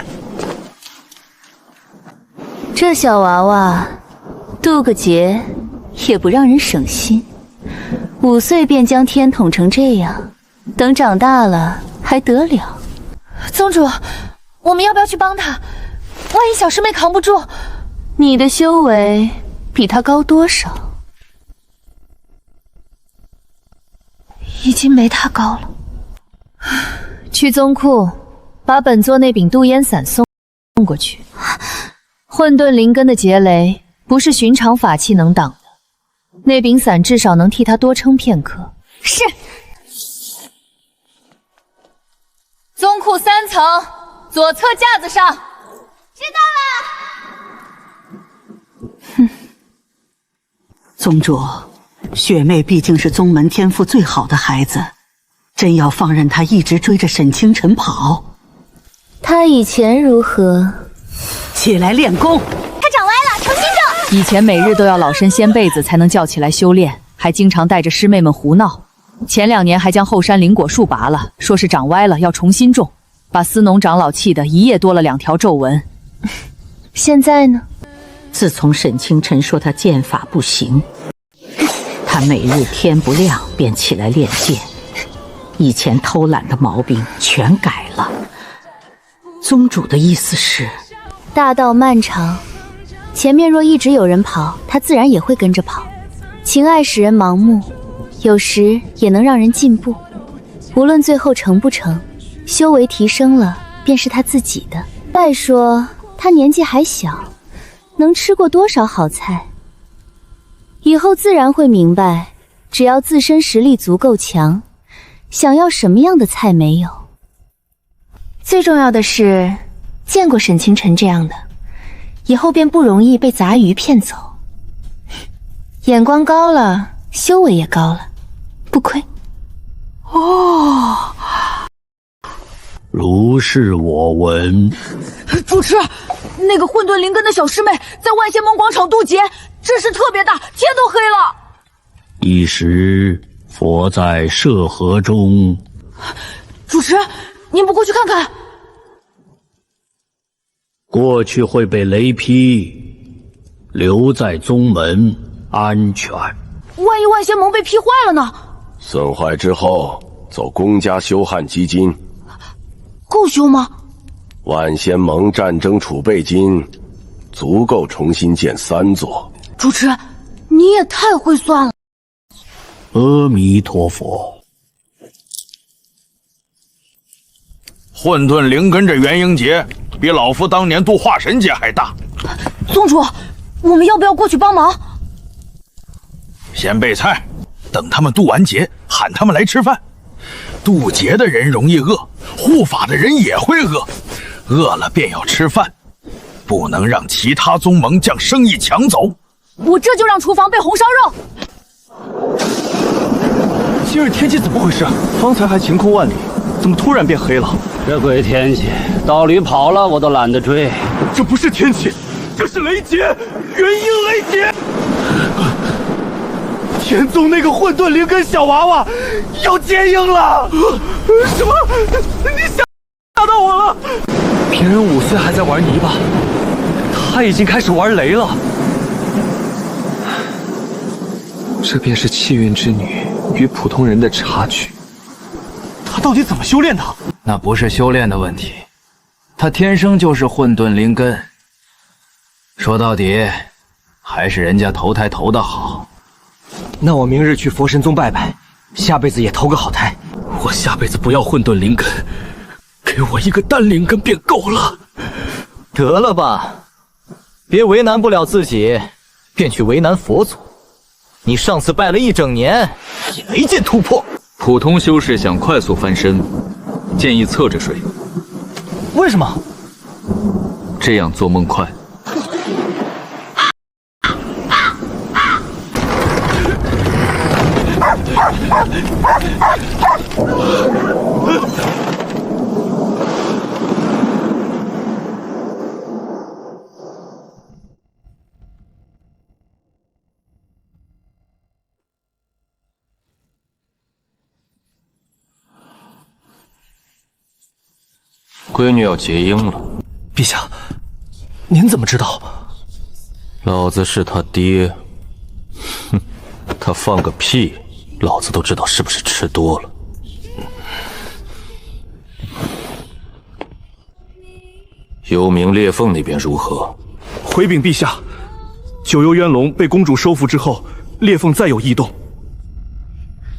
这小娃娃渡个劫也不让人省心，5岁便将天统成这样，等长大了还得了？宗主，我们要不要去帮他？万一小师妹扛不住？你的修为比他高多少？已经没他高了。去宗库把本座那柄渡烟伞送过去。混沌灵根的劫雷不是寻常法器能挡的，那柄伞至少能替他多撑片刻。是。宗库3层，左侧架子上。知道了。宗主，雪妹毕竟是宗门天赋最好的孩子，真要放任她一直追着沈清晨跑，她以前如何？起来练功。他长歪了，重新种。以前每日都要老身掀被子才能叫起来修炼，还经常带着师妹们胡闹。前2年还将后山灵果树拔了，说是长歪了要重新种，把司农长老气得一夜多了2条皱纹。现在呢？自从沈清晨说他剑法不行，他每日天不亮便起来练剑，以前偷懒的毛病全改了。宗主的意思是，大道漫长，前面若一直有人跑，他自然也会跟着跑。情爱使人盲目，有时也能让人进步。无论最后成不成，修为提升了便是他自己的。再说他年纪还小，能吃过多少好菜？以后自然会明白，只要自身实力足够强，想要什么样的菜没有。最重要的是，见过沈清晨这样的，以后便不容易被杂鱼骗走。眼光高了，修为也高了，不亏。哦，如是我闻。主持，那个混沌灵根的小师妹在万仙盟广场渡劫，阵势特别大，天都黑了。一时佛在舍河中。主持，您不过去看看？过去会被雷劈，留在宗门安全。万一万仙盟被劈坏了呢？损坏之后，走公家修瀚基金。够修吗？万仙盟战争储备金足够重新建3座。主持，你也太会算了。阿弥陀佛。混沌灵根这元婴劫比老夫当年渡化神劫还大。宗主，我们要不要过去帮忙？先备菜，等他们渡完劫，喊他们来吃饭。渡劫的人容易饿，护法的人也会饿，饿了便要吃饭，不能让其他宗盟将生意抢走。我这就让厨房备红烧肉。今日天气怎么回事？方才还晴空万里，怎么突然变黑了？这鬼天气，道侣跑了我都懒得追。这不是天气，这是雷劫，元婴雷劫。天宗那个混沌灵根小娃娃要结婴了！什么？你吓到我了！别人5岁还在玩泥巴，他已经开始玩雷了。这便是气运之女与普通人的差距。他到底怎么修炼的？那不是修炼的问题，他天生就是混沌灵根。说到底，还是人家投胎投得好。那我明日去佛神宗拜拜，下辈子也投个好胎。我下辈子不要混沌灵根，给我一个单灵根便够了。得了吧，别为难不了自己，便去为难佛祖。你上次拜了1整年，也没见突破。普通修士想快速翻身，建议侧着睡。为什么？这样做梦快。闺女要结婴了。陛下，您怎么知道？老子是他爹。哼，他放个屁，老子都知道是不是吃多了。幽冥裂缝那边如何？回禀陛下，九幽渊龙被公主收服之后，裂缝再有异动。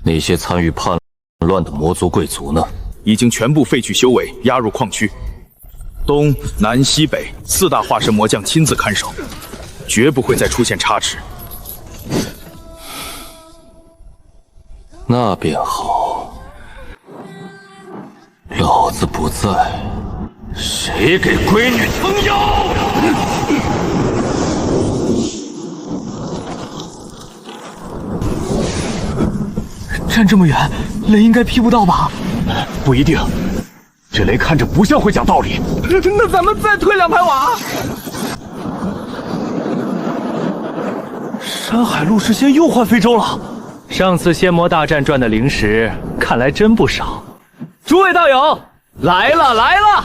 那些参与叛乱的魔族贵族呢？已经全部废去修为，押入矿区。东南西北4大化神魔将亲自看守，绝不会再出现差池。那便好。老子不在，谁给闺女撑腰？站这么远，雷应该劈不到吧？不一定，这雷看着不像会讲道理。那咱们再推2排瓦。山海陆氏仙又换非洲了。上次仙魔大战赚的灵石，看来真不少。诸位道友，来了来了！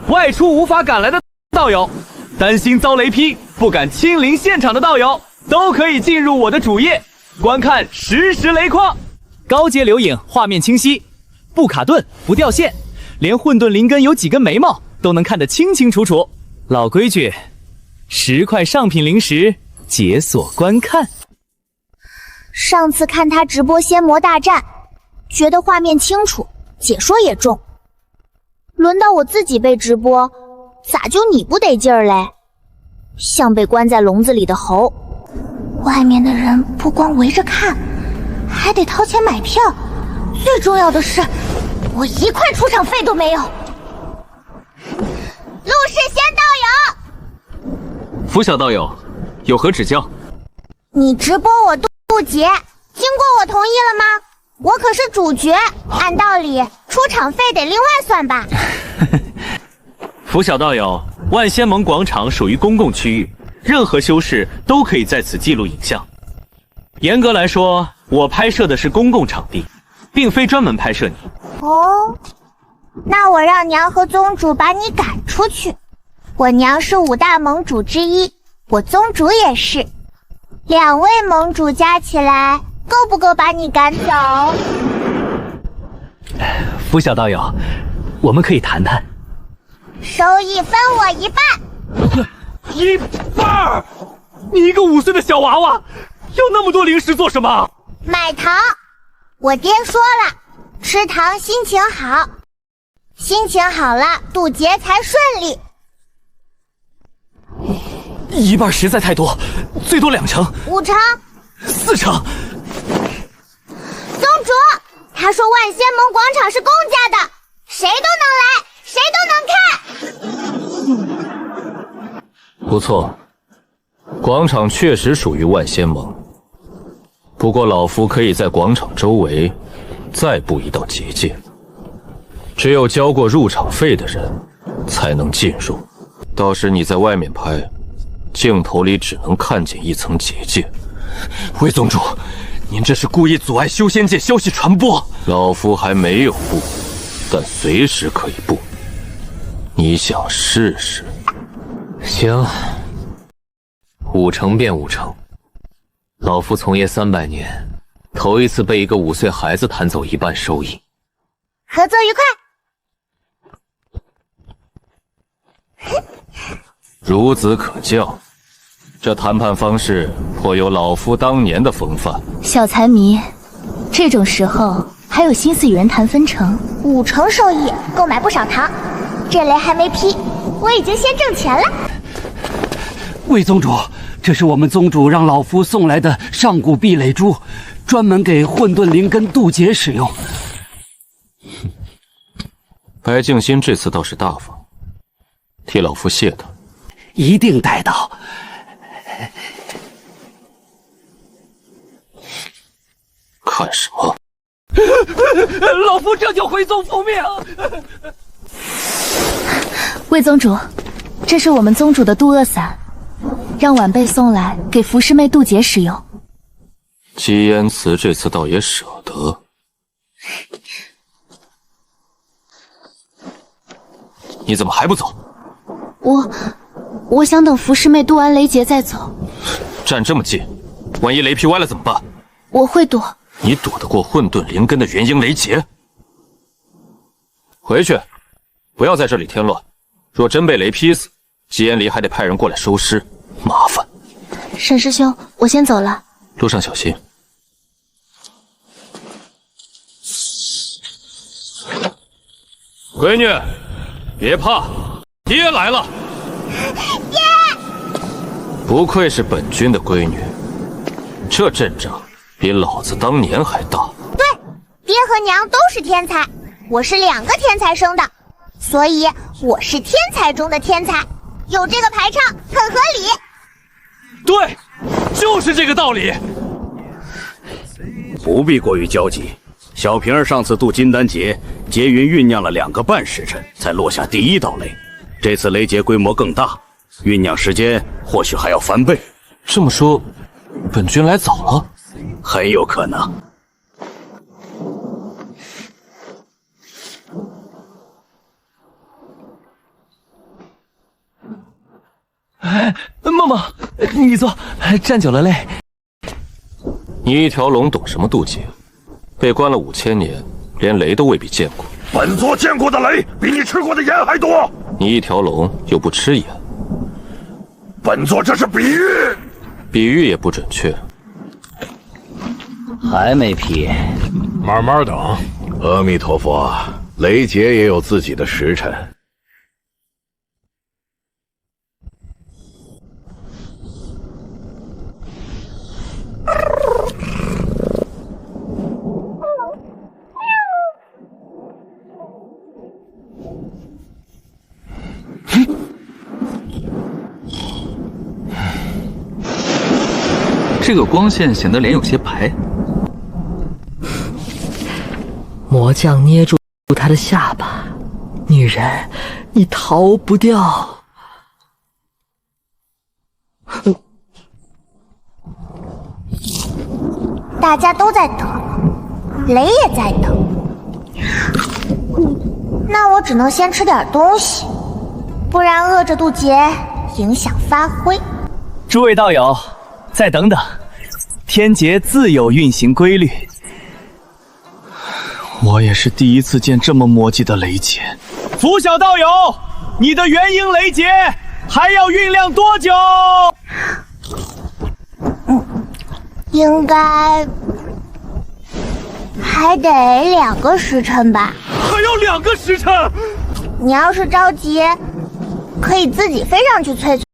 外出无法赶来的道友，担心遭雷劈不敢亲临现场的道友，都可以进入我的主页，观看实时雷况。高阶留影，画面清晰，不卡顿不掉线，连混沌灵根有几根眉毛都能看得清清楚楚。老规矩，10块上品灵石解锁观看。上次看他直播仙魔大战，觉得画面清楚，解说也重。轮到我自己被直播，咋就你不得劲儿嘞？像被关在笼子里的猴，外面的人不光围着看，还得掏钱买票。最重要的是，我1块出场费都没有。陆氏仙道友，拂晓道友，有何指教？你直播我渡劫，经过我同意了吗？我可是主角，按道理出场费得另外算吧。拂晓道友，万仙盟广场属于公共区域，任何修士都可以在此记录影像。严格来说，我拍摄的是公共场地，并非专门拍摄你。哦，那我让娘和宗主把你赶出去。我娘是5大盟主之一，我宗主也是，2位盟主加起来够不够把你赶走？拂晓道友，我们可以谈谈。收益分我1半。1半？你一个5岁的小娃娃，要那么多零食做什么？买糖。我爹说了，吃糖心情好，心情好了渡劫才顺利。1半实在太多，最多2成、5成、4成。宗主，他说万仙盟广场是公家的，谁都能来，谁都能看。不错，广场确实属于万仙盟，不过老夫可以在广场周围再布一道结界，只有交过入场费的人才能进入。到时你在外面拍，镜头里只能看见一层结界。魏宗主，您这是故意阻碍修仙界消息传播。老夫还没有布，但随时可以布。你想试试？行，5成变5成。老夫从业300年，头一次被一个5岁孩子弹走1半收益。合作愉快。孺子可教，这谈判方式颇有老夫当年的风范。小财迷，这种时候还有心思与人谈分成？5成收益，够买不少糖。这雷还没劈，我已经先挣钱了。魏宗主，这是我们宗主让老夫送来的上古壁垒珠，专门给混沌灵根渡劫使用。白静心这次倒是大方，替老夫谢他。一定带到。看什么？老夫这就回宗复命。魏宗主，这是我们宗主的渡厄伞，让晚辈送来给服侍妹渡劫使用。姬烟慈这次倒也舍得。你怎么还不走？我想等服侍妹渡完雷劫再走。站这么近，万一雷劈歪了怎么办？我会躲。你躲得过混沌灵根的元婴雷劫？回去，不要在这里添乱。若真被雷劈死，姬烟离还得派人过来收尸，麻烦。沈师兄，我先走了。路上小心。闺女，别怕，爹来了。爹！不愧是本君的闺女，这阵仗比老子当年还大。对，爹和娘都是天才，我是2个天才生的，所以我是天才中的天才，有这个排场很合理。对，就是这个道理。不必过于焦急，小平儿上次渡金丹劫，劫云酝酿了2个半时辰才落下第1道雷。这次雷劫规模更大，酝酿时间或许还要翻倍。这么说，本君来早了，很有可能。梦梦，你坐，站久了累。你一条龙懂什么渡劫？被关了5000年，连雷都未必见过。本座见过的雷，比你吃过的盐还多。你一条龙又不吃盐，本座这是比喻，比喻也不准确。还没劈，慢慢等。阿弥陀佛，雷劫也有自己的时辰。这个光线显得脸有些白。魔将捏住他的下巴，女人，你逃不掉。大家都在等，雷也在等，那我只能先吃点东西，不然饿着渡劫影响发挥。诸位道友，再等等，天劫自有运行规律。我也是第一次见这么魔迹的雷劫。拂晓道友，你的元婴雷劫还要酝酿多久？应该还得2个时辰吧。还要2个时辰？你要是着急，可以自己飞上去催催，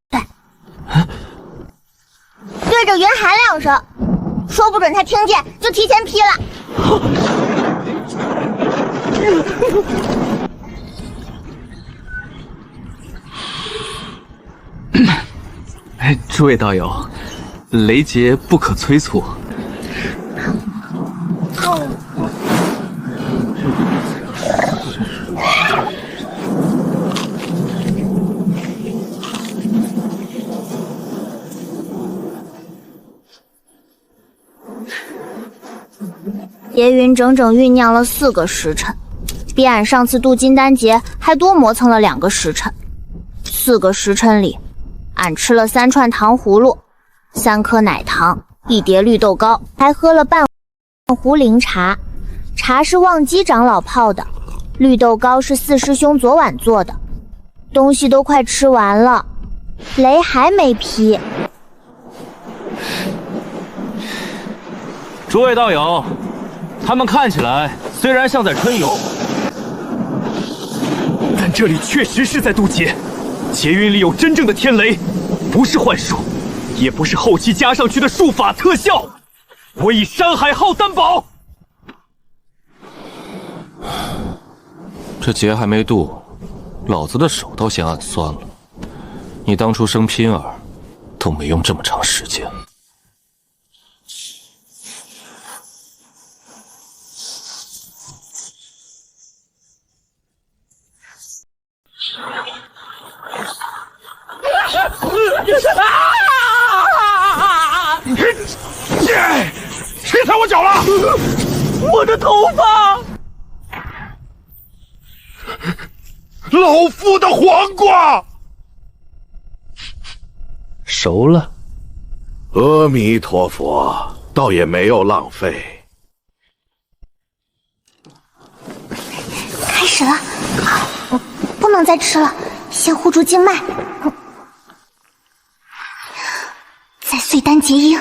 对着云喊2声，说不准他听见就提前劈了。诸位道友，雷劫不可催促。劫云整整酝酿了4个时辰，比俺上次渡金丹劫还多磨蹭了2个时辰。4个时辰里，俺吃了3串糖葫芦，3颗奶糖，1碟绿豆糕，还喝了半壶灵茶。茶是忘机长老泡的，绿豆糕是4师兄昨晚做的。东西都快吃完了，雷还没劈。诸位道友，他们看起来虽然像在春游，但这里确实是在渡劫。劫云里有真正的天雷，不是幻术，也不是后期加上去的术法特效。我以山海号担保。这劫还没渡，老子的手倒先按酸了。你当初生姘儿都没用这么长时间。谁踩我脚了？我的头发！老夫的黄瓜！熟了。阿弥陀佛，倒也没有浪费。开始了，不能再吃了，先护住经脉，再碎丹结婴。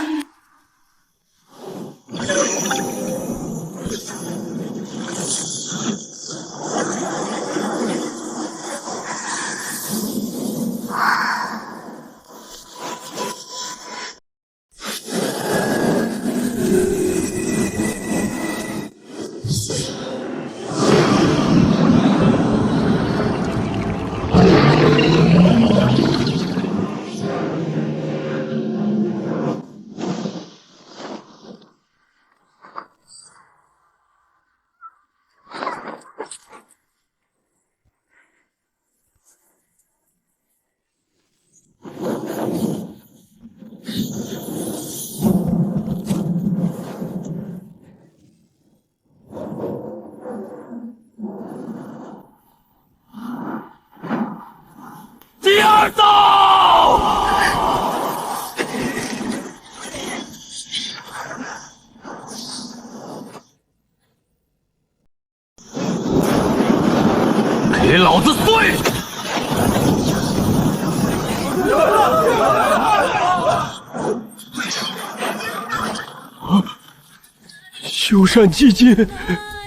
修缮基金，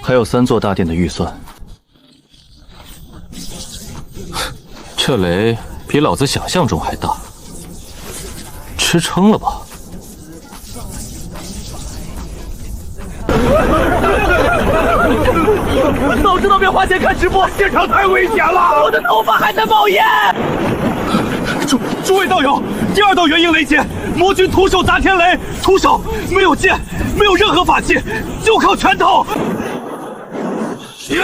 还有3座大殿的预算。这雷比老子想象中还大，吃撑了吧？早知道别花钱看直播，现场太危险了，我的头发还在冒烟。诸位道友，第2道元婴雷劫，魔君徒手砸天雷，徒手没有剑，没有任何法器，就靠拳头。行。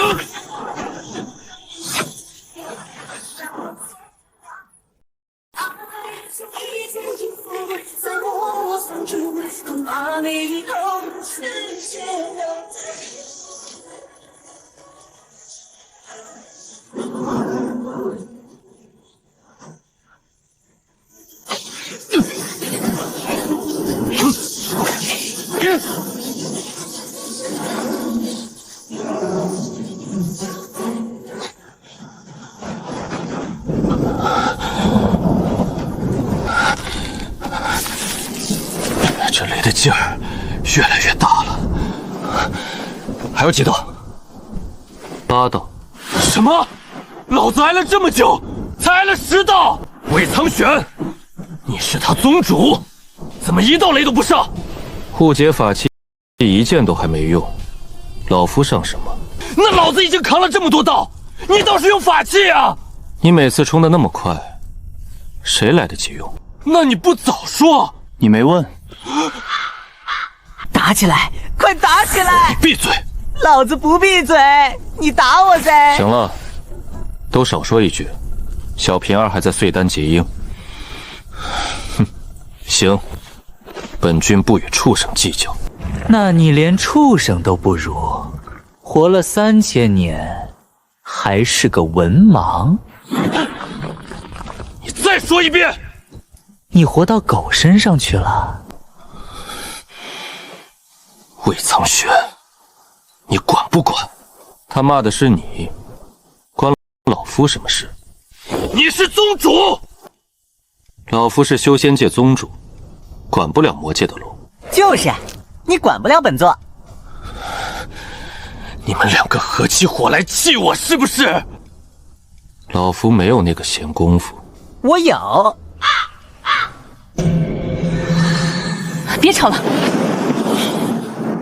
这雷的劲儿越来越大了。还有几道？8道。什么？老子挨了这么久，才挨了10道！魏苍玄，你是他宗主，怎么1道雷都不上？护解法器1件都还没用，老夫上什么？那老子已经扛了这么多道，你倒是用法器啊！你每次冲得那么快，谁来得及用？那你不早说？你没问。打起来，快打起来！你闭嘴！老子不闭嘴，你打我噻！行了，都少说一句。小平儿还在碎丹结婴。哼，行，本君不与畜生计较。那你连畜生都不如，活了3000年，还是个文盲。你再说一遍！你活到狗身上去了。魏苍玄，你管不管？他骂的是你，关老夫什么事？你是宗主，老夫是修仙界宗主，管不了魔界的龙。就是，你管不了本座。你们2个合起伙来气我是不是？老夫没有那个闲工夫。我有。别吵了。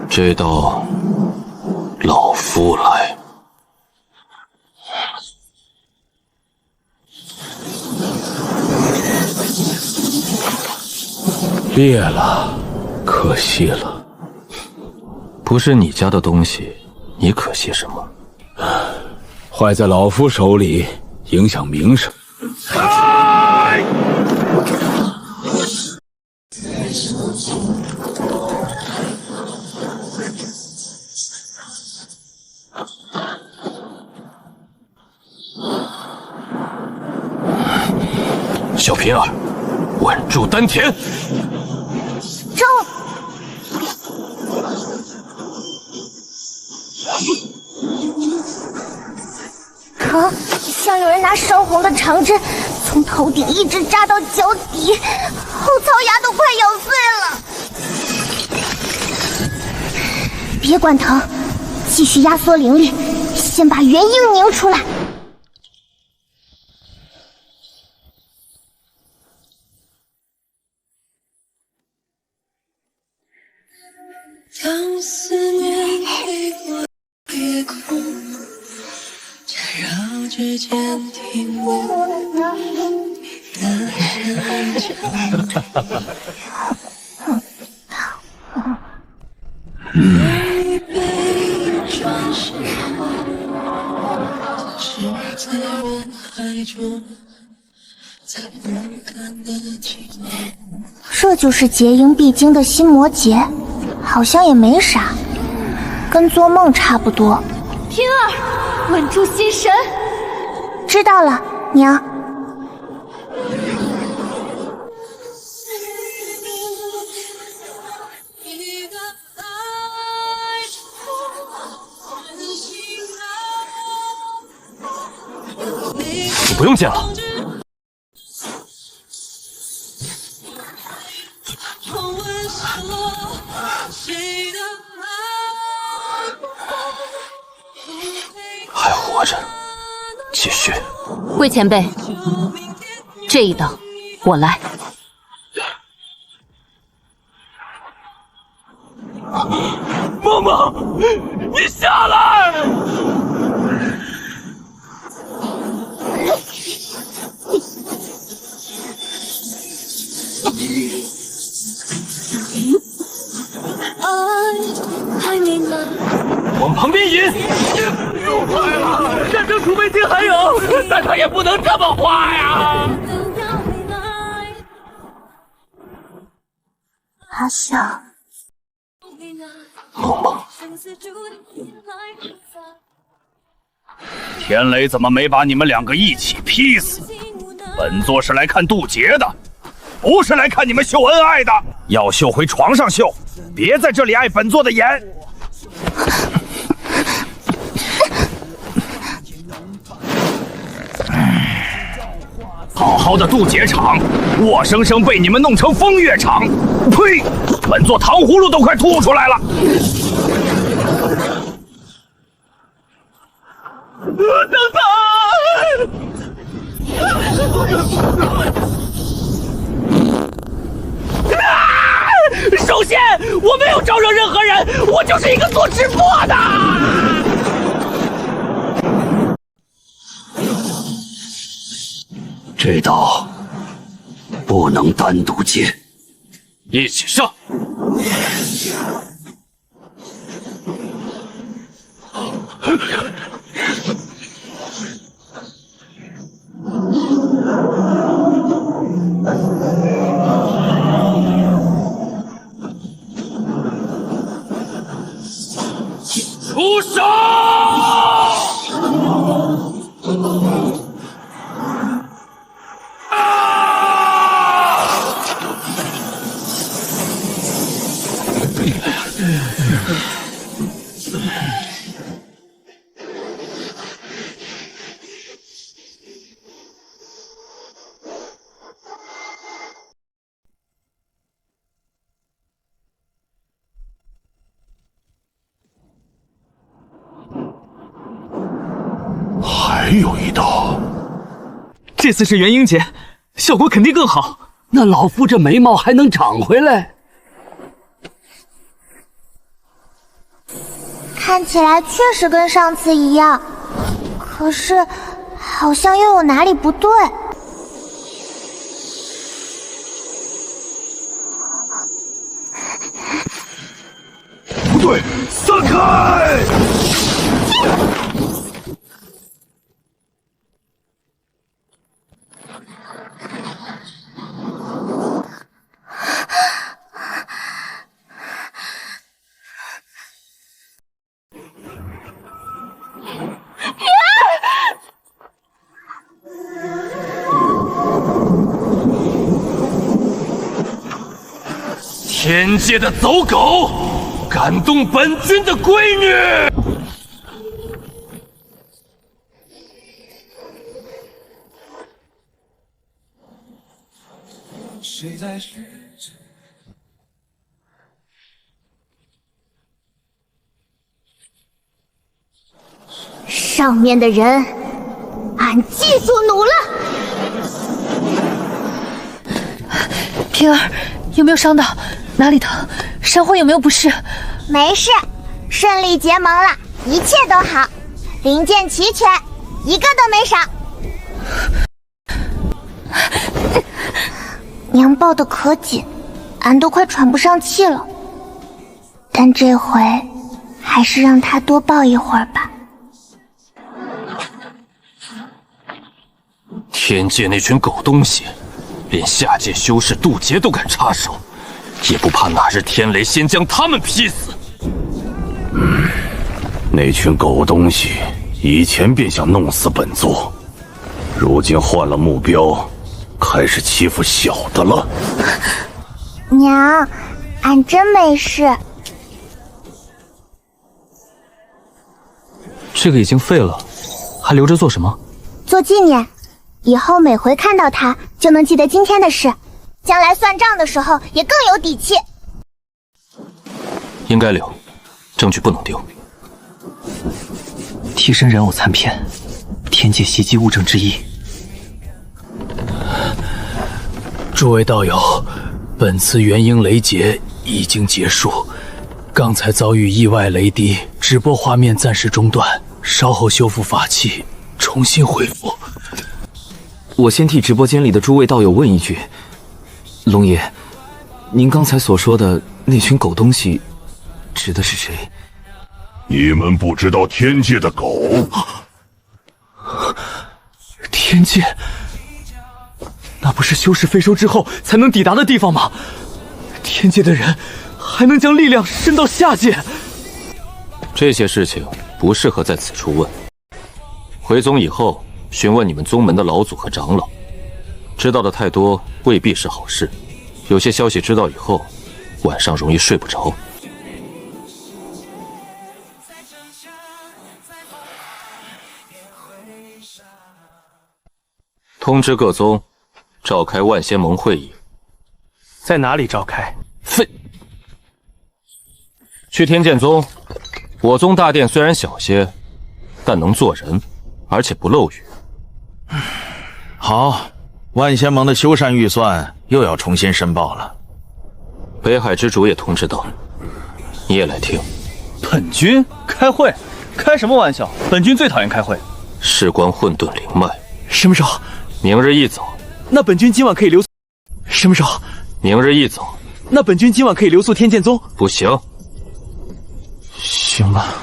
这道老夫来。裂了，可惜了。不是你家的东西，你可惜什么？坏在老夫手里，影响名声。小平儿，稳住丹田。中。疼，像有人拿烧红的长针从头顶一直扎到脚底，后槽牙都快咬碎了。别管疼，继续压缩灵力，先把元婴凝出来。当思念飞过夜空，缠绕指尖听我的声响。一杯转身，是在人海中，才能看得清。这就是结婴必经的心魔劫。好像也没啥，跟做梦差不多。平儿，稳住心神。知道了，娘。你不用见了。还活着，继续。魏前辈，这一刀我来。梦梦，你下来！往旁边引！又坏了！战争储备金还有，但他也不能这么花呀！阿笑，梦梦，天雷怎么没把你们两个一起劈死？本座是来看渡劫的，不是来看你们秀恩爱的。要秀回床上秀，别在这里碍本座的眼。好好的渡劫场，活生生被你们弄成风月场！呸！本座糖葫芦都快吐出来了。等等！首先，我没有招惹任何人，我就是一个做直播的。这刀不能单独接，一起上！出手！还有一刀，这次是元婴节，效果肯定更好。那老夫这眉毛还能长回来？看起来确实跟上次一样，可是好像又有哪里不对。不对，散开！天界的走狗，敢动本君的闺女！谁在说？上面的人，俺技术努了。平儿，有没有伤到？哪里疼？神魂有没有不适？没事，顺利结盟了，一切都好，零件齐全，一个都没少。娘抱得可紧，俺都快喘不上气了。但这回还是让他多抱一会儿吧。天界那群狗东西，连下界修士渡劫都敢插手，也不怕哪日天雷先将他们劈死。那群狗东西以前便想弄死本座，如今换了目标，开始欺负小的了。娘，俺真没事。这个已经废了，还留着做什么？做纪念，以后每回看到它，就能记得今天的事，将来算账的时候也更有底气。应该留，证据不能丢。替身人偶残片，天界袭击物证之一。诸位道友，本次元婴雷劫已经结束，刚才遭遇意外雷滴，直播画面暂时中断，稍后修复法器，重新恢复。我先替直播间里的诸位道友问一句，龙爷，您刚才所说的那群狗东西，指的是谁？你们不知道天界的狗？天界？那不是修士飞收之后才能抵达的地方吗？天界的人还能将力量伸到下界？这些事情不适合在此处问。回宗以后，询问你们宗门的老祖和长老，知道的太多未必是好事。有些消息知道以后，晚上容易睡不着。通知各宗，召开万仙盟会议。在哪里召开？去天剑宗。我宗大殿虽然小些，但能做人，而且不漏雨。好，万仙盟的修缮预算又要重新申报了。北海之主也通知到，你也来听。本君开会？开什么玩笑？本君最讨厌开会。事关混沌灵脉。什么时候？明日一早。那本君今晚可以留宿。什么时候？明日一早。那本君今晚可以留宿天剑宗。不行。行吧。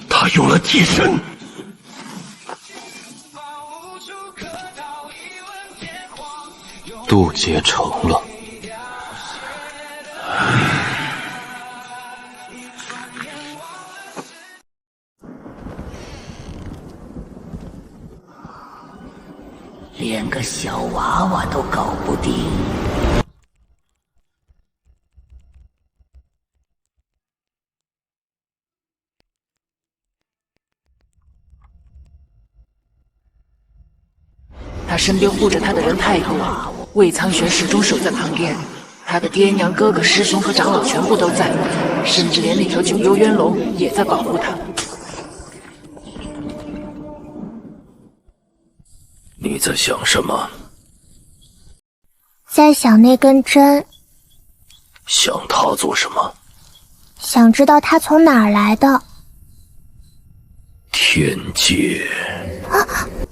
他有了替身。渡劫成了。连个小娃娃都搞不定。他身边护着他的人太多，魏苍玄始终守在旁边，他的爹娘、哥哥、师兄和长老全部都在，甚至连那条九幽渊龙也在保护他。你在想什么？在想那根针。想它做什么？想知道它从哪儿来的。天界。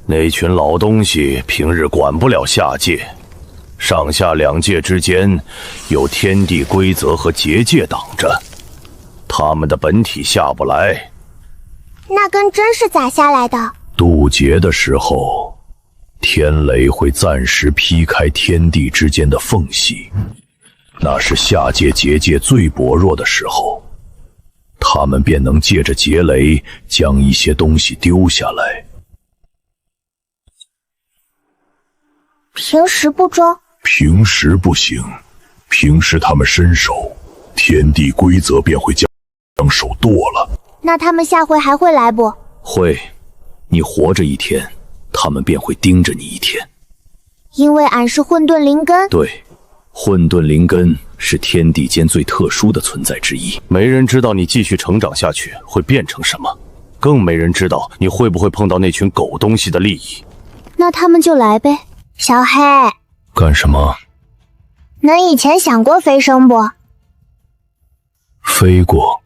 那群老东西平日管不了下界，上下两界之间有天地规则和结界挡着，他们的本体下不来。那根针是咋下来的？渡劫的时候，天雷会暂时劈开天地之间的缝隙，那是下界结界最薄弱的时候，他们便能借着劫雷将一些东西丢下来。平时不中？平时不行，平时他们伸手，天地规则便会将手剁了。那他们下回还会来不？会，你活着一天，他们便会盯着你一天。因为俺是混沌灵根。对，混沌灵根是天地间最特殊的存在之一，没人知道你继续成长下去会变成什么，更没人知道你会不会碰到那群狗东西的利益。那他们就来呗。小黑，干什么？恁以前想过飞升不？飞过。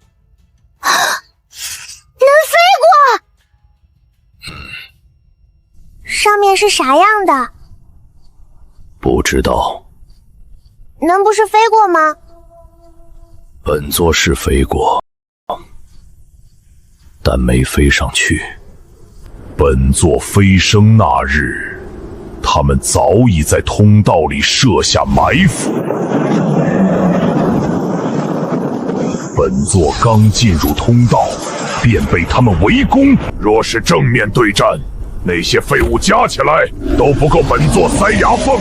能飞过？上面是啥样的？不知道。恁不是飞过吗？本座是飞过，但没飞上去。本座飞升那日，他们早已在通道里设下埋伏。本座刚进入通道，便被他们围攻。若是正面对战，那些废物加起来都不够本座塞牙缝。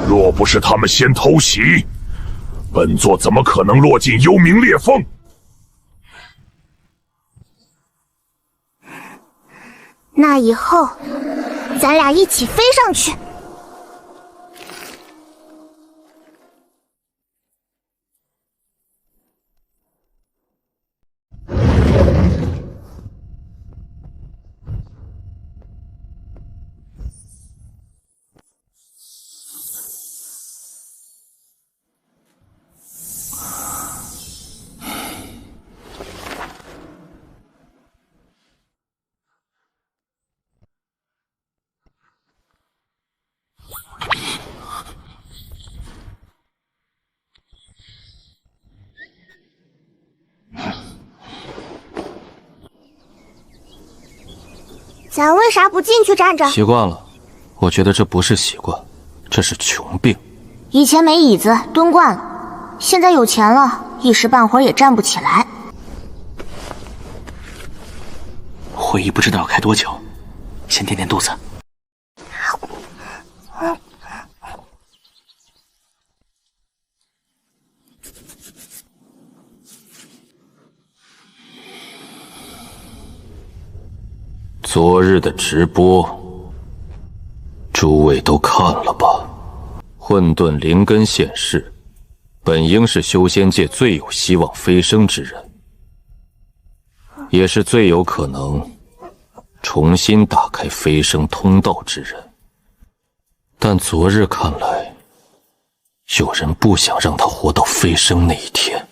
若不是他们先偷袭，本座怎么可能落进幽冥裂缝？那以后，咱俩一起飞上去。咱为啥不进去站着？习惯了，我觉得这不是习惯，这是穷病。以前没椅子蹲惯了，现在有钱了，一时半会儿也站不起来。会议不知道要开多久，先垫垫肚子。昨日的直播，诸位都看了吧？混沌灵根现世，本应是修仙界最有希望飞升之人，也是最有可能重新打开飞升通道之人。但昨日看来，有人不想让他活到飞升那一天。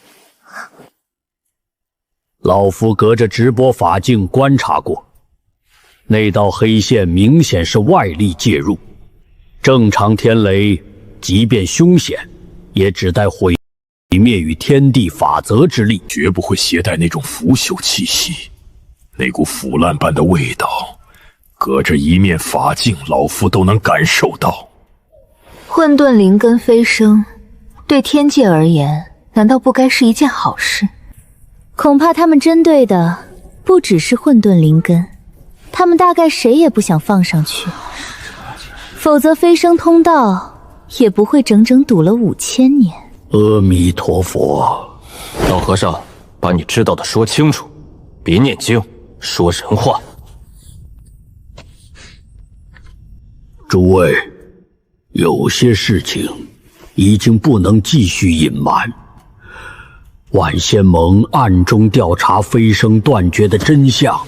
老夫隔着直播法镜观察过，那道黑线明显是外力介入。正常天雷，即便凶险，也只带毁灭与天地法则之力，绝不会携带那种腐朽气息。那股腐烂般的味道，隔着一面法镜，老夫都能感受到。混沌灵根飞升，对天界而言，难道不该是一件好事？恐怕他们针对的不只是混沌灵根，他们大概谁也不想放上去，否则飞升通道也不会整整堵了5000年。阿弥陀佛，老和尚，把你知道的说清楚，别念经，说人话。诸位，有些事情已经不能继续隐瞒。万仙盟暗中调查飞升断绝的真相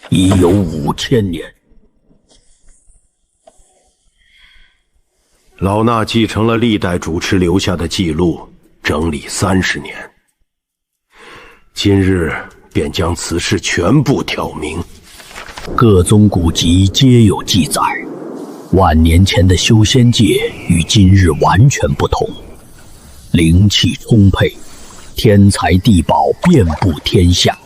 已有5000年。老衲继承了历代主持留下的记录，整理30年，今日便将此事全部挑明。各宗古籍皆有记载，万年前的修仙界与今日完全不同，灵气充沛，天才地宝遍布天下。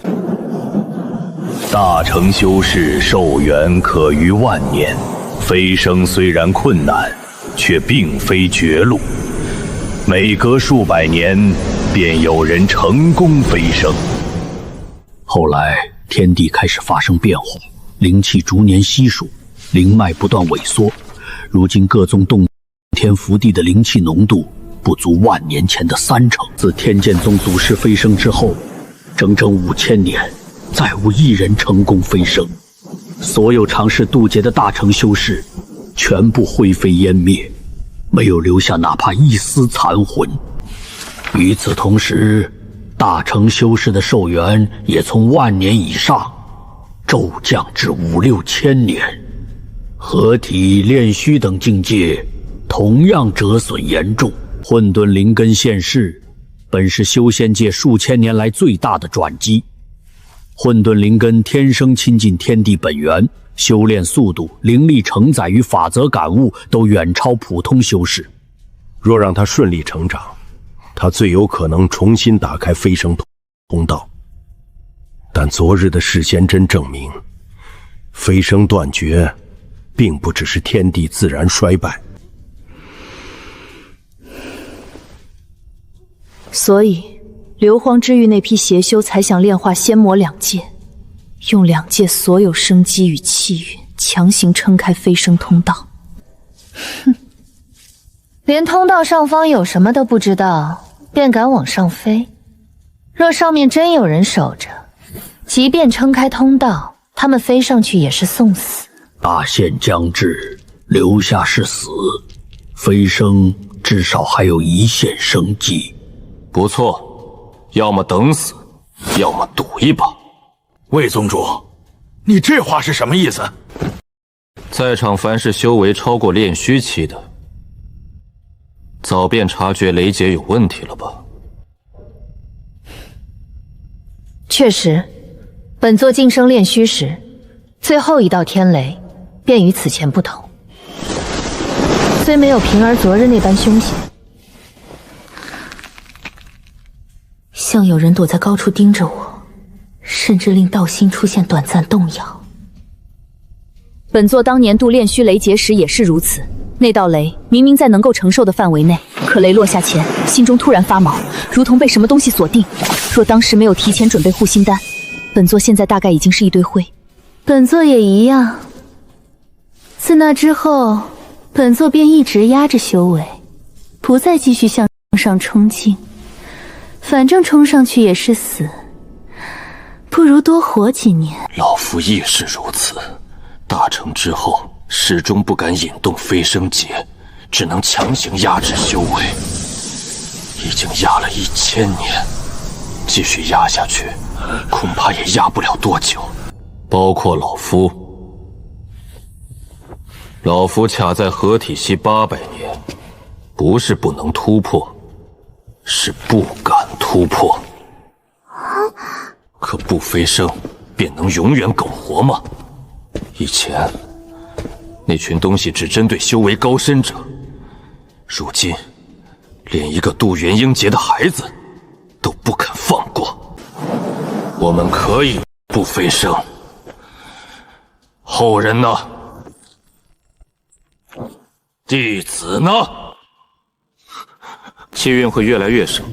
大成修士寿元可逾万年，飞升虽然困难，却并非绝路。每隔数百年，便有人成功飞升。后来天地开始发生变化，灵气逐年稀疏，灵脉不断萎缩。如今各宗洞天福地的灵气浓度不足万年前的30%。自天剑宗祖师飞升之后，整整5000年，再无一人成功飞升。所有尝试渡劫的大成修士全部灰飞烟灭，没有留下哪怕一丝残魂。与此同时，大成修士的寿元也从万年以上骤降至5-6千年，合体、炼虚等境界同样折损严重。混沌灵根现世，本是修仙界数千年来最大的转机。混沌灵根天生亲近天地本源，修炼速度、灵力承载与法则感悟都远超普通修士。若让他顺利成长，他最有可能重新打开飞升通道。但昨日的世仙真证明，飞升断绝并不只是天地自然衰败。所以硫磺之域那批邪修才想炼化仙魔2界，用2界所有生机与气运强行撑开飞升通道。哼，连通道上方有什么都不知道，便敢往上飞。若上面真有人守着，即便撑开通道，他们飞上去也是送死。大限将至，留下是死，飞升至少还有一线生机。不错，要么等死，要么赌一把。魏宗主，你这话是什么意思？在场凡是修为超过炼虚期的，早便察觉雷劫有问题了吧？确实，本座晋升炼虚时，最后一道天雷便与此前不同，虽没有平儿昨日那般凶险，像有人躲在高处盯着我，甚至令道心出现短暂动摇。本座当年度炼虚雷劫时也是如此，那道雷明明在能够承受的范围内，可雷落下前，心中突然发毛，如同被什么东西锁定。若当时没有提前准备护心丹，本座现在大概已经是一堆灰。本座也一样。自那之后，本座便一直压着修为，不再继续向上冲劲。反正冲上去也是死，不如多活几年。老夫亦是如此。大成之后，始终不敢引动飞升劫，只能强行压制修为。已经压了1000年，继续压下去，恐怕也压不了多久。包括老夫，老夫卡在合体期800年，不是不能突破，是不敢突破。可不飞升，便能永远苟活吗？以前那群东西只针对修为高深者，如今连一个渡元婴劫的孩子都不肯放过。我们可以不飞升，后人呢？弟子呢？气运会越来越少，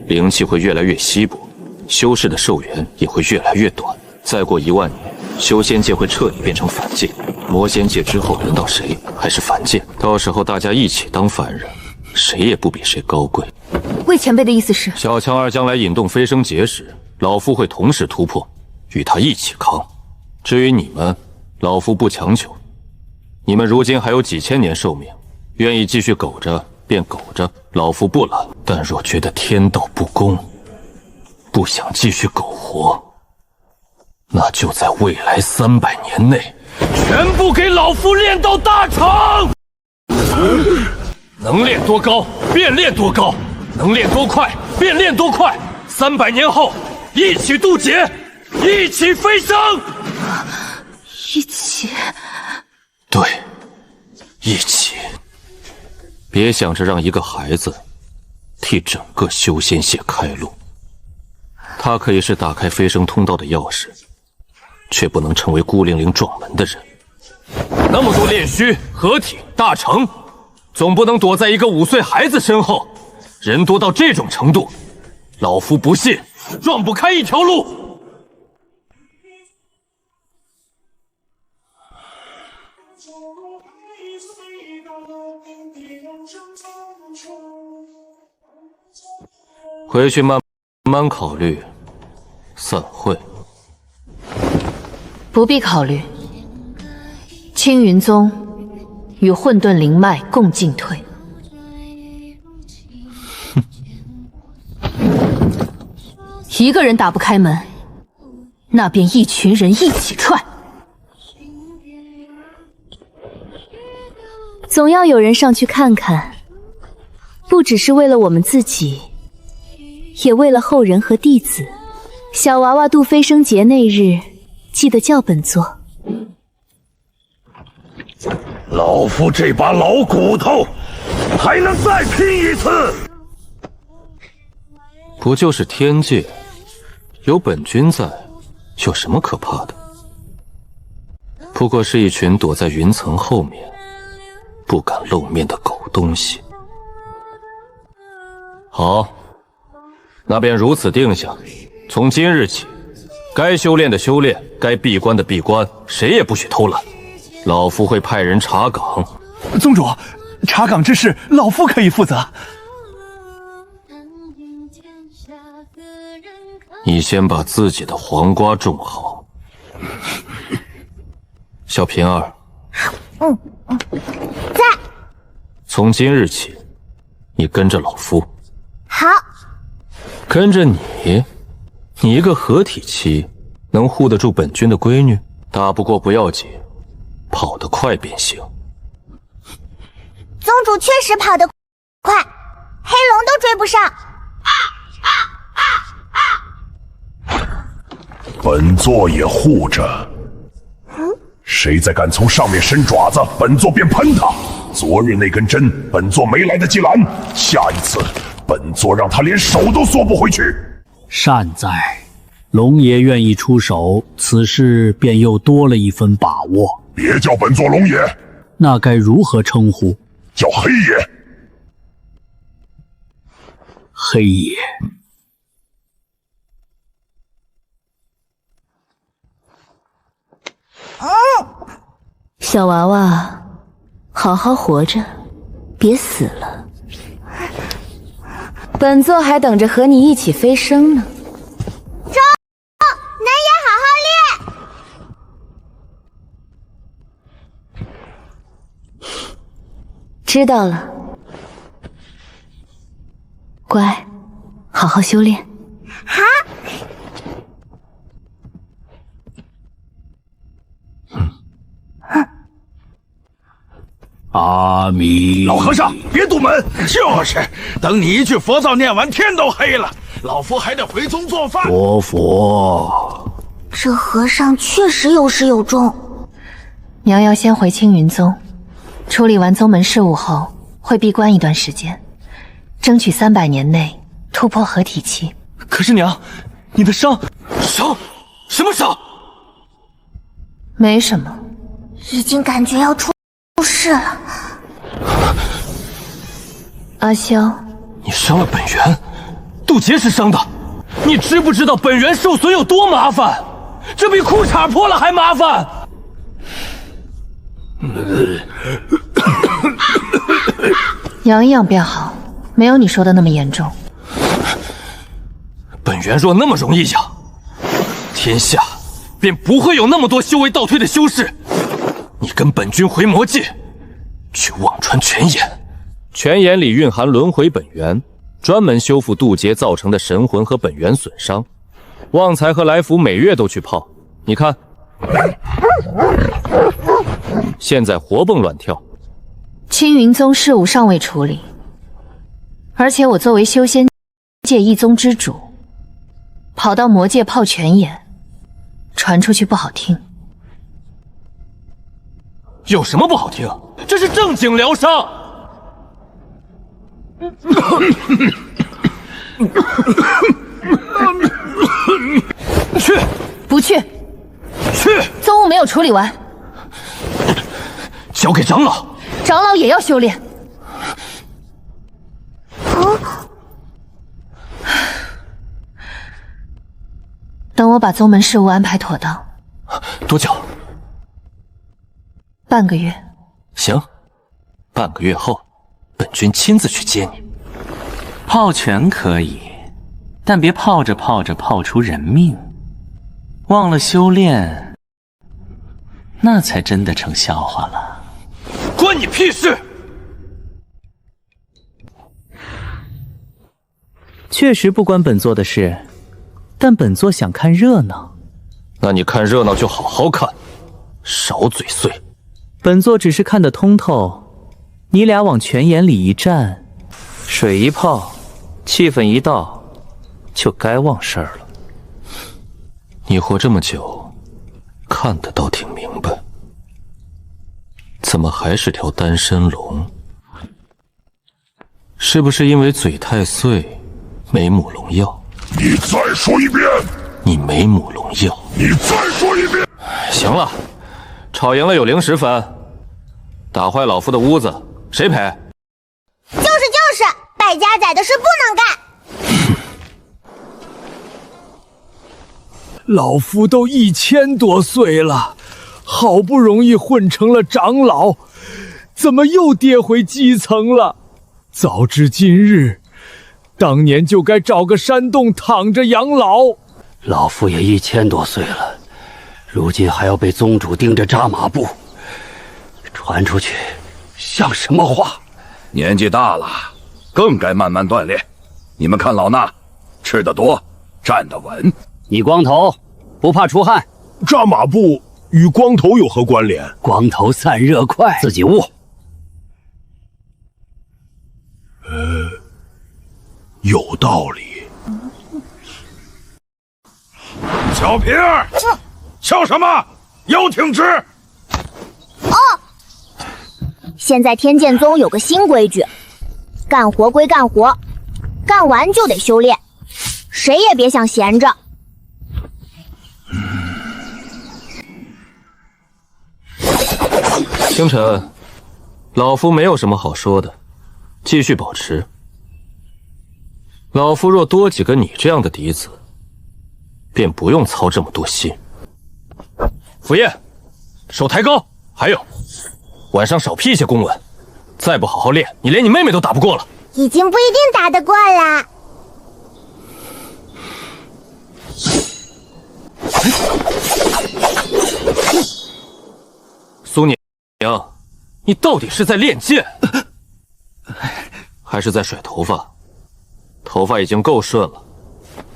灵气会越来越稀薄，修士的寿元也会越来越短。再过1万年，修仙界会彻底变成凡界，魔仙界之后轮到谁还是凡界，到时候大家一起当凡人，谁也不比谁高贵。魏前辈的意思是，小强儿将来引动飞升劫时，老夫会同时突破，与他一起扛。至于你们，老夫不强求。你们如今还有几千年寿命，愿意继续苟着便苟着，老夫不拦。但若觉得天道不公，不想继续苟活，那就在未来300年内，全部给老夫练到大成！能练多高便练多高，能练多快便练多快。300年后，一起渡劫，一起飞升。一起？对，一起。别想着让一个孩子替整个修仙界开路，他可以是打开飞升通道的钥匙，却不能成为孤零零撞门的人。那么多炼虚、合体、大成，总不能躲在一个5岁孩子身后。人多到这种程度，老夫不信撞不开一条路。回去慢慢考虑。散会。不必考虑。青云宗与混沌灵脉共进退。一个人打不开门，那便一群人一起踹。总要有人上去看看，不只是为了我们自己，也为了后人和弟子。小娃娃渡飞升劫那日，记得叫本座。老夫这把老骨头还能再拼一次。不就是天界，有本君在，有什么可怕的？不过是一群躲在云层后面不敢露面的狗东西。好，那便如此定下。从今日起，该修炼的修炼，该闭关的闭关，谁也不许偷懒。老夫会派人查岗。宗主，查岗之事，老夫可以负责。你先把自己的黄瓜种好。小平儿，在。从今日起，你跟着老夫。好。跟着你，你一个合体期，能护得住本君的闺女？打不过不要紧，跑得快便行。宗主确实跑得快，黑龙都追不上。本座也护着。谁再敢从上面伸爪子，本座便喷他。昨日那根针，本座没来得及拦，下一次，本座让他连手都缩不回去。善哉，龙爷愿意出手，此事便又多了一分把握。别叫本座龙爷，那该如何称呼？叫黑爷。黑爷。小娃娃，好好活着，别死了。本座还等着和你一起飞升呢。中，能也好好练。知道了，乖，好好修炼。好。阿弥，老和尚，别堵门！就是，等你一句佛号念完，天都黑了，老夫还得回宗做饭。佛，这和尚确实有始有终。娘要先回青云宗，处理完宗门事务后，会闭关一段时间，争取300年内突破合体期。可是娘，你的伤什么伤？没什么，已经感觉要出事了。阿萧，你伤了本源，渡劫时伤的，你知不知道本源受损有多麻烦？这比裤衩破了还麻烦。养一养便好，没有你说的那么严重。本源若那么容易养，天下便不会有那么多修为倒退的修士。你跟本君回魔界，去忘川泉眼。泉眼里蕴含轮回本源，专门修复渡劫造成的神魂和本源损伤。旺财和来福每月都去泡，你看，现在活蹦乱跳。青云宗事务尚未处理，而且我作为修仙界一宗之主，跑到魔界泡泉眼，传出去不好听。有什么不好听？这是正经疗伤。去，不去，去！宗务没有处理完，交给长老。长老也要修炼。等我把宗门事务安排妥当。多久？半个月。行，半个月后，本君亲自去接你。泡泉可以，但别泡着泡着泡出人命，忘了修炼，那才真的成笑话了。关你屁事！确实不关本座的事，但本座想看热闹。那你看热闹就好好看，少嘴碎。本座只是看得通透，你俩往泉眼里一站，水一泡，气氛一到，就该忘事儿了。你活这么久，看得倒挺明白，怎么还是条单身龙？是不是因为嘴太碎，没母龙药？你再说一遍！你没母龙药！你再说一遍！行了，吵赢了有0-10分，打坏老夫的屋子，谁赔？就是，败家仔的事不能干。老夫都1000多岁了，好不容易混成了长老，怎么又跌回基层了？早知今日，当年就该找个山洞躺着养老。老夫也1000多岁了，如今还要被宗主盯着扎马步，传出去像什么话？年纪大了，更该慢慢锻炼。你们看老衲，吃得多，站得稳。你光头不怕出汗？扎马步与光头有何关联？光头散热快，自己悟。有道理。小平儿，笑什么？腰挺直。哦，现在天剑宗有个新规矩，干活归干活，干完就得修炼，谁也别想闲着。星辰，老夫没有什么好说的，继续保持。老夫若多几个你这样的嫡子，便不用操这么多心。傅烨，手抬高。还有，晚上少批一些公文，再不好好练，你连你妹妹都打不过了。已经不一定打得过了。苏宁，你到底是在练剑，还是在甩头发？头发已经够顺了，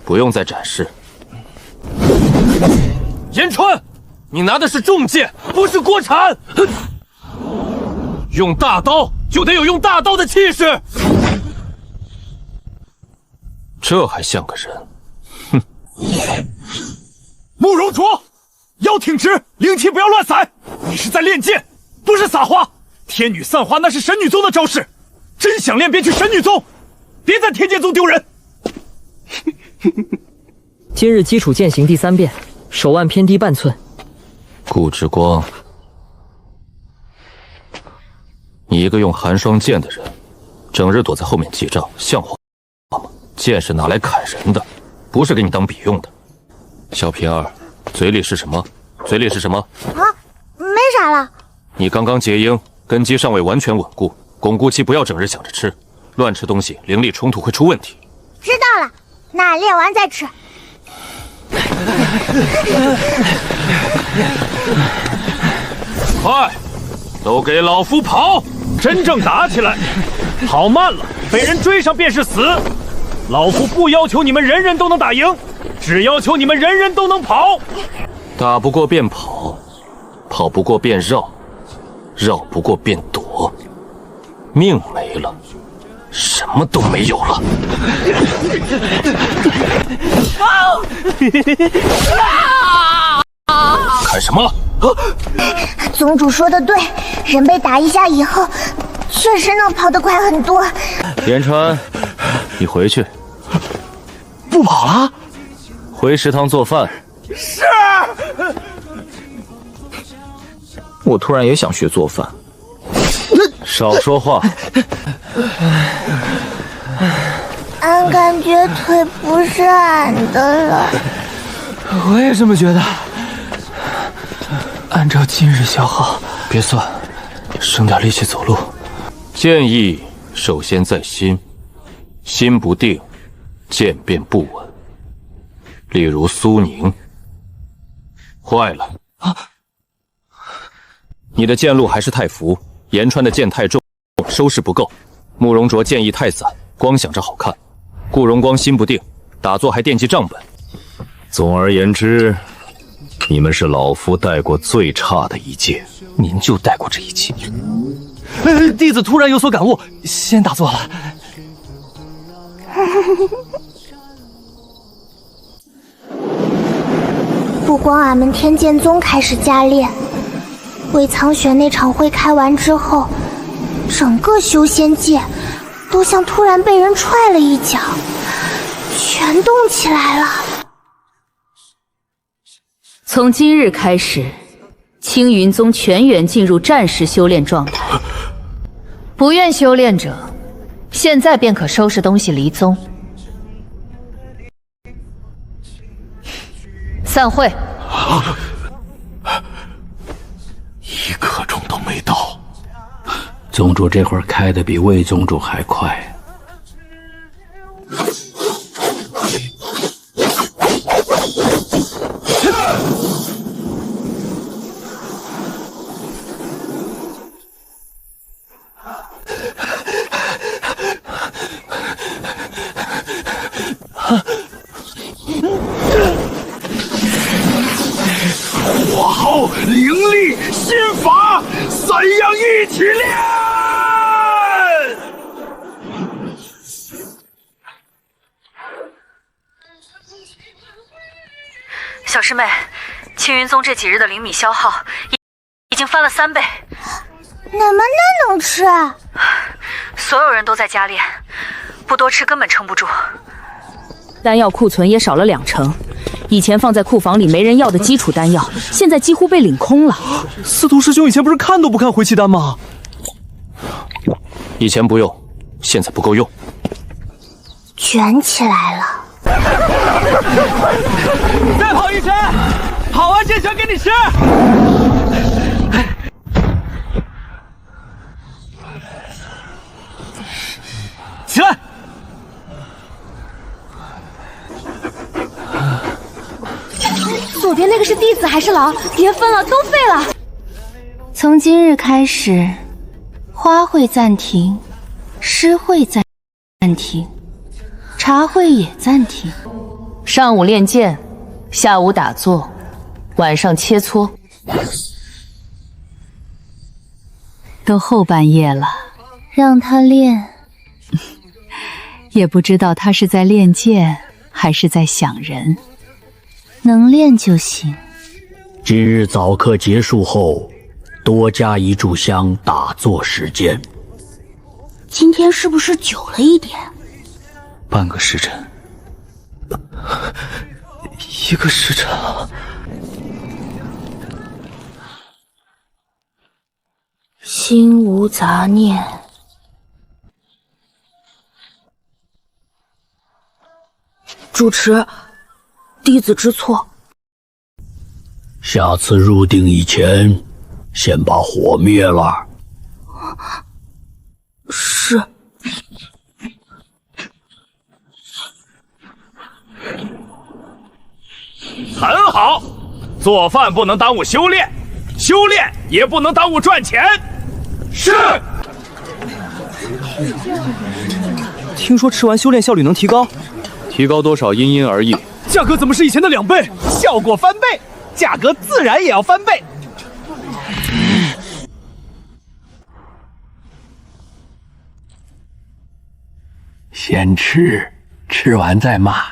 不用再展示。言川，你拿的是重剑，不是锅铲。用大刀就得有用大刀的气势，这还像个人？哼！慕容卓，腰挺直，灵气不要乱散。你是在练剑，不是撒花。天女散花那是神女宗的招式，真想练便去神女宗，别在天剑宗丢人。今日基础剑行第3遍，手腕偏低半寸。顾之光，你一个用寒霜剑的人，整日躲在后面记账，像话吗？剑是拿来砍人的，不是给你当笔用的。小平儿，嘴里是什么？嘴里是什么？啊，没啥了。你刚刚结婴，根基尚未完全稳固，巩固期不要整日想着吃，乱吃东西，灵力冲突会出问题。知道了，那练完再吃。快，都给老夫跑！真正打起来，跑慢了，被人追上便是死。老夫不要求你们人人都能打赢，只要求你们人人都能跑。打不过便跑，跑不过便绕，绕不过便躲。命没了，什么都没有了。看什么？宗主说的对，人被打一下以后，确实能跑得快很多。言川，你回去。不跑了？回食堂做饭。是。我突然也想学做饭。少说话。俺感觉腿不是俺的了。我也这么觉得。按照今日消耗，别算，省点力气走路。剑意首先在心，心不定，剑便不稳。例如苏宁，坏了啊！你的剑路还是太浮，言川的剑太重，收势不够。慕容卓剑意太散，光想着好看。顾荣光心不定，打坐还惦记账本。总而言之，你们是老夫带过最差的一届。您就带过这一届。弟子突然有所感悟，先打坐了。不光俺们天剑宗开始加练，魏苍玄那场会开完之后，整个修仙界都像突然被人踹了一脚，全动起来了。从今日开始，青云宗全员进入战时修炼状态。不愿修炼者，现在便可收拾东西离宗。散会。一刻钟都没到。宗主这会儿开的比魏宗主还快。灵力、心法三样一起练。小师妹，青云宗这几日的灵米消耗已经翻了3倍。哪么那能吃？所有人都在加练，不多吃根本撑不住。丹药库存也少了20%，以前放在库房里没人要的基础丹药，现在几乎被领空了。司徒师兄以前不是看都不看回气丹吗？以前不用，现在不够用。卷起来了。再跑一圈，跑完这圈给你吃。起来！左边那个是弟子还是狼？别分了，都废了。从今日开始，花会暂停，诗会暂停，茶会也暂停。上午练剑，下午打坐，晚上切磋。都后半夜了，让他练。也不知道他是在练剑，还是在想人。能练就行。今日早课结束后，多加一炷香打坐时间。今天是不是久了一点？半个时辰，1个时辰了。心无杂念。主持，弟子知错。下次入定以前，先把火灭了。是。很好，做饭不能耽误修炼，修炼也不能耽误赚钱。是。听说吃完修炼效率能提高，提高多少因而异。价格怎么是以前的2倍？效果翻倍，价格自然也要翻倍。先吃，吃完再骂。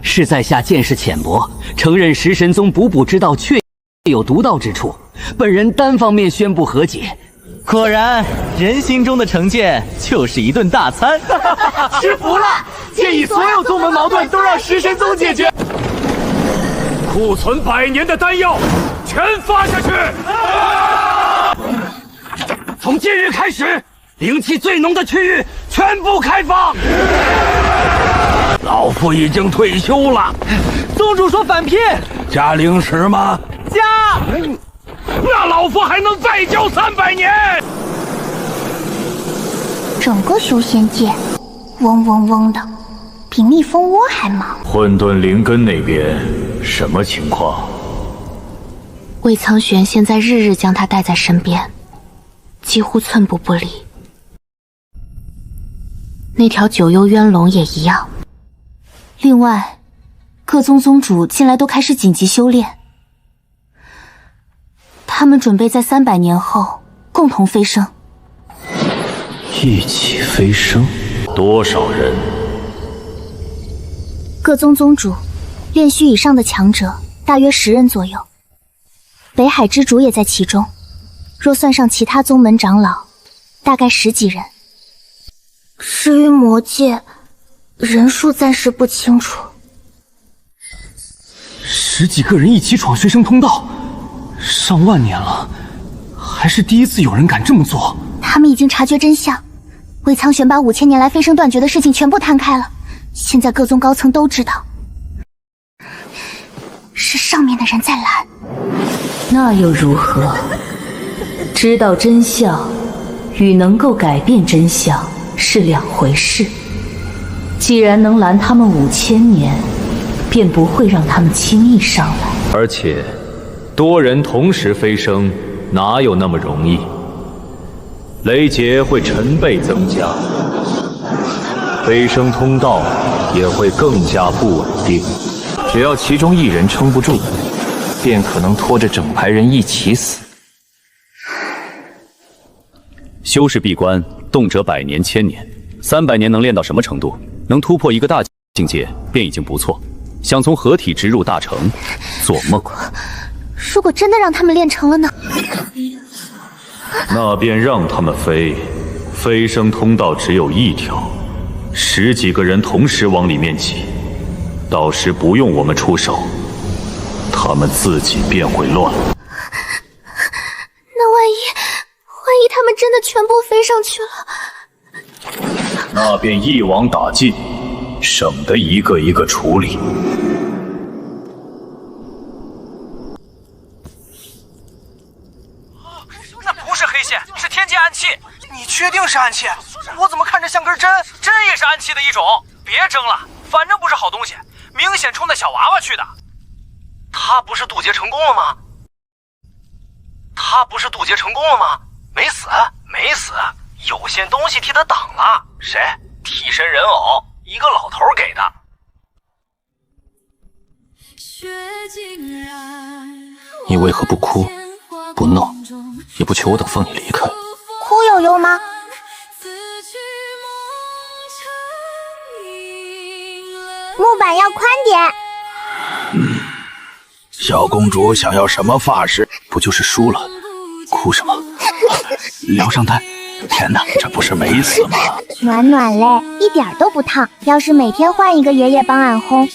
是在下见识浅薄，承认食神宗补补之道确有独到之处，本人单方面宣布和解。果然，人心中的成见就是一顿大餐。吃服了！建议所有宗门矛盾都让食神宗解决。库存100年的丹药全发下去！从今日开始，灵气最浓的区域全部开放。老夫已经退休了。宗主说反聘，加灵石吗？加。那老夫还能再教300年。整个修仙界，嗡嗡嗡的，比蜜蜂窝还忙。混沌灵根那边什么情况？魏苍玄现在日日将他带在身边，几乎寸步不离。那条九幽渊龙也一样。另外，各宗宗主近来都开始紧急修炼，他们准备在300年后共同飞升。一起飞升？多少人？各宗宗主，炼虚以上的强者大约10人左右，北海之主也在其中。若算上其他宗门长老，大概10几人。至于魔界，人数暂时不清楚。10几个人一起闯飞升通道，上万年了，还是第一次有人敢这么做。他们已经察觉真相，魏苍玄把5000年来飞升断绝的事情全部摊开了，现在各宗高层都知道，是上面的人在拦。那又如何？知道真相与能够改变真相是2回事。既然能拦他们5000年，便不会让他们轻易上来。而且，多人同时飞升，哪有那么容易？雷劫会成倍增加，飞升通道也会更加不稳定。只要其中一人撑不住，便可能拖着整排人一起死。修士闭关，动辄100年、1000年，300年能练到什么程度？能突破一个大境界便已经不错。想从合体直入大成，做梦！如果真的让他们练成了呢？那便让他们飞。飞升通道只有一条，10几个人同时往里面挤，到时不用我们出手，他们自己便会乱。那万一他们真的全部飞上去了？那便一网打尽，省得一个一个处理。那不是黑线，是天界暗器。你确定是暗器？我怎么看着像根针？针也是暗器的一种。别争了，反正不是好东西，明显冲着小娃娃去的。他不是渡劫成功了吗？没死，没死，有件东西替他挡了。谁？替身人偶，一个老头给的。你为何不哭，不闹，也不求我等放你离开？哭有用吗？木板要宽点。小公主想要什么发饰？不就是输了，哭什么？疗伤丹，天哪，这不是没死吗？暖暖嘞，一点都不烫。要是每天换一个爷爷帮俺烘。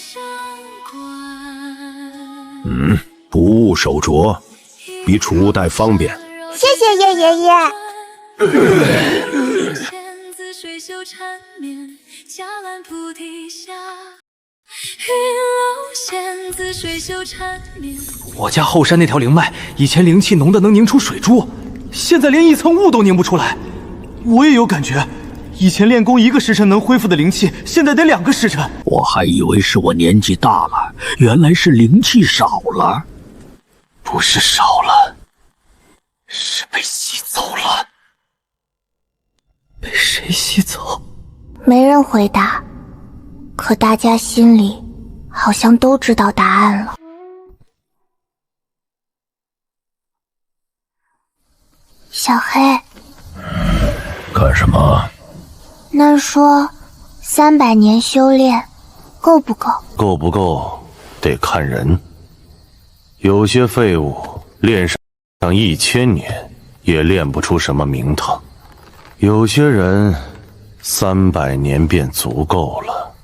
不误手镯，比储物袋方便。谢谢叶爷爷。我家后山那条灵脉，以前灵气浓的能凝出水珠，现在连一层雾都凝不出来。我也有感觉，以前练功1个时辰能恢复的灵气，现在得2个时辰。我还以为是我年纪大了，原来是灵气少了。不是少了，是被吸走了。被谁吸走？没人回答，可大家心里好像都知道答案了。小黑，干什么？那说300年修炼够不够？够不够得看人。有些废物练上1000年也练不出什么名堂，有些人300年便足够了。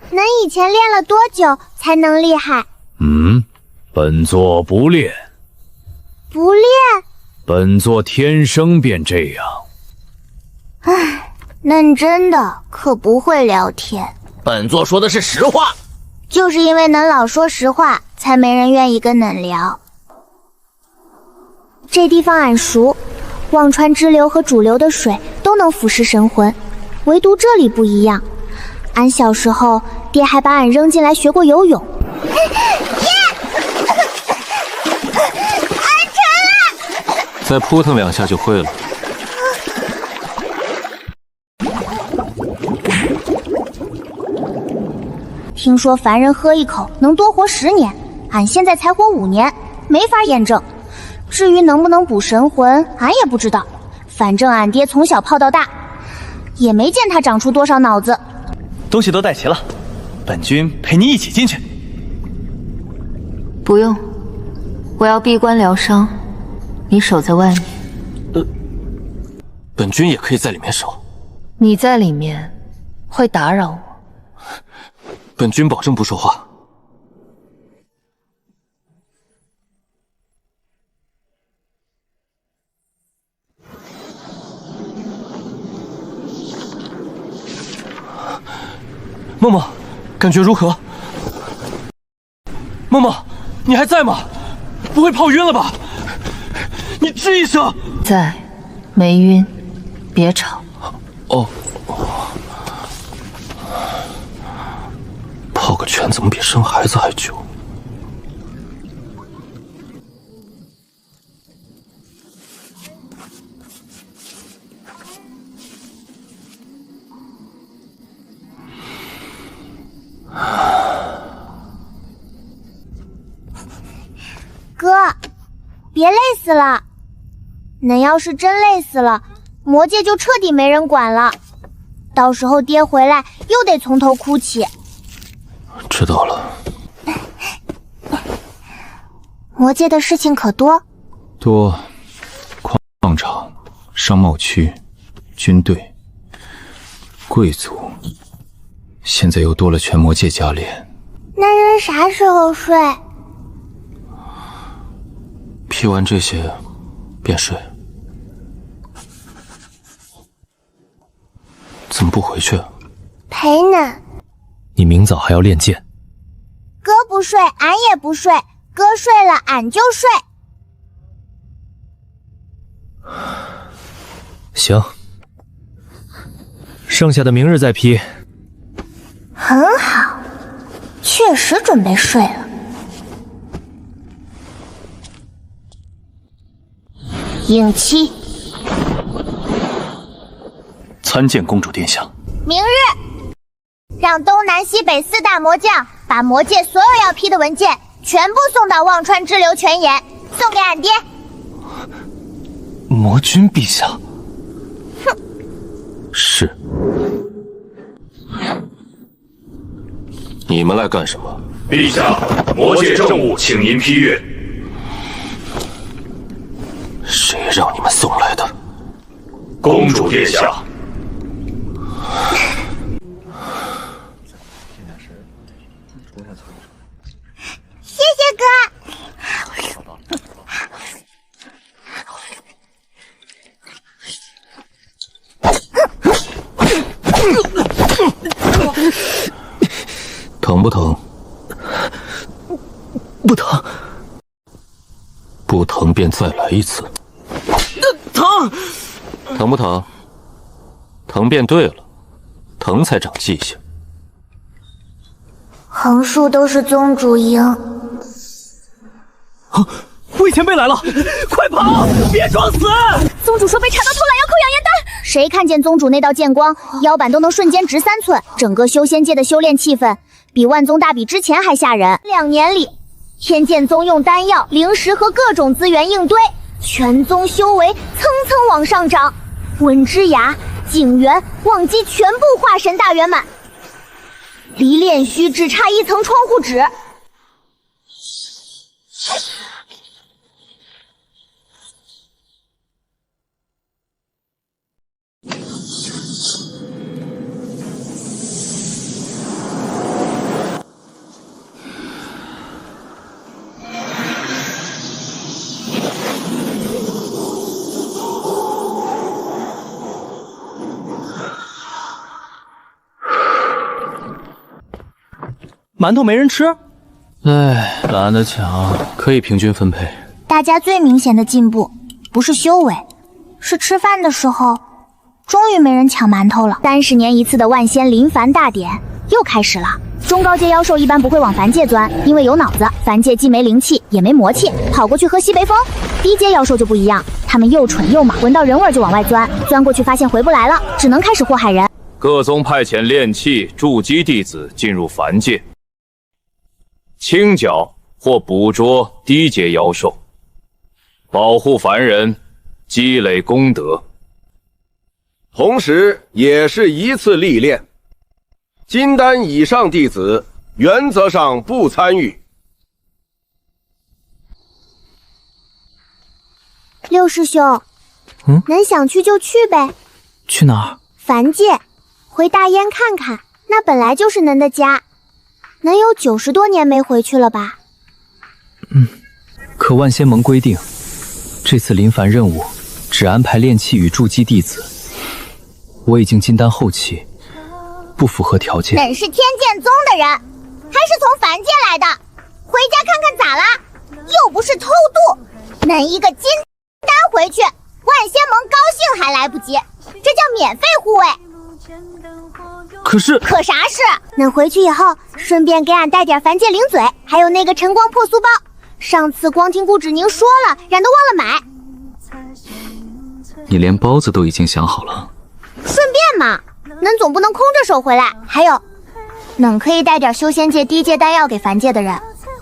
那以前练了多久才能厉害？本座不练，不练？本座天生便这样。唉，嫩真的可不会聊天。本座说的是实话。就是因为能老说实话，才没人愿意跟嫩聊。这地方俺熟，忘川支流和主流的水都能腐蚀神魂，唯独这里不一样。俺小时候，爹还把俺扔进来学过游泳。俺沉了！再扑腾2下就会了。听说凡人喝一口能多活10年，俺现在才活5年，没法验证。至于能不能补神魂，俺也不知道。反正俺爹从小泡到大，也没见他长出多少脑子。东西都带齐了，本君陪你一起进去。不用，我要闭关疗伤，你守在外面。本君也可以在里面守。你在里面会打扰我。本君保证不说话。默默，感觉如何？默默，你还在吗？不会泡晕了吧？你吱一声。在，没晕，别吵。哦。泡个泉怎么比生孩子还久？别累死了。恁要是真累死了，魔界就彻底没人管了，到时候爹回来又得从头哭起。知道了。魔界的事情可多，矿场、商贸区、军队、贵族，现在又多了全魔界加练。那人啥时候睡？批完这些便睡。怎么不回去啊？陪恁。你明早还要练剑。哥不睡，俺也不睡。哥睡了，俺就睡。行，剩下的明日再批。很好，确实准备睡了。影期，参见公主殿下。明日，让东南西北4大魔将把魔界所有要批的文件全部送到忘川支流泉眼，送给俺爹。魔君陛下。哼。是。你们来干什么？陛下，魔界政务，请您批阅。谁让你们送来的？公主殿下。谢谢哥。疼不疼？不疼。不疼便再来一次。疼。疼不疼？疼便对了，疼才长记性。横竖都是宗主赢。魏前辈来了，快跑！别装死！宗主说被查到偷懒要扣养颜丹，谁看见宗主那道剑光，腰板都能瞬间直3寸。整个修仙界的修炼气氛比万宗大比之前还吓人。2年里，天剑宗用丹药、灵石和各种资源硬堆，全宗修为蹭蹭往上涨。文之崖、景元、忘机全部化神大圆满，离炼虚只差1层窗户纸。馒头没人吃，唉，懒得抢，可以平均分配。大家最明显的进步，不是修为，是吃饭的时候，终于没人抢馒头了。30年一次的万仙临凡大典又开始了。中高阶妖兽一般不会往凡界钻，因为有脑子，凡界既没灵气也没魔气，跑过去喝西北风。低阶妖兽就不一样，他们又蠢又莽，闻到人味就往外钻，钻过去发现回不来了，只能开始祸害人。各宗派遣炼器筑基弟子进入凡界，清剿或捕捉低阶妖兽，保护凡人，积累功德。同时也是一次历练。金丹以上弟子原则上不参与。六师兄，恁想去就去呗。去哪儿？凡界，回大燕看看，那本来就是恁的家。能有90多年没回去了吧？可万仙盟规定，这次临凡任务只安排炼器与筑基弟子。我已经金丹后期，不符合条件。恁是天剑宗的人，还是从凡界来的？回家看看咋啦？又不是偷渡，恁一个金丹回去，万仙盟高兴还来不及，这叫免费护卫。可啥事？恁回去以后，顺便给俺带点凡界零嘴，还有那个晨光破酥包。上次光听顾芷宁说了，俺都忘了买。你连包子都已经想好了？顺便嘛，恁总不能空着手回来。还有，恁可以带点修仙界低阶丹药给凡界的人，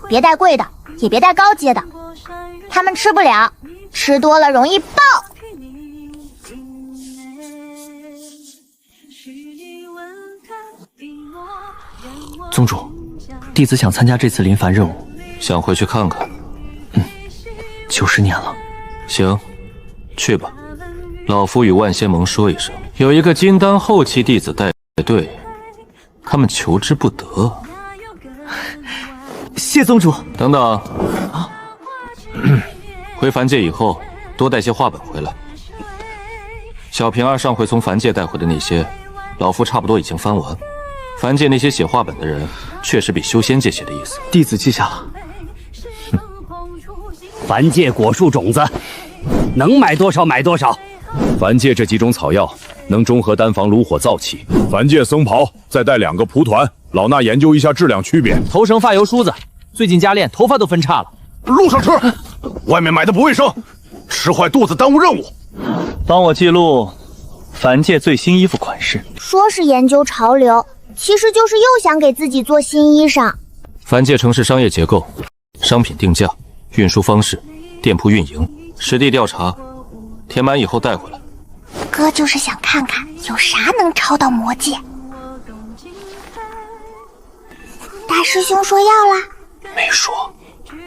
别带贵的，也别带高阶的。他们吃不了，吃多了容易爆。宗主，弟子想参加这次临凡任务，想回去看看。90年了。行，去吧。老夫与万仙盟说一声，有一个金丹后期弟子带队，他们求之不得。谢宗主。等等，回凡界以后多带些画本回来。小平儿上回从凡界带回的那些，老夫差不多已经翻完。凡界那些写画本的人，确实比修仙界写的意思。弟子记下了。凡界果树种子，能买多少买多少。凡界这几种草药能中和丹房炉火燥气。凡界僧袍再带2个蒲团，老衲研究一下质量区别。头绳、发油梳子，最近加炼，头发都分叉了。路上吃，外面买的不卫生，吃坏肚子耽误任务。帮我记录凡界最新衣服款式。说是研究潮流，其实就是又想给自己做新衣裳。凡界城市商业结构、商品定价、运输方式、店铺运营、实地调查，填满以后带回来。哥就是想看看有啥能抄到魔界。大师兄说要啦？没说，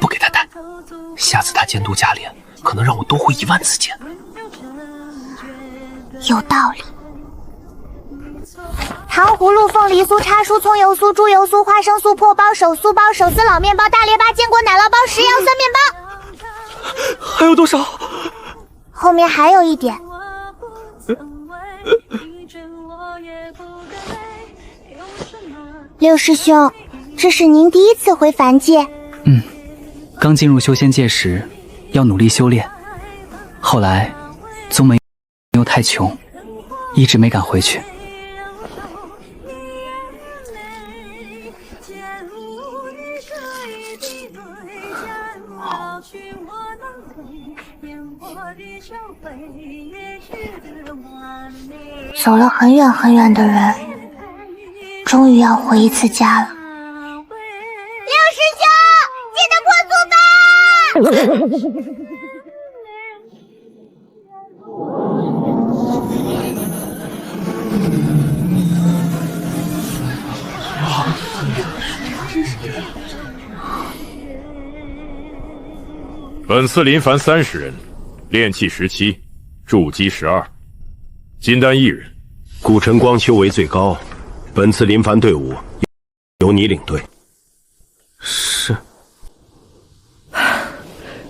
不给他带。下次他监督加炼，可能让我多回1万次剑。有道理。糖葫芦、凤梨酥、叉酥、葱油酥、猪油酥、花生酥、破包、手酥包、手撕老面包、大列巴、坚果奶酪包、石药酸面包。还有多少？后面还有一点。六师兄，这是您第一次回凡界？刚进入修仙界时，要努力修炼。后来，宗门又太穷，一直没敢回去。走了很远很远的人，终于要回一次家了。六师兄，记得破祖吧！本次临凡30人，炼气17，筑基12，金丹1人。顾晨光修为最高，本次临凡队伍由你领队。是。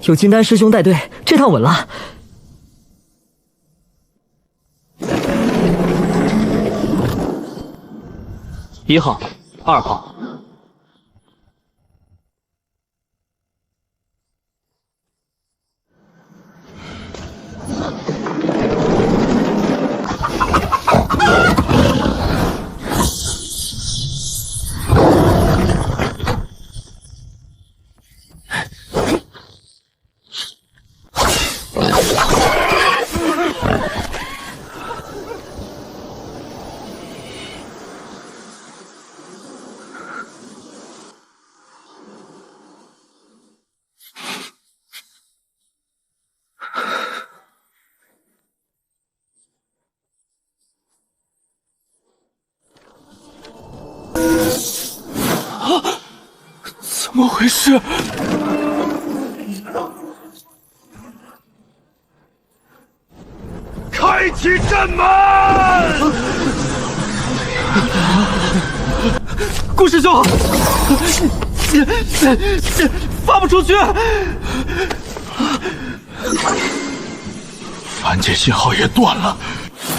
有金丹师兄带队，这趟稳了。1号、2号。怎么回事？开启阵门！顾师兄，发不出去。凡界信号也断了，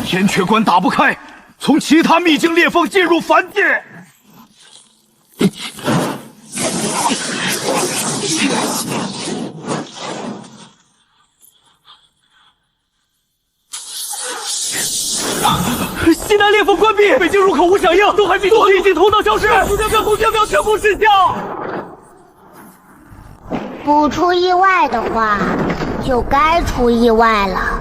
天阙关打不开，从其他秘境裂缝进入凡界。西南裂缝关闭，北境入口无响应，东海密通，立即通道消失，红箭标全部失效。不出意外的话，就该出意外了。